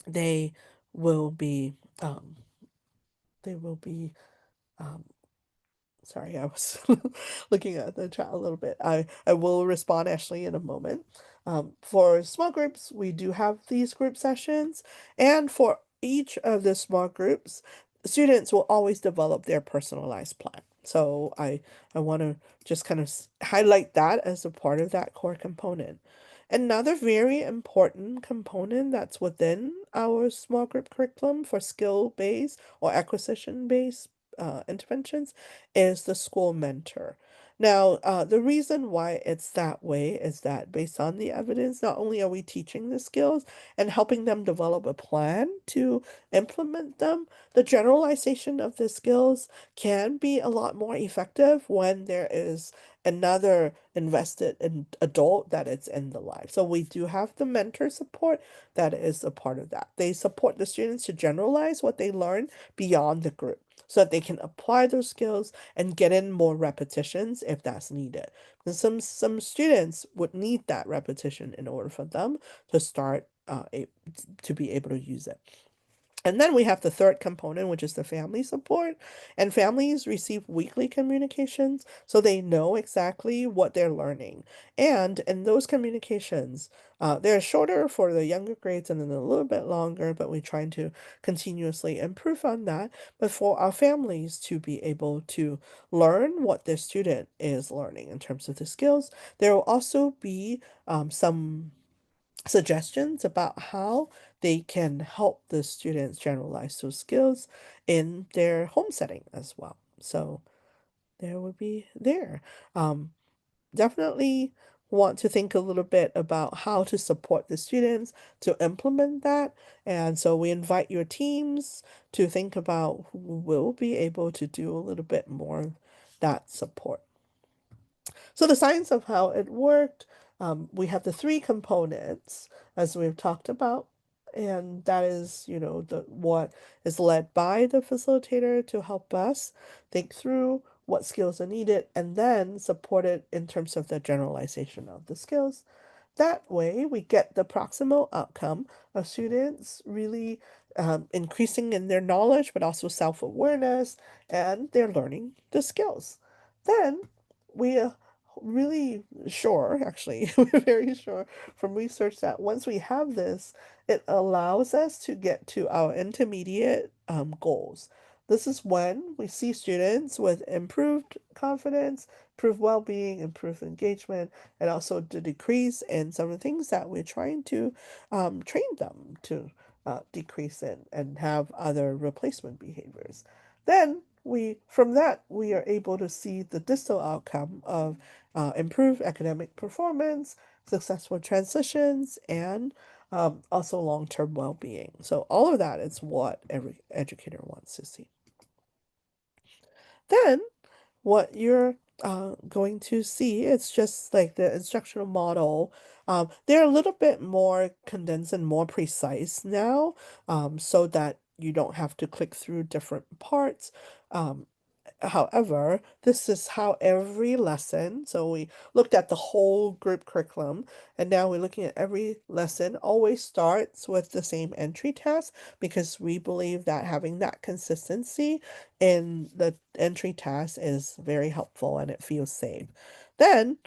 they will be um, they will be um, sorry, I was looking at the chat a little bit. I will respond, Ashley, in a moment. For small groups, we do have these group sessions, and for each of the small groups, students will always develop their personalized plan. So I want to just kind of highlight that as a part of that core component. Another very important component that's within our small group curriculum for skill-based or acquisition-based interventions is the school mentor. Now, the reason why it's that way is that based on the evidence, not only are we teaching the skills and helping them develop a plan to implement them, the generalization of the skills can be a lot more effective when there is another invested in adult that it's in the life. So we do have the mentor support that is a part of that. They support the students to generalize what they learn beyond the group so that they can apply those skills and get in more repetitions if that's needed. Because some students would need that repetition in order for them to start to be able to use it. And then we have the third component, which is the family support. And families receive weekly communications so they know exactly what they're learning. And in those communications, they're shorter for the younger grades and then a little bit longer, but we're trying to continuously improve on that. But for our families to be able to learn what their student is learning in terms of the skills, there will also be some suggestions about how they can help the students generalize those skills in their home setting as well. So there would be there. Definitely want to think a little bit about how to support the students to implement that. And so we invite your teams to think about who will be able to do a little bit more of that support. So the science of how it worked, we have the three components as we've talked about, and that is, the what is led by the facilitator to help us think through what skills are needed and then support it in terms of the generalization of the skills. That way, we get the proximal outcome of students really increasing in their knowledge, but also self-awareness, and they're learning the skills. Then we really sure, actually, we're very sure from research that once we have this, it allows us to get to our intermediate goals. This is when we see students with improved confidence, improved well-being, improved engagement, and also the decrease in some of the things that we're trying to train them to decrease in and have other replacement behaviors. Then from that, we are able to see the distal outcome of improved academic performance, successful transitions, and also long-term well-being. So all of that is what every educator wants to see. Then what you're going to see, it's just like the instructional model. They're a little bit more condensed and more precise now, so that you don't have to click through different parts. Um, However, this is how every lesson, so we looked at the whole group curriculum, and now we're looking at every lesson, always starts with the same entry task because we believe that having that consistency in the entry task is very helpful and it feels safe. Then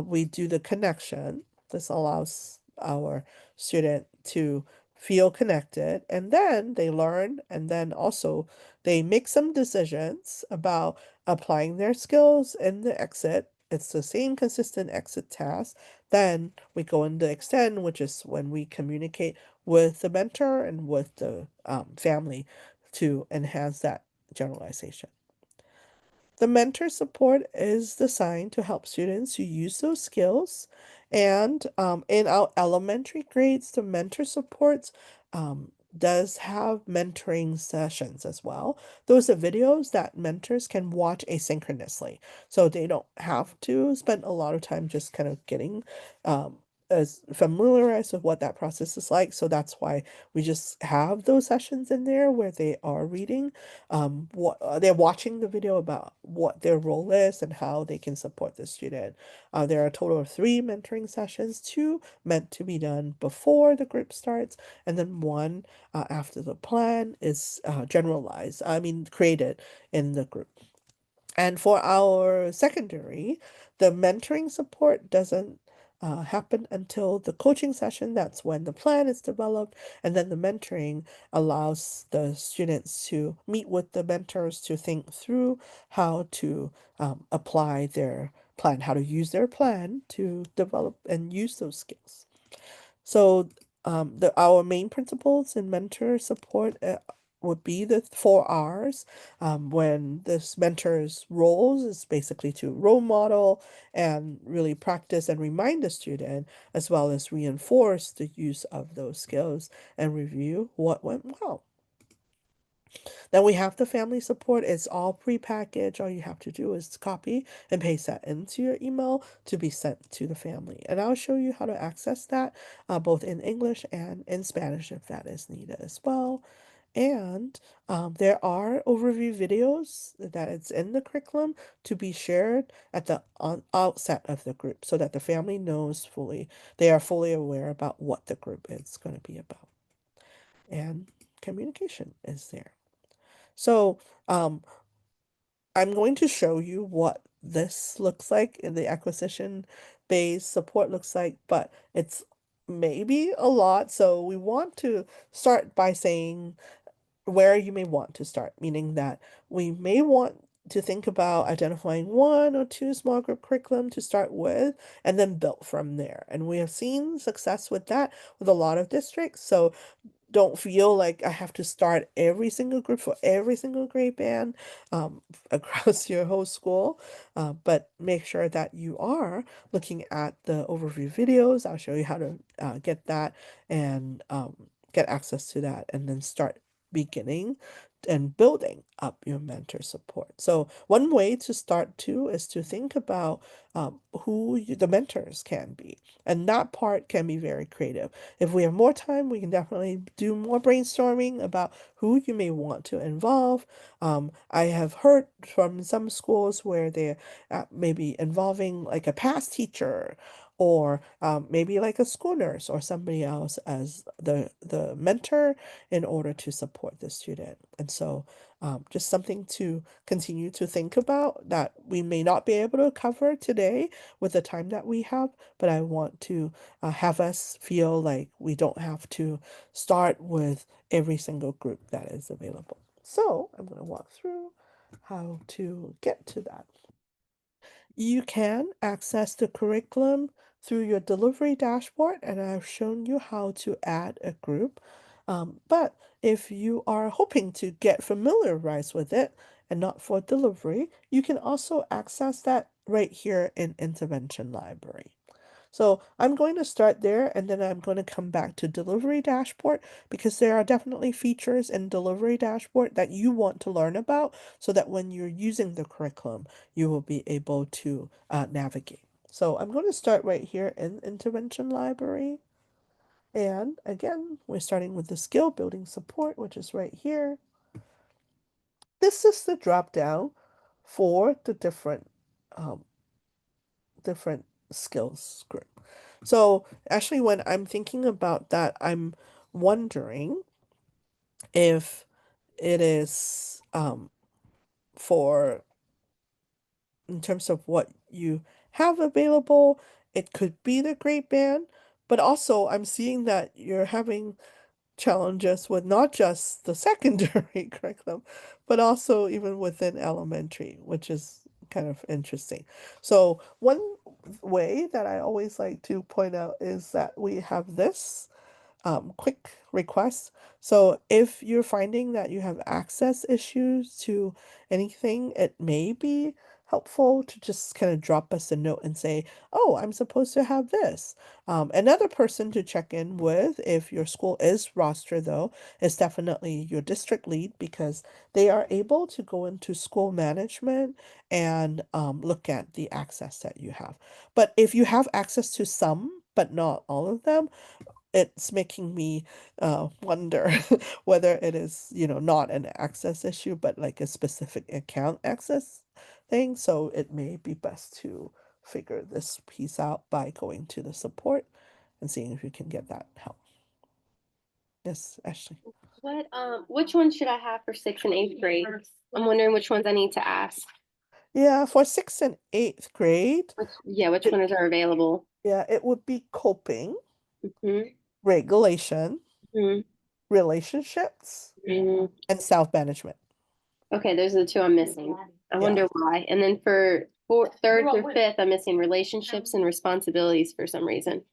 we do the connection. This allows our student to feel connected, and then they learn, and then also they make some decisions about applying their skills in the exit. It's the same consistent exit task. Then we go into extend, which is when we communicate with the mentor and with the family to enhance that generalization. The mentor support is designed to help students who use those skills. And in our elementary grades, the mentor supports does have mentoring sessions as well. Those are videos that mentors can watch asynchronously. So they don't have to spend a lot of time just kind of getting as familiarized with what that process is like. So that's why we just have those sessions in there where they are reading what they're watching the video about what their role is and how they can support the student. There are a total of 3 mentoring sessions, 2 meant to be done before the group starts, and then 1 after the plan is created in the group. And for our secondary, the mentoring support doesn't happen until the coaching session. That's when the plan is developed. And then the mentoring allows the students to meet with the mentors to think through how to apply their plan, how to use their plan to develop and use those skills. So our main principles in mentor support would be the 4 R's. When this mentor's roles is basically to role model and really practice and remind the student, as well as reinforce the use of those skills and review what went well. Then we have the family support. It's all prepackaged. All you have to do is copy and paste that into your email to be sent to the family. And I'll show you how to access that both in English and in Spanish if that is needed as well. And there are overview videos that it's in the curriculum to be shared at the outset of the group so that the family knows fully, they are fully aware about what the group is going to be about. And communication is there. So I'm going to show you what this looks like in the acquisition based support looks like, but it's maybe a lot. So we want to start by saying where you may want to start, meaning that we may want to think about identifying 1 or 2 small group curriculum to start with and then build from there. And we have seen success with that with a lot of districts. So don't feel like I have to start every single group for every single grade band across your whole school, but make sure that you are looking at the overview videos. I'll show you how to get that and get access to that, and then start beginning and building up your mentor support. So one way to start too is to think about the mentors can be, and that part can be very creative. If we have more time, we can definitely do more brainstorming about who you may want to involve. I have heard from some schools where they're maybe involving like a past teacher, or maybe like a school nurse or somebody else as the mentor in order to support the student. And so just something to continue to think about that we may not be able to cover today with the time that we have, but I want to have us feel like we don't have to start with every single group that is available. So I'm going to walk through how to get to that. You can access the curriculum through your delivery dashboard, and I've shown you how to add a group. But if you are hoping to get familiarized with it and not for delivery, you can also access that right here in Intervention Library. So I'm going to start there, and then I'm going to come back to delivery dashboard, because there are definitely features in delivery dashboard that you want to learn about so that when you're using the curriculum, you will be able to navigate. So I'm going to start right here in intervention library. And again, we're starting with the skill building support, which is right here. This is the drop down for the different skills group. So actually, when I'm thinking about that, I'm wondering if it is for, in terms of what you have available, it could be the great band, but also I'm seeing that you're having challenges with not just the secondary curriculum, but also even within elementary, which is kind of interesting. So one way that I always like to point out is that we have this quick request. So if you're finding that you have access issues to anything, it may be helpful to just kind of drop us a note and say, oh, I'm supposed to have this. Another person to check in with, if your school is rostered though, is definitely your district lead, because they are able to go into school management and look at the access that you have. But if you have access to some, but not all of them, it's making me wonder whether it is, not an access issue, but like a specific account access thing. So it may be best to figure this piece out by going to the support and seeing if you can get that help. Yes, Ashley. Which one should I have for sixth and eighth grade? I'm wondering which ones I need to ask. Yeah, for sixth and eighth grade, Which ones are available? yeah, it would be coping, Hmm. regulation, Hmm. relationships, and self-management. Okay, those are the two I'm missing. I Yeah. wonder why. And then for third through fifth, I'm missing relationships and responsibilities for some reason.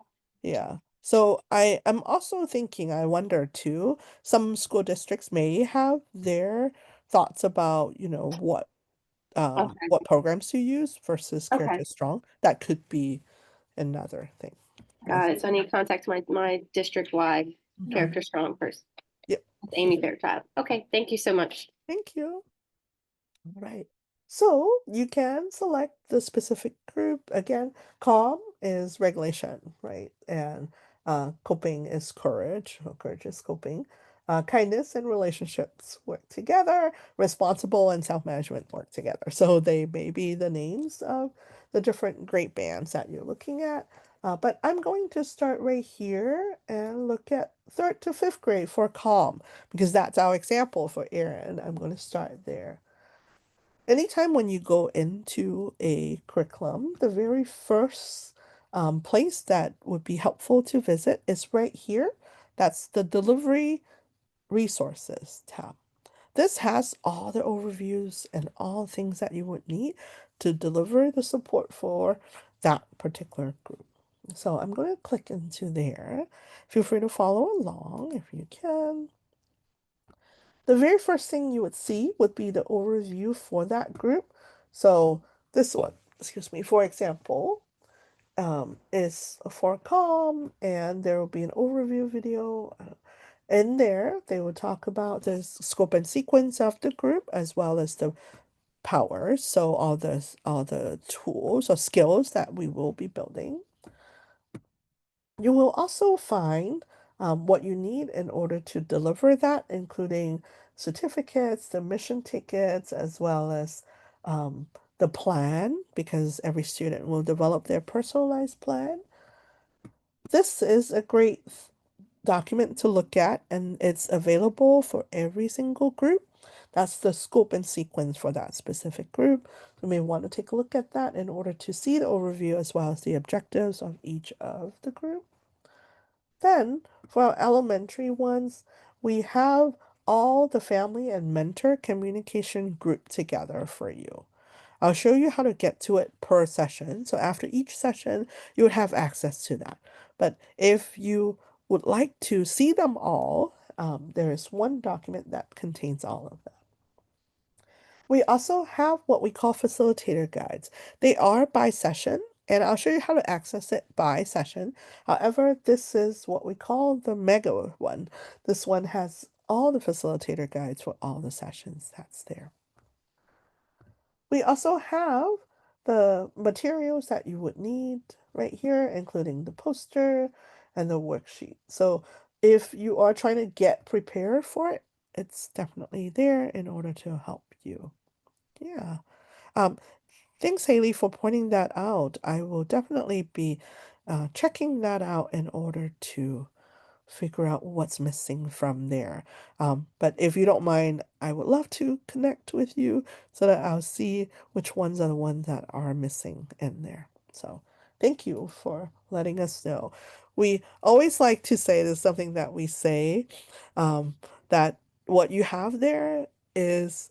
Yeah. So I'm also thinking, I wonder too, some school districts may have their thoughts about, Okay. what programs to use versus Care Okay. to Strong. That could be another thing. Got it. So I need to contact my district-wide Mhm. character strong person. Yep. That's Amy Fairchild. Okay, thank you so much. Thank you. All right. So you can select the specific group. Again, calm is regulation, right? And coping is courage, or courage is coping. Kindness and relationships work together. Responsible and self-management work together. So they may be the names of the different great bands that you're looking at. But I'm going to start right here and look at third to fifth grade for calm, because that's our example for Erin. I'm going to start there. Anytime when you go into a curriculum, the very first place that would be helpful to visit is right here. That's the Delivery Resources tab. This has all the overviews and all things that you would need to deliver the support for that particular group. So I'm going to click into there. Feel free to follow along if you can. The very first thing you would see would be the overview for that group. So this one, excuse me, for example, is for COM, and there will be an overview video. In there, they will talk about the scope and sequence of the group as well as the powers. So all the tools or skills that we will be building. You will also find what you need in order to deliver that, including certificates, the mission tickets, as well as the plan, because every student will develop their personalized plan. This is a great document to look at, and it's available for every single group. That's the scope and sequence for that specific group. You may want to take a look at that in order to see the overview as well as the objectives of each of the group. Then, for our elementary ones, we have all the family and mentor communication grouped together for you. I'll show you how to get to it per session. So after each session, you would have access to that. But if you would like to see them all, there is one document that contains all of them. We also have what we call facilitator guides. They are by session, and I'll show you how to access it by session. However, this is what we call the mega one. This one has all the facilitator guides for all the sessions that's there. We also have the materials that you would need right here, including the poster and the worksheet. So if you are trying to get prepared for it, it's definitely there in order to help you. Yeah. Um, Thanks, Haley, for pointing that out. I will definitely be checking that out in order to figure out what's missing from there. But if you don't mind, I would love to connect with you so that I'll see which ones are the ones that are missing in there. So thank you for letting us know. We always like to say, there's something that we say, that what you have there is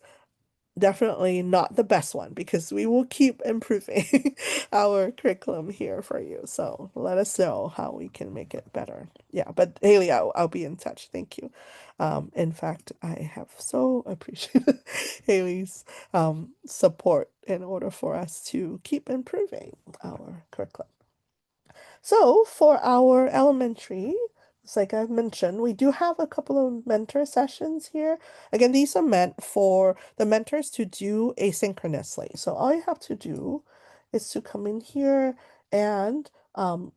definitely not the best one, because we will keep improving our curriculum here for you. So let us know how we can make it better. Yeah, but Haley, I'll be in touch. Thank you. In fact, I have so appreciated Haley's support in order for us to keep improving our curriculum. So for our elementary, it's like I've mentioned, we do have a couple of mentor sessions here. Again, these are meant for the mentors to do asynchronously. So all you have to do is to come in here and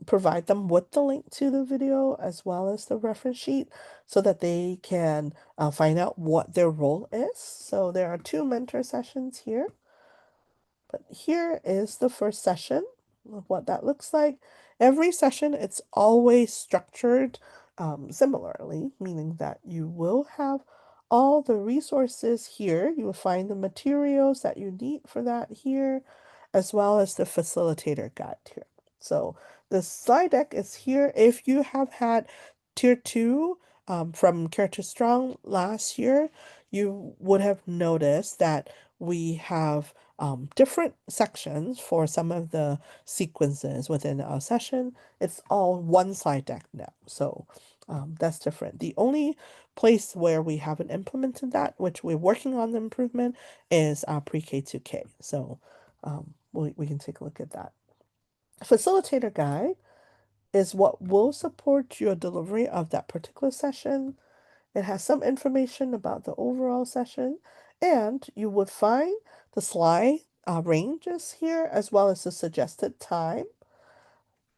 provide them with the link to the video as well as the reference sheet so that they can find out what their role is. So there are 2 mentor sessions here. But here is the first session of what that looks like. Every session, it's always structured similarly, meaning that you will have all the resources here. You will find the materials that you need for that here, as well as the facilitator guide here. So the slide deck is here. If you have had Tier 2 from Character Strong last year, you would have noticed that we have different sections for some of the sequences within our session. It's all one slide deck now, so that's different. The only place where we haven't implemented that, which we're working on the improvement, is our pre-K to K. So we can take a look at that. Facilitator guide is what will support your delivery of that particular session. It has some information about the overall session, and you would find the slide ranges here as well as the suggested time.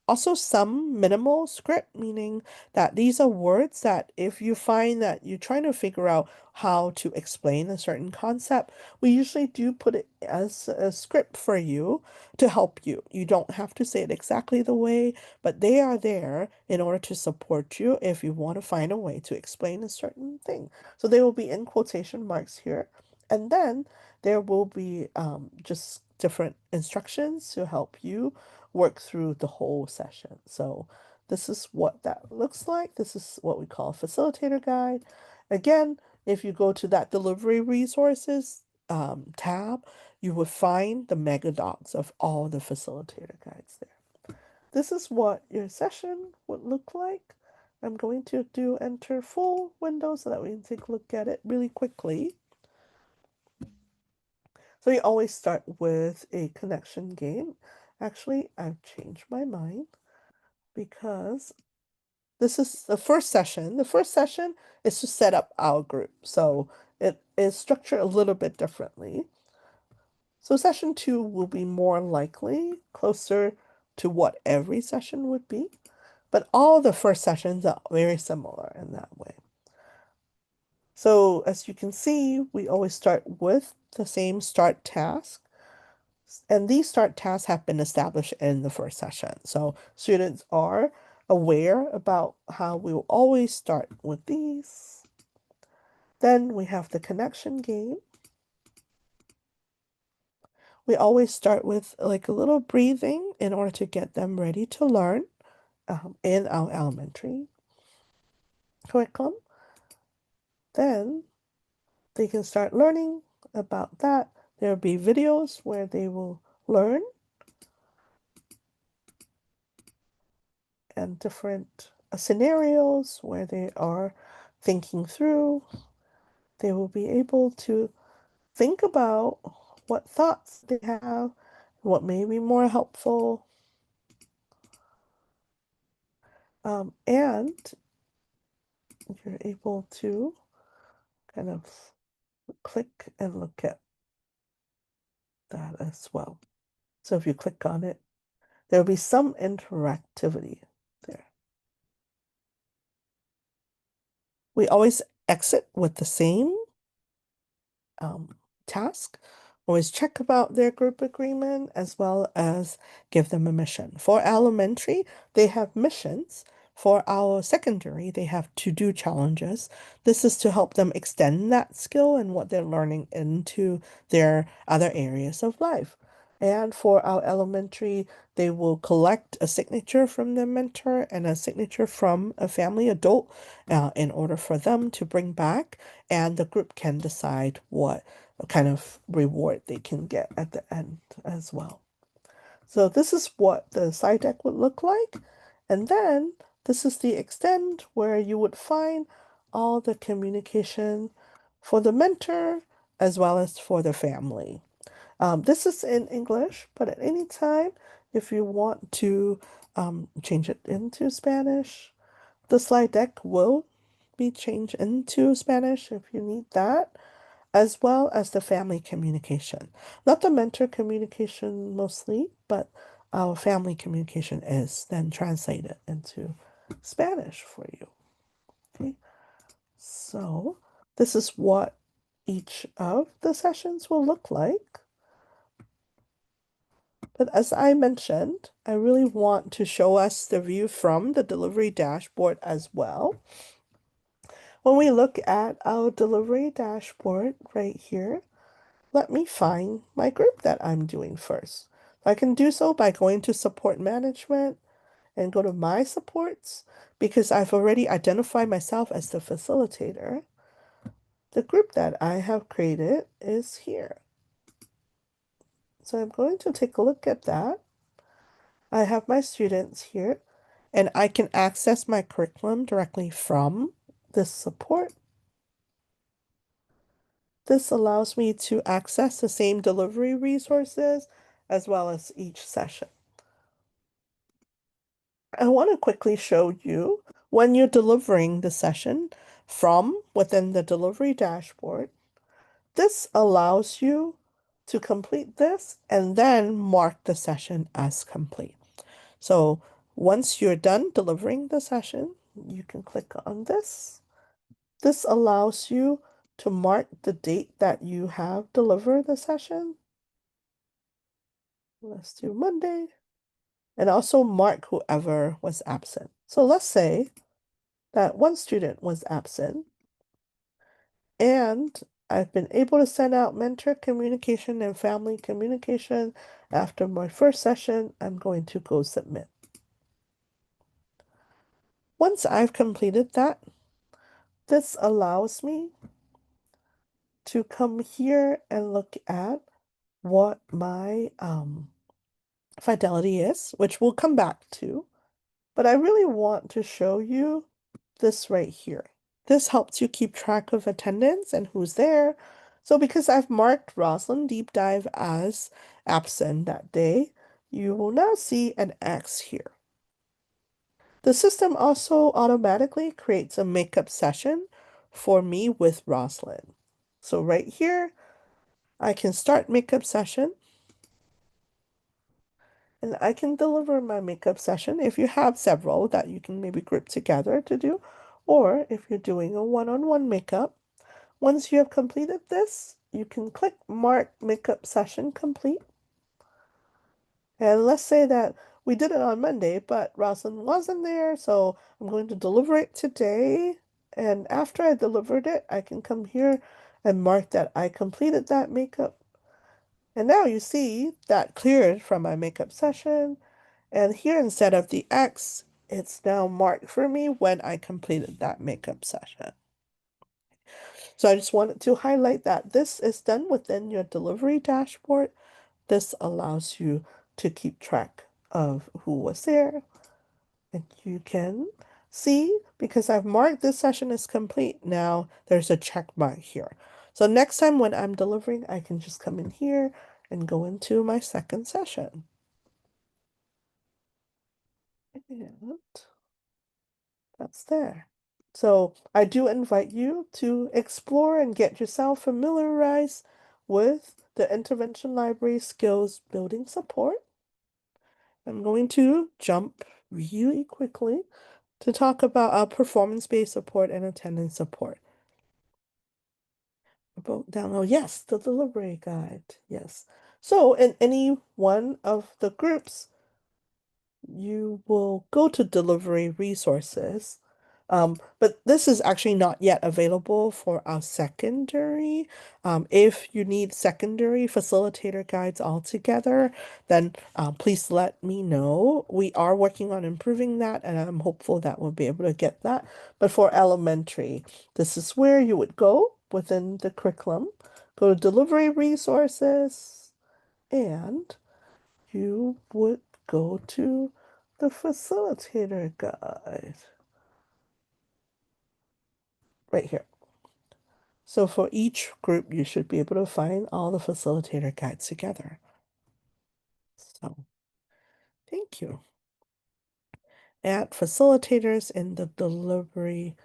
Also, some minimal script, meaning that these are words that if you find that you're trying to figure out how to explain a certain concept, we usually do put it as a script for you to help you. You don't have to say it exactly the way, but they are there in order to support you if you want to find a way to explain a certain thing. So they will be in quotation marks here. And then there will be just different instructions to help you work through the whole session. So this is what that looks like. This is what we call a facilitator guide. Again, if you go to that delivery resources tab, you would find the mega docs of all the facilitator guides there. this is what your session would look like. I'm going to do enter full window so that we can take a look at it really quickly. So you always start with a connection game. Actually, I've changed my mind because this is the first session. The first session is to set up our group. So it is structured a little bit differently. So session 2 will be more likely closer to what every session would be. But all the first sessions are very similar in that way. So as you can see, we always start with the same start task. And these start tasks have been established in the first session. So students are aware about how we will always start with these. Then we have the connection game. We always start with like a little breathing in order to get them ready to learn in our elementary curriculum. Then they can start learning about that. There will be videos where they will learn and different scenarios where they are thinking through. They will be able to think about what thoughts they have, what may be more helpful. And you're able to kind of click and look at that as well. So if you click on it, there'll be some interactivity there. We always exit with the same task. Always check about their group agreement as well as give them a mission. For elementary, they have missions. For our secondary, they have to-do challenges. This is to help them extend that skill and what they're learning into their other areas of life. And for our elementary, they will collect a signature from their mentor and a signature from a family adult in order for them to bring back, and the group can decide what kind of reward they can get at the end as well. So this is what the slide deck would look like. And then this is the extend where you would find all the communication for the mentor as well as for the family. This is in English, but at any time, if you want to change it into Spanish, the slide deck will be changed into Spanish if you need that, as well as the family communication. Not the mentor communication mostly, but our family communication is then translated into Spanish for you. Okay, so this is what each of the sessions will look like. But as I mentioned, I really want to show us the view from the delivery dashboard as well. When we look at our delivery dashboard right here, let me find my group that I'm doing first. I can do so by going to support management and go to my supports because I've already identified myself as the facilitator. The group that I have created is here. So I'm going to take a look at that. I have my students here and I can access my curriculum directly from this support. This allows me to access the same delivery resources as well as each session. I want to quickly show you when you're delivering the session from within the delivery dashboard. This allows you to complete this and then mark the session as complete. So once you're done delivering the session, you can click on this. This allows you to mark the date that you have delivered the session. Let's do Monday. And also mark whoever was absent. So let's say that one student was absent and I've been able to send out mentor communication and family communication. After my first session, I'm going to go submit. Once I've completed that, this allows me to come here and look at what my fidelity is, which we'll come back to. But I really want to show you this right here. This helps you keep track of attendance and who's there. So because I've marked Rosalind Deep Dive as absent that day, you will now see an X here. The system also automatically creates a makeup session for me with Rosalind. So right here, I can start makeup session. And I can deliver my makeup session if you have several that you can maybe group together to do, or if you're doing a one-on-one makeup. Once you have completed this, you can click Mark Makeup Session Complete. And let's say that we did it on Monday, but Rosalind wasn't there, so I'm going to deliver it today. And after I delivered it, I can come here and mark that I completed that makeup. And now you see that cleared from my makeup session. And here, instead of the X, it's now marked for me when I completed that makeup session. So I just wanted to highlight that this is done within your delivery dashboard. This allows you to keep track of who was there. And you can see, because I've marked this session as complete, now there's a check mark here. So next time when I'm delivering, I can just come in here and go into my second session. And that's there. So I do invite you to explore and get yourself familiarized with the Intervention Library Skills Building Support. I'm going to jump really quickly to talk about performance-based support and attendance support. About down, oh yes, the delivery guide, yes. So in any one of the groups, you will go to delivery resources. But this is actually not yet available for our secondary. If you need secondary facilitator guides altogether, then please let me know. We are working on improving that, and I'm hopeful that we'll be able to get that. But for elementary, this is where you would go within the curriculum. Go to delivery resources, and you would go to the facilitator guide right here. So for each group, you should be able to find all the facilitator guides together. So thank you. Add facilitators in the delivery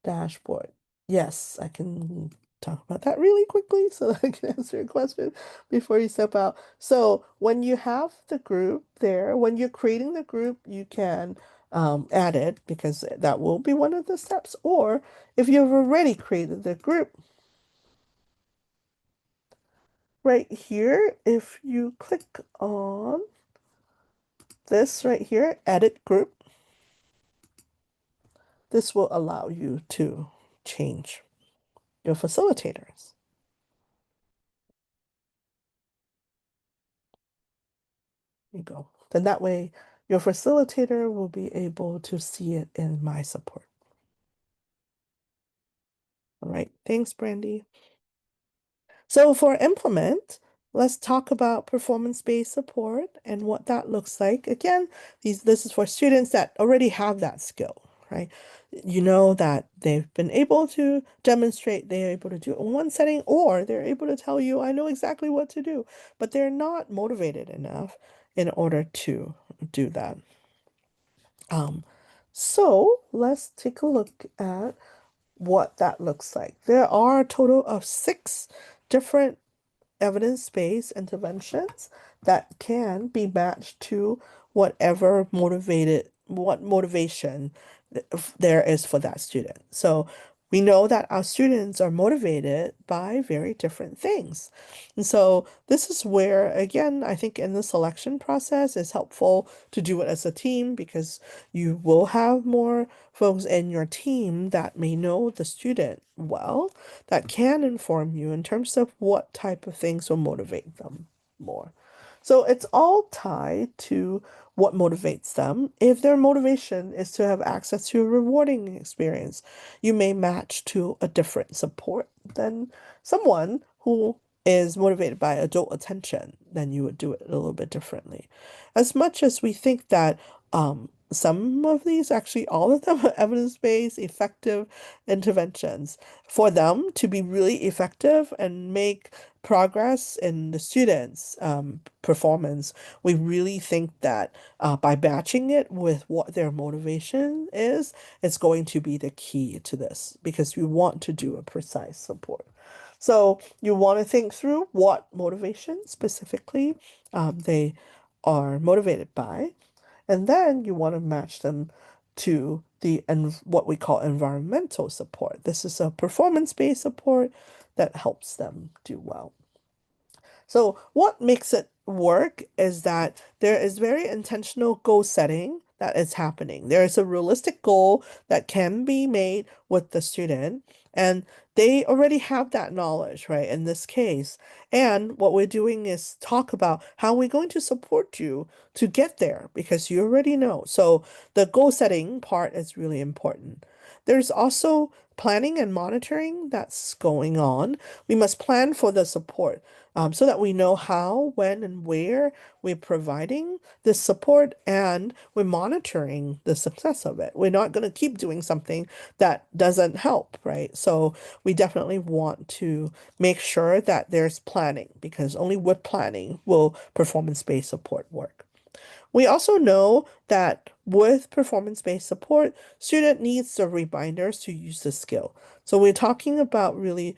dashboard. Yes, I can talk about that really quickly so that I can answer your question before you step out. So when you have the group there, when you're creating the group, you can add it because that will be one of the steps. Or if you've already created the group, right here, if you click on this right here, edit group, this will allow you to change your facilitators. You go. Then that way your facilitator will be able to see it in my support. All right. Thanks, Brandy. So for implement, let's talk about performance-based support and what that looks like. Again, this is for students that already have that skill, right? You know that they've been able to demonstrate, they're able to do it in one setting, or they're able to tell you, I know exactly what to do, but they're not motivated enough in order to do that. So let's take a look at what that looks like. There are a total of 6 different evidence-based interventions that can be matched to what motivation there is for that student. So we know that our students are motivated by very different things. And so this is where, again, I think in the selection process it's helpful to do it as a team because you will have more folks in your team that may know the student well, that can inform you in terms of what type of things will motivate them more. So it's all tied to what motivates them. If their motivation is to have access to a rewarding experience, you may match to a different support than someone who is motivated by adult attention, then you would do it a little bit differently. As much as we think that some of these, actually all of them, are evidence-based, effective interventions. For them to be really effective and make progress in the students' performance, we really think that by matching it with what their motivation is, it's going to be the key to this because we want to do a precise support. So you want to think through what motivation specifically they are motivated by, and then you want to match them to the what we call environmental support. This is a performance-based support that helps them do well. So what makes it work is that there is very intentional goal setting that is happening. There is a realistic goal that can be made with the student, and they already have that knowledge, right, in this case. And what we're doing is talk about how we're going to support you to get there because you already know. So the goal setting part is really important. There's also planning and monitoring that's going on. We must plan for the support so that we know how, when, and where we're providing this support and we're monitoring the success of it. We're not going to keep doing something that doesn't help, right? So we definitely want to make sure that there's planning because only with planning will performance-based support work. We also know that with performance-based support, student needs the reminders to use the skill. So we're talking about really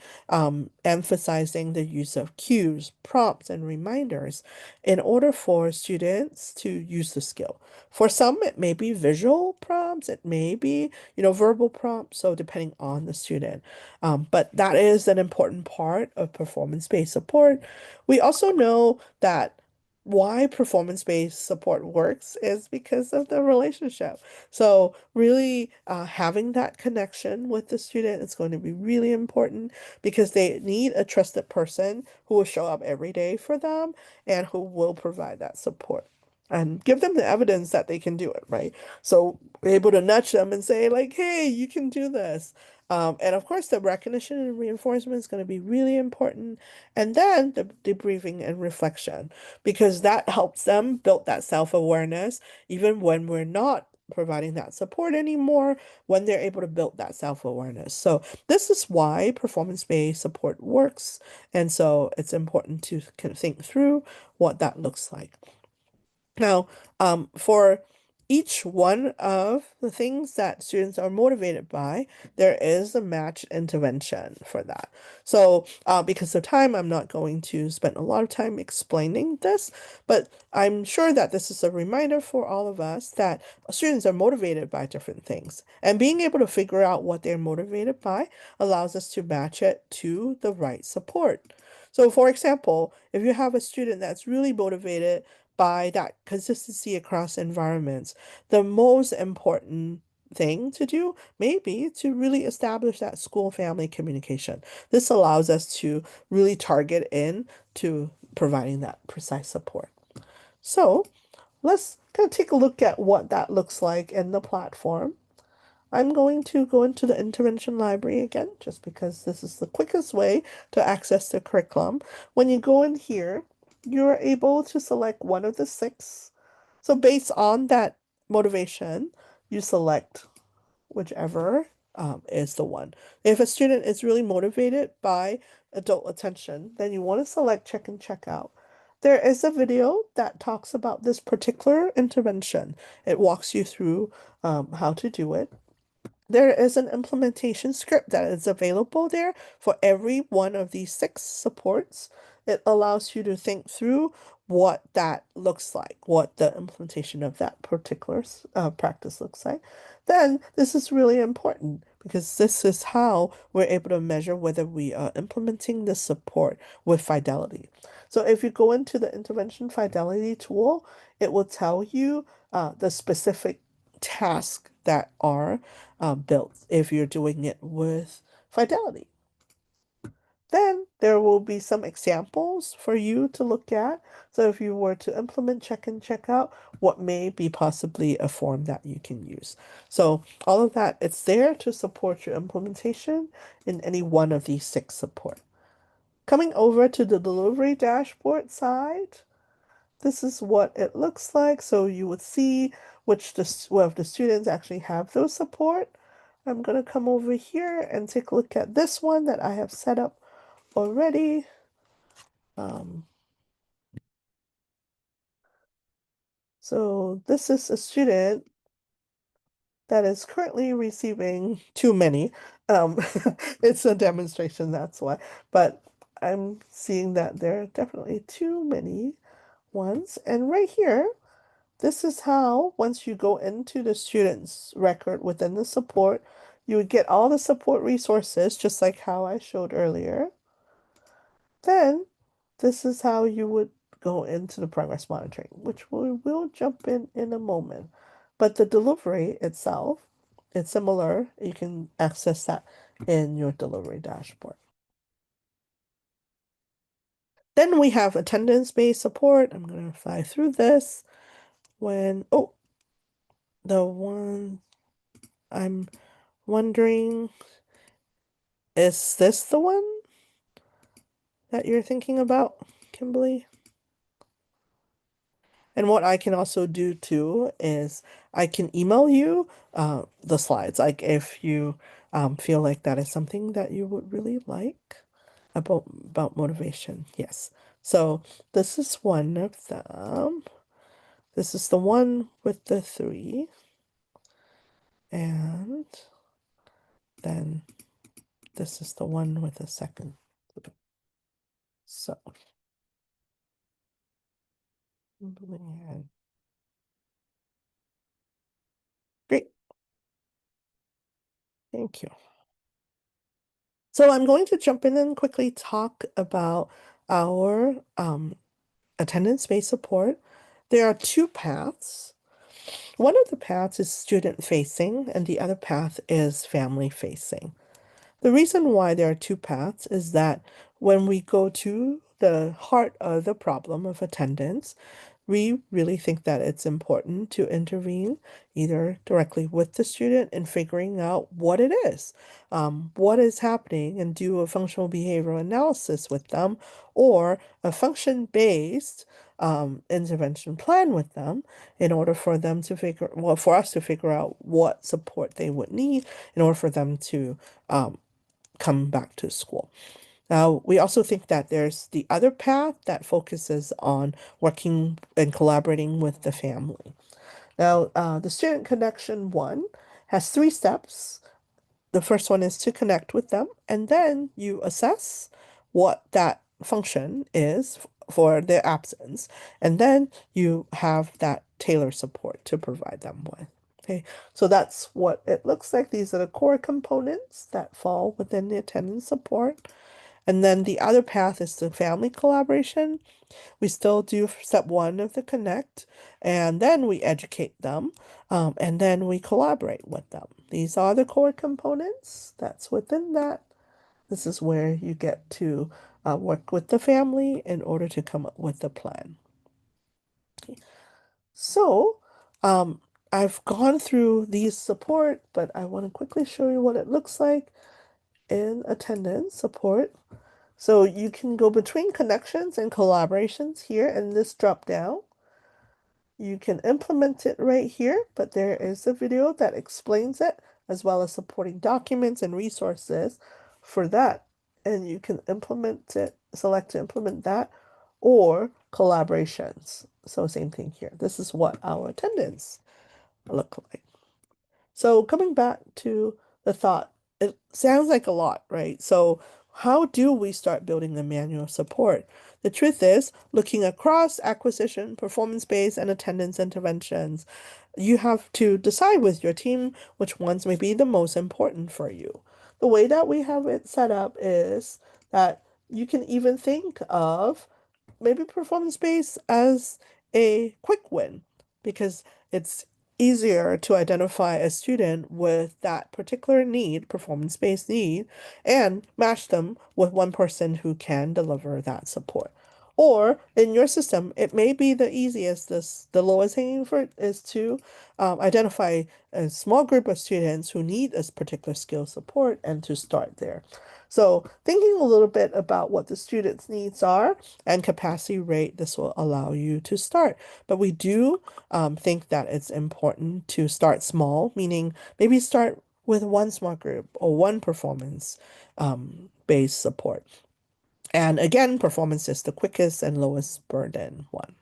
emphasizing the use of cues, prompts, and reminders in order for students to use the skill. For some, it may be visual prompts, it may be, verbal prompts, so depending on the student. But that is an important part of performance-based support. We also know that why performance-based support works is because of the relationship. So really having that connection with the student is going to be really important because they need a trusted person who will show up every day for them and who will provide that support and give them the evidence that they can do it, right? So we're able to nudge them and say like, hey, you can do this. And of course, the recognition and reinforcement is going to be really important. And then the debriefing and reflection, because that helps them build that self-awareness, even when we're not providing that support anymore, when they're able to build that self-awareness. So this is why performance-based support works. And so it's important to think through what that looks like. Now, for each one of the things that students are motivated by, there is a match intervention for that. So, because of time, I'm not going to spend a lot of time explaining this, but I'm sure that this is a reminder for all of us that students are motivated by different things. And being able to figure out what they're motivated by allows us to match it to the right support. So, for example, if you have a student that's really motivated by that consistency across environments, the most important thing to do may be to really establish that school-family communication. This allows us to really target in to providing that precise support. So let's kind of take a look at what that looks like in the platform. I'm going to go into the intervention library again, just because this is the quickest way to access the curriculum. When you go in here, you're able to select one of the 6. So based on that motivation, you select whichever is the one. If a student is really motivated by adult attention, then you want to select check and check out. There is a video that talks about this particular intervention. It walks you through how to do it. There is an implementation script that is available there for every one of these 6 supports. It allows you to think through what that looks like, what the implementation of that particular practice looks like. Then this is really important because this is how we're able to measure whether we are implementing the support with fidelity. So if you go into the intervention fidelity tool, it will tell you the specific tasks that are built if you're doing it with fidelity. Then there will be some examples for you to look at. So if you were to implement check and check out, what may be possibly a form that you can use. So all of that, it's there to support your implementation in any one of these 6 support. coming over to the delivery dashboard side, this is what it looks like. So you would see which of the students actually have those support. I'm going to come over here and take a look at this one that I have set up already. So this is a student that is currently receiving too many. It's a demonstration, that's why. But I'm seeing that there are definitely too many ones. And right here, this is how, once you go into the student's record within the support, you would get all the support resources, just like how I showed earlier. Then, this is how you would go into the progress monitoring, which we will jump in a moment. But the delivery itself, it's similar. You can access that in your delivery dashboard. Then we have attendance-based support. I'm going to fly through this. Oh, the one I'm wondering, is this the one that you're thinking about, Kimberly? And what I can also do too is I can email you the slides, like if you feel like that is something that you would really like about motivation. Yes. So this is one of them. This is the one with the 3. And then this is the one with the second 3. So great. Thank you. So I'm going to jump in and quickly talk about our attendance-based support. There are 2 paths. One of the paths is student-facing, and the other path is family-facing. The reason why there are 2 paths is that when we go to the heart of the problem of attendance, we really think that it's important to intervene either directly with the student in figuring out what it is, what is happening, and do a functional behavioral analysis with them, or a function-based intervention plan with them in order for them to for us to figure out what support they would need in order for them to come back to school. Now, we also think that there's the other path that focuses on working and collaborating with the family. Now, the Student Connection 1 has 3 steps. The first one is to connect with them, and then you assess what that function is for their absence, and then you have that tailored support to provide them with. Okay, so that's what it looks like. These are the core components that fall within the attendance support. And then the other path is the family collaboration. We still do step 1 of the connect, and then we educate them, and then we collaborate with them. These are the core components that's within that. This is where you get to work with the family in order to come up with a plan. Okay. So, I've gone through these support, but I want to quickly show you what it looks like in attendance support. So you can go between connections and collaborations here in this drop down. You can implement it right here, but there is a video that explains it, as well as supporting documents and resources for that. And you can implement it, select to implement that, or collaborations. So same thing here. This is what our attendance look like. So coming back to the thought, it sounds like a lot, right? So how do we start building the manual support? The truth is, looking across acquisition, performance-based, and attendance interventions, you have to decide with your team which ones may be the most important for you. The way that we have it set up is that you can even think of maybe performance-based as a quick win because it's easier to identify a student with that particular need, performance-based need, and match them with one person who can deliver that support. Or in your system, it may be the easiest, the lowest hanging fruit is to identify a small group of students who need a particular skill support and to start there. So thinking a little bit about what the students' needs are and capacity rate, this will allow you to start. But we do think that it's important to start small, meaning maybe start with one small group or one performance based support. And again, performance is the quickest and lowest burden one.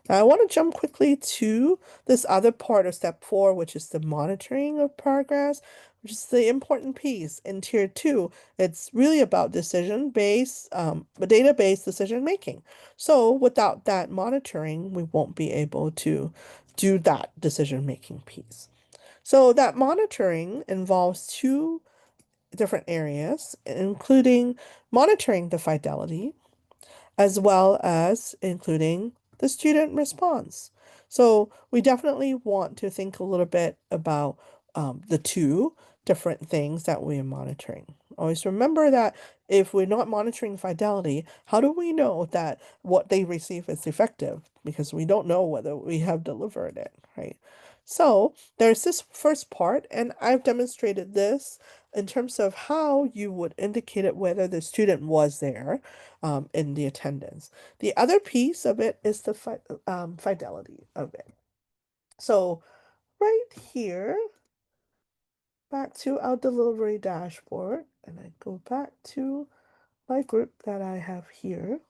Now, I want to jump quickly to this other part of step 4, which is the monitoring of progress, which is the important piece. In tier 2, it's really about decision-based, data-based decision making. So without that monitoring, we won't be able to do that decision making piece. So that monitoring involves 2 different areas, including monitoring the fidelity as well as including the student response. So we definitely want to think a little bit about the 2 different things that we are monitoring. Always remember that if we're not monitoring fidelity, how do we know that what they receive is effective? Because we don't know whether we have delivered it, right? So there's this first part, and I've demonstrated this in terms of how you would indicate it whether the student was there in the attendance. The other piece of it is the fidelity of it. So right here, back to our delivery dashboard, and I go back to my group that I have here.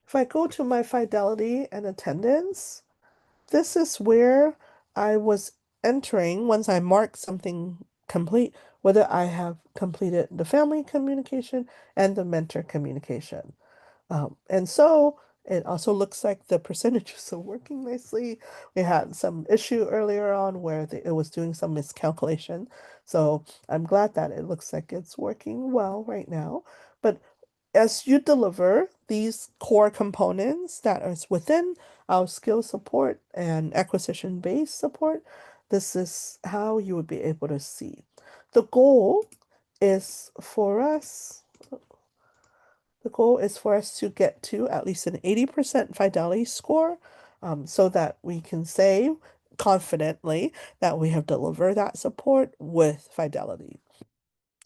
If I go to my fidelity and attendance, this is where I was entering once I marked something complete, whether I have completed the family communication and the mentor communication. And so it also looks like the percentages are working nicely. We had some issue earlier on where it was doing some miscalculation. So I'm glad that it looks like it's working well right now. But as you deliver these core components that is within our skill support and acquisition based support, this is how you would be able to see. The goal is for us to get to at least an 80% fidelity score so that we can say confidently that we have delivered that support with fidelity.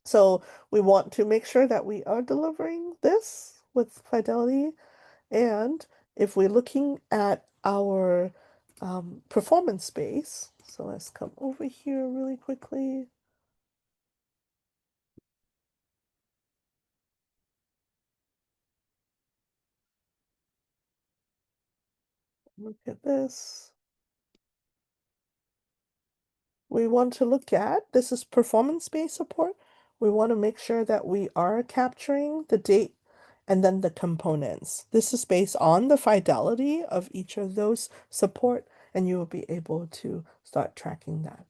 So we want to make sure that we are delivering this with fidelity. And if we're looking at our performance base, so let's come over here really quickly. Look at this. We want to look at, this is performance-based support. We want to make sure that we are capturing the date and then the components. This is based on the fidelity of each of those support, and you will be able to start tracking that.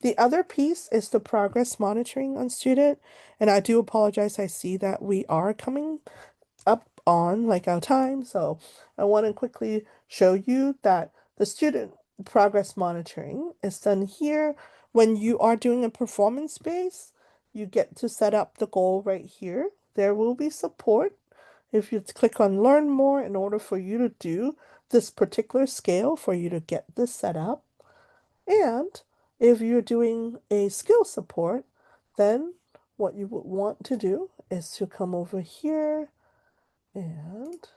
The other piece is the progress monitoring on student, and I do apologize. I see that we are coming up on like our time, so I want to quickly show you that the student progress monitoring is done here. When you are doing a performance base, you get to set up the goal right here. There will be support if you click on learn more in order for you to do this particular scale for you to get this set up. And if you're doing a skill support, then what you would want to do is to come over here and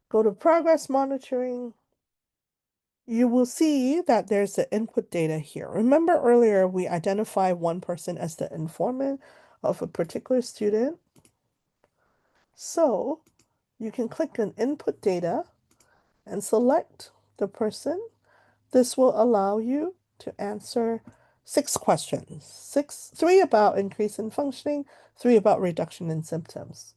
go to progress monitoring. You will see that there's the input data here. Remember earlier we identified one person as the informant of a particular student. So you can click on input data and select the person. This will allow you to answer 6 questions. 3 about increase in functioning, 3 about reduction in symptoms.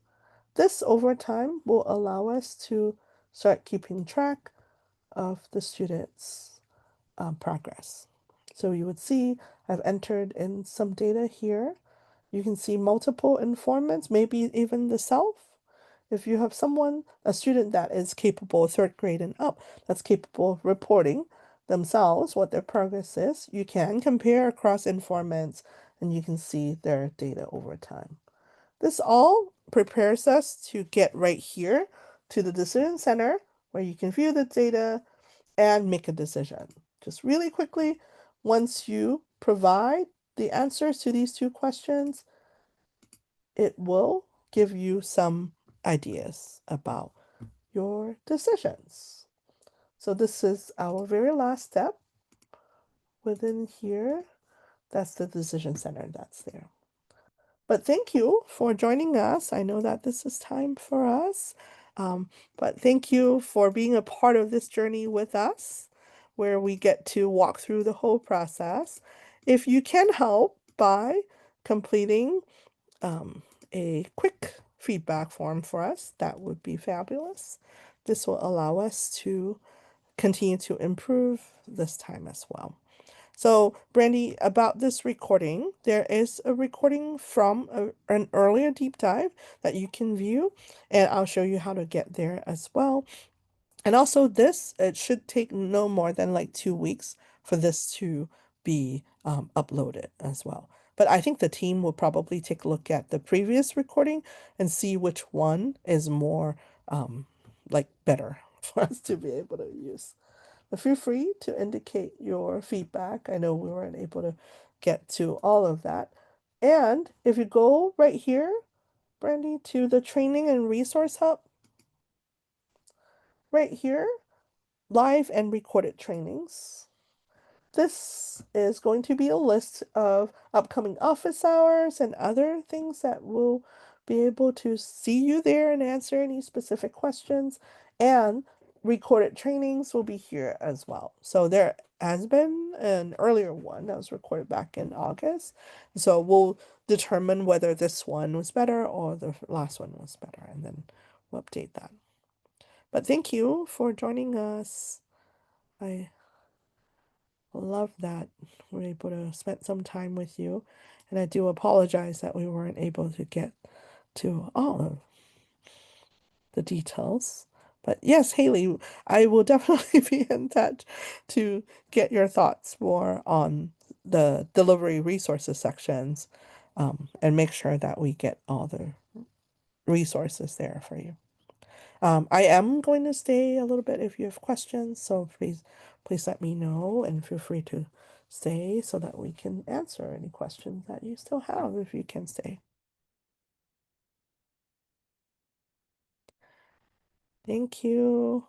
This over time will allow us to start keeping track of the students' progress. So you would see I've entered in some data here. You can see multiple informants, maybe even the self. If you have a student that is capable, 3rd grade and up, that's capable of reporting themselves what their progress is, you can compare across informants and you can see their data over time. This all prepares us to get right here to the decision center where you can view the data and make a decision. Just really quickly, once you provide the answers to these two questions, it will give you some ideas about your decisions. So this is our very last step within here. That's the decision center that's there. But thank you for joining us. I know that this is time for us, but thank you for being a part of this journey with us, where we get to walk through the whole process. If you can help by completing a quick feedback form for us, that would be fabulous. This will allow us to continue to improve this time as well. So, Brandy, about this recording, there is a recording from an earlier deep dive that you can view, and I'll show you how to get there as well. And also this, it should take no more than like 2 weeks for this to be uploaded as well. But I think the team will probably take a look at the previous recording and see which one is more like better for us to be able to use. But feel free to indicate your feedback. I know we weren't able to get to all of that. And if you go right here, Brandy, to the training and resource hub, right here, live and recorded trainings. This is going to be a list of upcoming office hours and other things that will be able to see you there and answer any specific questions. And recorded trainings will be here as well. So there has been an earlier one that was recorded back in August. So we'll determine whether this one was better or the last one was better, and then we'll update that. But thank you for joining us. I love that we're able to spend some time with you. And I do apologize that we weren't able to get to all of the details. But yes, Haley, I will definitely be in touch to get your thoughts more on the delivery resources sections, and make sure that we get all the resources there for you. I am going to stay a little bit if you have questions, so please let me know and feel free to stay so that we can answer any questions that you still have if you can stay. Thank you.